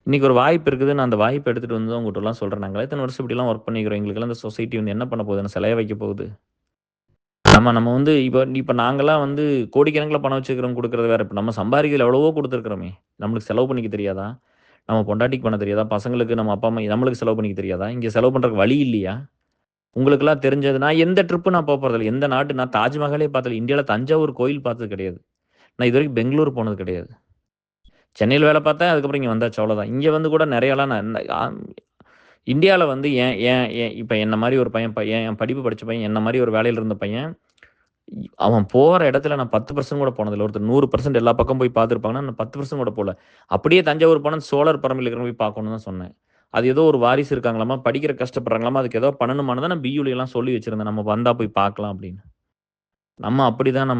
இன்னைக்கு ஒரு வாய்ப்பு இருக்குது. நான் அந்த வாய்ப்ப எடுத்துட்டு வந்து உங்ககிட்டலாம் சொல்றேன். நாங்கலாம் இத்தன வருஷம் இப்படிலாம் ஒர்க் பண்ணிக்கிறோம். எங்களுக்கெல்லாம் இந்த சொசைட்டி வந்து என்ன பண்ண போகுது? என்ன சிலையா வைக்க போகுது? நம்ம நம்ம வந்து இப்ப இப்ப நாங்கலாம் வந்து கோடிக்கணக்குல பணம் வச்சிருக்கிறவங்க குடுக்குறது வேற. இப்ப நம்ம சம்பாரிக்கிறதுல எவ்வளவோ குடுத்துருக்கிறோமே! நம்மளுக்கு செலவு பண்ணிக்க தெரியாதா? நம்ம பொண்டாட்டிக்கு பண்ண தெரியாதா? பசங்களுக்கு நம்ம அப்பா, அம்மா நம்மளுக்கு செலவு பண்ணிக்க தெரியாதா? இங்க செலவு பண்றதுக்கு வழி இல்லையா? உங்களுக்கெல்லாம் தெரிஞ்சது நான் எந்த ட்ரிப் நான் போறதில்ல. எந்த நாட்டு நான் தாஜ்மஹாலே பார்த்ததில்ல. இந்தியால தஞ்சாவூர் கோயில் பார்த்தது கிடையாது. நான் இதுவரைக்கும் பெங்களூர் போனது கிடையாது. சென்னையில வேலை பார்த்தேன். அதுக்கப்புறம் இங்க வந்தாச்சு அவ்வளோதான். இங்க வந்து கூட நெறையாலாம் நான் இந்தியால வந்து ஏன் ஏன் ஏன் இப்ப என்ன மாரி ஒரு பையன் என் படிப்பு படிச்ச பையன், என்ன மாரி ஒரு வேலையில இருந்த பையன் அவன் போற இடத்துல நான் 10% கூட போனதில்ல. ஒருத்தர் 100% எல்லா பக்கம் போய் பார்த்துருப்பாங்கன்னா, நான் 10% கூட போல. அப்படியே தஞ்சாவூர் போனா சோழர் பரம்பரையில இருக்கிறவங்க போய் பார்க்கணும்னு தான் சொன்னேன். அது ஏதோ ஒரு வாரிசு இருக்காங்களாமா, படிக்கிற கஷ்டப்படுறாங்களாமா, அதுக்கு ஏதோ பண்ணணுமான்னு தான் நான் பியூலலாம் சொல்லி வச்சிருந்தேன். நம்ம வந்தா போய் பார்க்கலாம் அப்படின்னு. நம்ம அப்படிதான்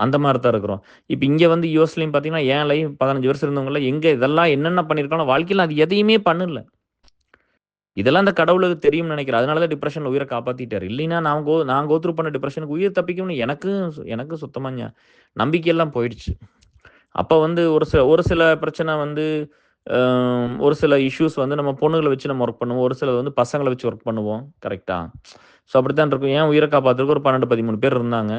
அந்த மாரி தான் இருக்கிறோம். இப்ப இங்க வந்து யுஎஸ்லயும் பார்த்தீங்கன்னா, என் லைஃப் 15 வருஷம் இருந்தவங்கலாம் எங்க இதெல்லாம் என்னென்ன பண்ணியிருக்கானோ வாழ்க்கையில அது எதையுமே பண்ணல. இதெல்லாம் அந்த கடவுளுக்கு தெரியும்னு நெனைக்கிறேன். அதனால தான் டிப்ரஷன்ல உயிர காப்பாத்திட்டாரு. இல்லைன்னா நான் கோ த்ரூ பண்ண டிப்ரஷனுக்கு உயிர் தப்பிக்கும்னு எனக்கு சுத்தமா நம்பிக்கையெல்லாம் போயிடுச்சு. அப்ப வந்து ஒரு சில பிரச்சனை வந்து அ ஒரு சில இஷ்யூஸ் வந்து நம்ம பொண்ணுங்கள வச்சு நம்ம ஒர்க் பண்ணுவோம். ஒரு சிலது வந்து பசங்கள வச்சு ஒர்க் பண்ணுவோம். கரெக்ட்டா? ஸோ அப்படித்தான் இருக்கும். என் உயிர காப்பாத்துறதுக்கு ஒரு 12, 13 பேர் இருந்தாங்க.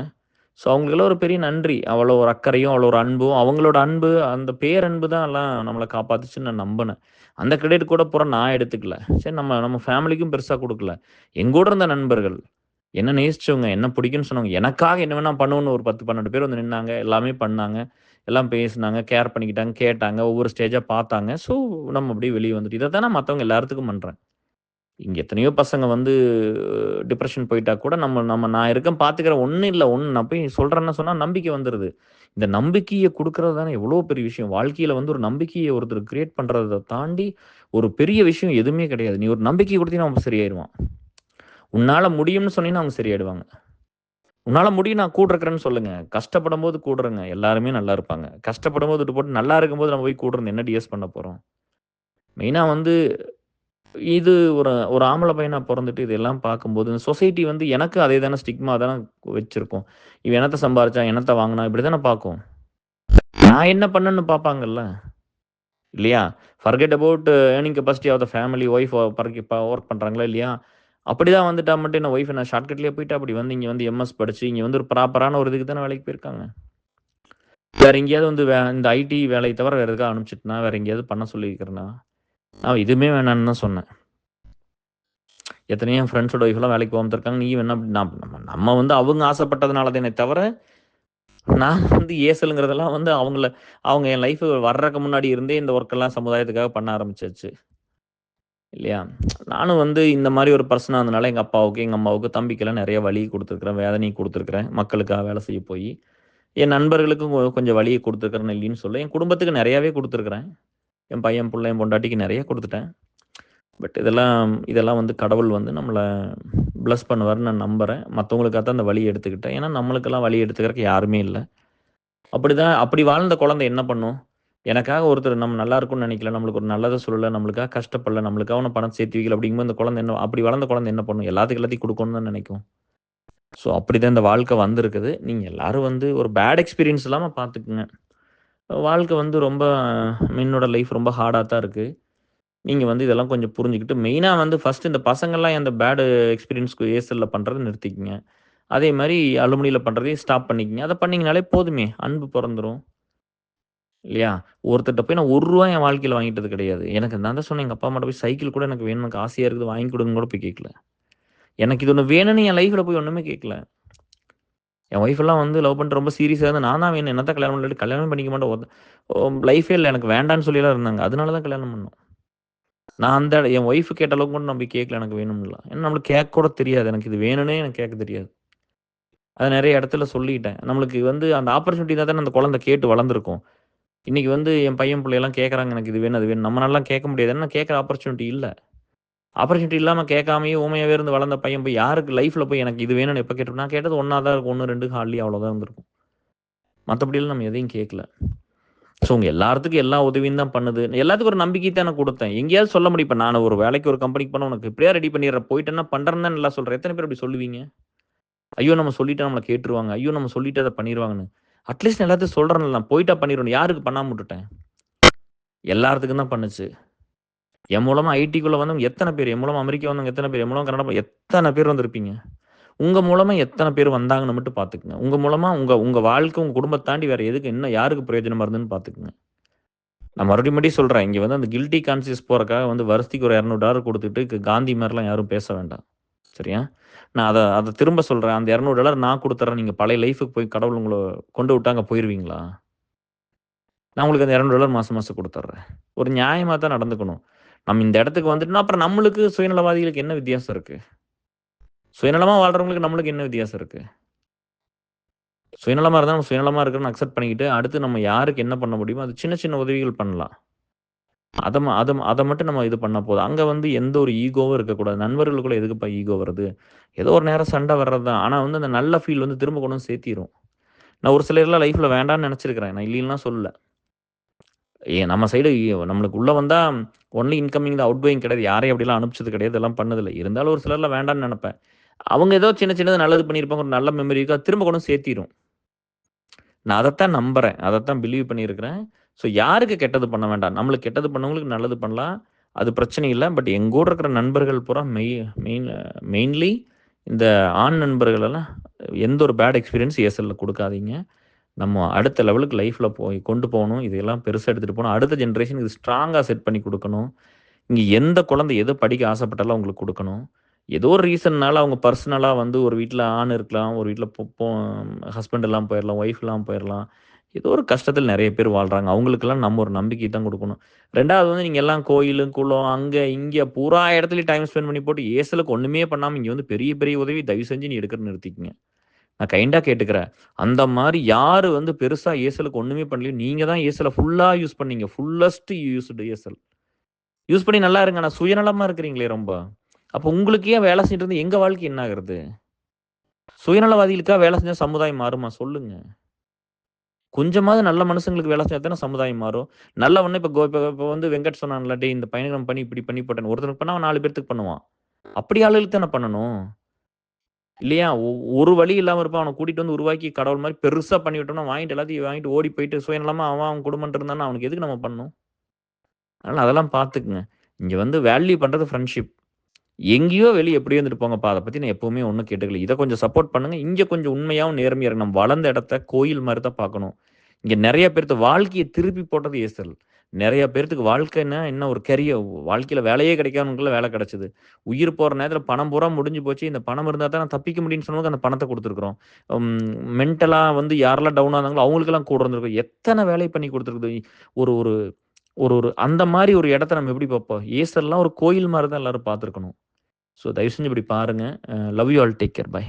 ஸோ அவங்களுக்கெல்லாம் ஒரு பெரிய நன்றி. அவ்வளோ ஒரு அக்கறையும், அவ்வளோ ஒரு அன்பும், அவங்களோட அன்பு, அந்த பேரன்பு தான் எல்லாம் நம்மள காப்பாத்துச்சுன்னு நான் நம்புனேன். அந்த கிரெடிட் கூட பூரா நான் எடுத்துக்கல. சரி நம்ம நம்ம ஃபேமிலிக்கும் பெருசா குடுக்கல. எங்கூட இருந்த நண்பர்கள், என்ன நேசிச்சவங்க, என்ன பிடிக்கும்னு சொன்னவங்க, எனக்காக என்ன வேணா பண்ணுவேன்னு ஒரு 10, 12 பேர் வந்து நின்னாங்க. எல்லாமே பண்ணாங்க. எல்லாம் பேசுனாங்க, கேர் பண்ணிக்கிட்டாங்க, கேட்டாங்க, ஒவ்வொரு ஸ்டேஜா பார்த்தாங்க. ஸோ நம்ம அப்படியே வெளிய வந்துட்டோம். இத தான் நான் மத்தவங்க எல்லாத்துக்கும் பண்றேன். இங்க எத்தனையோ பசங்க வந்து டிப்ரஷன் போயிட்டா கூட நம்ம நம்ம நான் இருக்கேன் பார்த்துக்கிறேன். ஒண்ணும் இல்ல. நான் போய் சொல்றேன்னு சொன்னா நம்பிக்கை வந்துருது. இந்த நம்பிக்கைய குடுக்குறது தானே எவ்வளோ பெரிய விஷயம். வாழ்க்கையில வந்து ஒரு நம்பிக்கைய ஒருத்தர் கிரியேட் பண்றத தாண்டி ஒரு பெரிய விஷயம் எதுவுமே கிடையாது. நீ ஒரு நம்பிக்கை குடுத்தீன்னா அவன் சரியாயிருவான். உன்னால முடியும்னு சொன்னீங்கன்னா அவங்க சரியாயிடுவாங்க. உன்னால முடியும் நான் கூட இருக்கிறேன்னு சொல்லுங்க. கஷ்டப்படும்போது கூட இருங்க. எல்லாருமே நல்லா இருப்பாங்க. கஷ்டப்படும்போது விட்டு போட்டு நல்லா இருக்கும்போது நம்ம போய் கூட இருந்து என்ன டிஎஸ் பண்ண போறோம்? மெயினா வந்து இது ஒரு ஒரு ஆம்பள பையனா பொறந்துட்டு இதெல்லாம் பார்க்கும்போது, இந்த சொசைட்டி வந்து எனக்கு அதே தானே ஸ்டிக்மா தானே வச்சிருக்கும். இவன் என்னத்த சம்பாரிச்சான்? என்னத்த வாங்குனான்? இப்படி தானே பார்க்கும். நான் என்ன பண்ணேன்னு பார்ப்பாங்கல்ல. இல்லையா? Forget about earning capacity of the family, wife work பண்றாங்களா இல்லையா? அப்படிதான் வந்துட்டா மட்டும் என்ன ஒய்ஃப் என்ன ஷார்ட்கட்லயே போயிட்டு அப்படி வந்து இங்க வந்து எம்எஸ் படிச்சு, இங்க வந்து ஒரு ப்ராப்பரான ஒரு இதுக்கு தானே வேலைக்கு போயிருக்காங்க. வேற எங்கேயாவது வந்து இந்த ஐடி வேலைய தவிர வேற எதுக்காவது அனுப்பிச்சுட்டனா, வேற எங்கேயாவது பண்ண சொல்லியிருக்கிறேனா? நான் இதுவுமே வேணான்னு தான் சொன்னேன். எத்தனையோ என் ஃப்ரெண்ட்ஸோட ஒய்ஃப்லாம் வேலைக்கு போகாம இருக்காங்க. நீயும் வேணா நம்ம வந்து அவங்க ஆசைப்பட்டதுனால தானே தவிர, நான் வந்து ஏசல்ங்கிறதெல்லாம் வந்து அவங்க என் லைஃப் வர்றதுக்கு முன்னாடி இருந்தே இந்த ஒர்க்கெல்லாம் சமுதாயத்துக்காக பண்ண ஆரம்பிச்சாச்சு. இல்லையா? நானும் வந்து இந்த மாரி ஒரு பெர்சனா இருந்தனால எங்க அப்பாவுக்கு, எங்க அம்மாவுக்கு, தம்பிக்கெல்லாம் நெறைய வலி குடுத்துருக்கிறேன். வேதனைய குடுத்துருக்கிறேன். மக்களுக்காக வேலை செய்ய போயி. என் நண்பர்களுக்கும் கொஞ்சம் வலிய குடுத்துருக்கிறேன்னு இல்லைன்னு சொல்ல. என் குடும்பத்துக்கு நெறையாவே குடுத்துருக்கிறேன். என் பையன், புள்ள, என் பொண்டாட்டிக்கு நெறைய குடுத்துட்டேன். பட் இதெல்லாம் வந்து கடவுள் வந்து நம்மள பிளஸ் பண்ணுவாருன்னு நான் நம்புறேன். மத்தவங்களுக்காக தான் அந்த வலிய எடுத்துக்கிட்டேன். ஏன்னா, நம்மளுக்கெல்லாம் வலி எடுத்துக்கிறதுக்கு யாருமே இல்ல. அப்படி வாழ்ந்த குழந்தை என்ன பண்ணும்? எனக்காக ஒருத்தர் நம்ம நல்லா இருக்கும்னு நெனைக்கல. நம்மளுக்கு ஒரு நல்லத சொல்லல. நம்மளுக்காக கஷ்டப்படல. நம்மளுக்காக ஒண்ணும் பணம் சேர்த்து வைக்கல. அப்படிங்கும்போது இந்த குழந்தை என்ன அப்படி வளர்ந்த குழந்தை என்ன பண்ணும்? எல்லாத்தையும் குடுக்கணும்னு தான் நெனைக்கும். ஸோ, அப்படிதான் இந்த வாழ்க்கை வந்திருக்குது. நீங்க எல்லாரும் வந்து ஒரு பேட் எக்ஸ்பீரியன்ஸ் இல்லாம பார்த்துக்குங்க. வாழ்க்கை வந்து ரொம்ப என்னோட லைஃப் ரொம்ப ஹார்டா தான் இருக்கு. நீங்க வந்து இதெல்லாம் கொஞ்சம் புரிஞ்சுக்கிட்டு, மெயினா வந்து ஃபர்ஸ்ட் இந்த பசங்கள்லாம் அந்த பேட் எக்ஸ்பீரியன்ஸ்க்கு ஏசல்ல பண்றத நிறுத்திக்கங்க. அதே மாரி அலுமினியில பண்றதையும் ஸ்டாப் பண்ணிக்கங்க. அத பண்ணீங்கனாலே போதுமே! அன்பு பொறந்துரும். இல்லையா? ஒருத்தர்ட்ட போய் நான் ரூ. 1 என் வாழ்க்கையில வாங்கிட்டது கிடையாது. நான் தான் சொன்னேன், எங்க அப்பா அம்மாட்ட போய் சைக்கிள் கூட எனக்கு வேணும், எனக்கு ஆசையா இருக்குது, வாங்கி குடுங்கன்னு கூட போய் கேட்கல. எனக்கு இது ஒண்ணு வேணும்னு என் லைஃப்ல போய் ஒண்ணுமே கேட்கல. என் ஒய்ஃப் எல்லாம் வந்து லவ் பண்ணிட்டு ரொம்ப சீரியஸா இருந்து, நான் தான் வேணும், என்னத்த கல்யாணம் பண்ணல, கல்யாணமே பண்ணிக்க மாட்டேன். லைஃபே இல்ல எனக்கு வேண்டான்னு சொல்லிலாம் இருந்தாங்க. அதனால தான் கல்யாணம் பண்ணோம். நான் என் ஒய்ஃப் கேட்ட அளவுக்கு கூட நான் போய் கேட்கல எனக்கு வேணும்ன்லாம். ஏன்னா நம்மளுக்கு கேட்க கூட தெரியாது. எனக்கு இது வேணும்னே எனக்கு கேட்க தெரியாது. அத நெறைய இடத்துல சொல்லிட்டேன். நம்மளுக்கு வந்து அந்த ஆப்பர்ச்சுனிட்டி இருந்தா தானே அந்த குழந்தை கேட்டு வளர்ந்துருக்கும். இன்னைக்கு வந்து என் பையன், புள்ளையெல்லாம் கேட்கறாங்க எனக்கு இது வேணும், அது வேணும். நம்மனாலலாம் கேட்க முடியாது. ஏன்னா கேட்கற ஆப்பர்ச்சுனிட்டி இல்ல. ஆப்பர்ச்சுனிட்டி இல்லாம கேட்காமயே ஊமையாவே இருந்து வளர்ந்த பையன் போய் யாருக்கு லைஃப்ல போய் எனக்கு இது வேணும்னு எப்ப கேட்டு நான் கேட்டது 1 தான் இருக்கும். 1, 2 ஹார்ட்லி அவ்வளோதான் இருந்திருக்கும். மத்தபடிலாம் நம்ம எதையும் கேட்கல. ஸோ உங்க எல்லாத்துக்கும் எல்லா உதவியும் தான் பண்ணுது. எல்லாத்துக்கும் ஒரு நம்பிக்கை தானே குடுத்தேன். எங்கேயாவது சொல்ல முடியும். இப்ப நான் ஒரு வேலைக்கு ஒரு கம்பெனிக்கு போனா உனக்கு இப்படியே ரெடி பண்ணிடுறேன். போயிட்டேன்னா பண்றேன்னு தான் நல்லா சொல்றேன். எத்தன பேர் அப்படி சொல்லுவீங்க? ஐயோ! நம்ம சொல்லிட்டா நம்மள கேட்டுருவாங்க. ஐயோ! நம்ம சொல்லிட்டு அத பண்ணிருவாங்கன்னு. அட்லீஸ்ட் நான் எல்லாத்தையும் சொல்றேன்ல. நான் போயிட்டா பண்ணிருவேன். யாருக்கு பண்ணாம விட்டுட்டேன்? எல்லாத்துக்கும் தான் பண்ணுச்சு. என் மூலமா ஐடிக்குள்ள வந்தவங்க எத்தன பேர்? என் மூலமா அமெரிக்கா வந்தவங்க எத்தன பேர்? என் மூலமா கனடா எத்தன பேர் வந்திருப்பீங்க? உங்க மூலமா எத்தன பேர் வந்தாங்கன்னு மட்டும் பார்த்துக்கங்க. உங்க மூலமா உங்க உங்க வாழ்க்கை, உங்க குடும்பத்த தாண்டி வேற எதுக்கு என்ன யாருக்கு பிரயோஜனமா இருந்ததுன்னு பார்த்துக்கங்க. நான் மறுபடியும் சொல்றேன். இங்க வந்து அந்த கில்டி கான்ஷியஸ் போறக்காக வந்து வருஷத்துக்கு ஒரு $200 குடுத்துட்டு காந்தி மாரிலாம் யாரும் பேச வேண்டாம். சரியா? நான் அத அத திரும்ப சொல்றேன். அந்த $200 நான் குடுத்துர்றேன். நீங்க பழைய லைஃப்க்கு போய் கடவுள் உங்கள கொண்டு விட்டா அங்க போயிருவீங்களா? நான் உங்களுக்கு அந்த $200 மாசம் மாசம் குடுத்துர்றேன். ஒரு நியாயமா தான் நடந்துக்கணும். நம்ம இந்த இடத்துக்கு வந்துட்டோம்னா, அப்புறம் நம்மளுக்கு சுயநலவாதிகளுக்கு என்ன வித்தியாசம் இருக்கு? சுயநலமா வாழ்றவங்களுக்கு நம்மளுக்கு என்ன வித்தியாசம் இருக்கு? சுயநலமா இருந்தா நம்ம சுயநலமா இருக்கிறோம்னு அக்செப்ட் பண்ணிக்கிட்டு, அடுத்து நம்ம யாருக்கு என்ன பண்ண முடியுமோ, அது சின்ன சின்ன உதவிகள் பண்ணலாம். அத மட்டும் நம்ம இது பண்ணா போதும். அங்க வந்து எந்த ஒரு ஈகோவும் இருக்கக்கூடாது. நண்பர்களுக்குள்ள எதுக்குப்பா ஈகோ வருது? ஏதோ ஒரு நேரம் சண்டை வர்றது தான். ஆனா வந்து அந்த நல்ல ஃபீல் வந்து திரும்ப கொண்டு வந்து சேர்த்திரும். நான் ஒரு சிலர்லாம் லைஃப்ல வேண்டான்னு நெனச்சிருக்கிறேன். நான் இல்லைன்னுலாம் சொல்லல. நம்ம சைடு நம்மளுக்கு உள்ள வந்தா ஒன்லி இன்கமிங் தான், அவுட் கோயிங் கிடையாது. யாரையும் அப்படிலாம் அனுப்பிச்சது கிடையாது. இதெல்லாம் பண்ணதில்ல. இருந்தாலும் ஒரு சிலர்லாம் வேண்டான்னு நெனப்பேன். அவங்க ஏதோ சின்ன சின்னது நல்லது பண்ணியிருப்பாங்க. ஒரு நல்ல மெமரி இருக்கு. அது திரும்ப கொண்டு வந்து சேர்த்திரும். நான் அதத்தான் நம்புறேன். அதத்தான் பிலீவ் பண்ணியிருக்கிறேன். ஸோ யாருக்கு கெட்டது பண்ண வேண்டாம். நம்மளுக்கு கெட்டது பண்ணவங்களுக்கு நல்லது பண்ணலாம். அது பிரச்சனை இல்ல. பட் எங்கூட இருக்கிற நண்பர்கள் பூரா மெயின் மெயின்லி இந்த ஆண் நண்பர்கள் எல்லாம் எந்த ஒரு பேட் எக்ஸ்பீரியன்ஸ் ஏர்செல்ல குடுக்காதீங்க. நம்ம அடுத்த லெவலுக்கு லைஃப்ல போய் கொண்டு போணும். இதெல்லாம் பெருசா எடுத்துட்டு போணும். அடுத்த ஜெனரேஷனுக்கு இது ஸ்ட்ராங்கா செட் பண்ணி குடுக்கணும். இங்க எந்த குழந்தை எது படிக்க ஆசைப்பட்டாலும் அவங்களுக்கு குடுக்கணும். ஏதோ ஒரு ரீசன்னால அவங்க பர்சனலா வந்து ஒரு வீட்ல ஆண் இருக்கலாம். ஒரு வீட்ல பொ பொ ஹஸ்பண்ட் இல்லாம போயிரலாம். ஒய்ஃப் இல்லாம போயிரலாம். ஏதோ ஒரு கஷ்டத்துல நெறைய பேர் வாழ்றாங்க. அவங்களுக்கெல்லாம் நம்ம ஒரு நம்பிக்கை தான் குடுக்கணும். 2வது வந்து நீங்க எல்லாம் கோயிலு, குளம் அங்க, இங்க பூரா இடத்துலயும் டைம் ஸ்பெண்ட் பண்ணி போட்டு ஏசலுக்கு ஒண்ணுமே பண்ணாம இங்க வந்து பெரிய பெரிய உதவி தயவு செஞ்சு நீ எடுக்கிறத நிறுத்திக்கங்க. நான் கைண்டா கேட்டுக்கிறேன். அந்த மாரி யாரு வந்து பெருசா ஏசலுக்கு ஒண்ணுமே பண்ணலையோ, நீங்க தான் ஏசல ஃபுல்லா யூஸ் பண்ணீங்க. Fullest used ஏசல். யூஸ் பண்ணி நல்லா இருங்க. ஆனா சுயநலமா இருக்கிறீங்களே ரொம்ப. அப்ப உங்களுக்கு ஏன் வேலை செஞ்சுட்டு இருந்து எங்க வாழ்க்கை என்ன ஆகுறது? சுயநலவாதிகளுக்கா வேலை செஞ்சா சமுதாயம் மாறுமா? சொல்லுங்க. கொஞ்சமாவது நல்ல மனுஷங்களுக்கு வேலை செஞ்சா தானே சமுதாயம் மாறும். நல்லவன்னு இப்ப வந்து வெங்கட் சொன்னான்ல, "டேய் இந்த பையனுக்கு நம்ம பண்ணி இப்படி பண்ணி போட்டேன்னு." ஒருத்தனுக்கு பண்ணா அவன் 4 பேத்துக்கு பண்ணுவான். அப்படி ஆளுகளுக்கு தானே பண்ணணும். இல்லையா? ஒரு வழி இல்லாம இருப்பான். அவன கூட்டிட்டு வந்து உருவாக்கி கடவுள் மாரி பெருசா பண்ணி விட்டோம்னா, வாங்கிட்டு எல்லாத்தையும் வாங்கிட்டு ஓடி போயிட்டு சுயநலமா அவன் அவன் குடும்பம்ன்ட்டு இருந்தான்னா, அவனுக்கு எதுக்கு நம்ம பண்ணணும்? அதனால அதெல்லாம் பார்த்துக்குங்க. இங்க வந்து வேல்யூ பண்றது ஃப்ரெண்ட்ஷிப். எங்கேயோ வெளிய எப்படியோ இருந்துட்டு போங்கப்பா. அத பத்தி நான் எப்பவுமே ஒண்ணும் கேட்டுக்கல. இத கொஞ்சம் சப்போர்ட் பண்ணுங்க. இங்க கொஞ்சம் உண்மையாவும் நேர்மையா இருங்க. நம்ம வளர்ந்த இடத்த கோயில் மாரி தான் பார்க்கணும். இங்க நெறைய பேர்த்து வாழ்க்கைய திருப்பி போட்டது ஏசல். நெறைய பேர்த்துக்கு வாழ்க்கைன்னா என்ன ஒரு வாழ்க்கையில வேலையே கிடைக்காதவனுக்குலாம் வேலை கிடைச்சது. உயிர் போற நேரத்தில பணம் பூரா முடிஞ்சு போச்சு. இந்த பணம் இருந்தா தான் நான் தப்பிக்க முடியும்ன்னு சொன்னவங்களுக்கு அந்த பணத்த குடுத்துருக்கிறோம். மென்டலா வந்து யாரெல்லாம் டவுனா இருந்தாங்களோ அவங்களுக்கெல்லாம் கூட இருந்திருக்கும். எத்தன வேலை பண்ணி குடுத்துருக்குது. ஒரு ஒரு ஒரு ஒரு அந்த மாரி ஒரு இடத்த நம்ம எப்படி பார்ப்போம்? ஏசல்லாம் ஒரு கோயில் மாரி தான் எல்லாரும் பார்த்துருக்கணும். ஸோ தயவு செஞ்சு இப்படி பாருங்க. Love you all. Take care. Bye.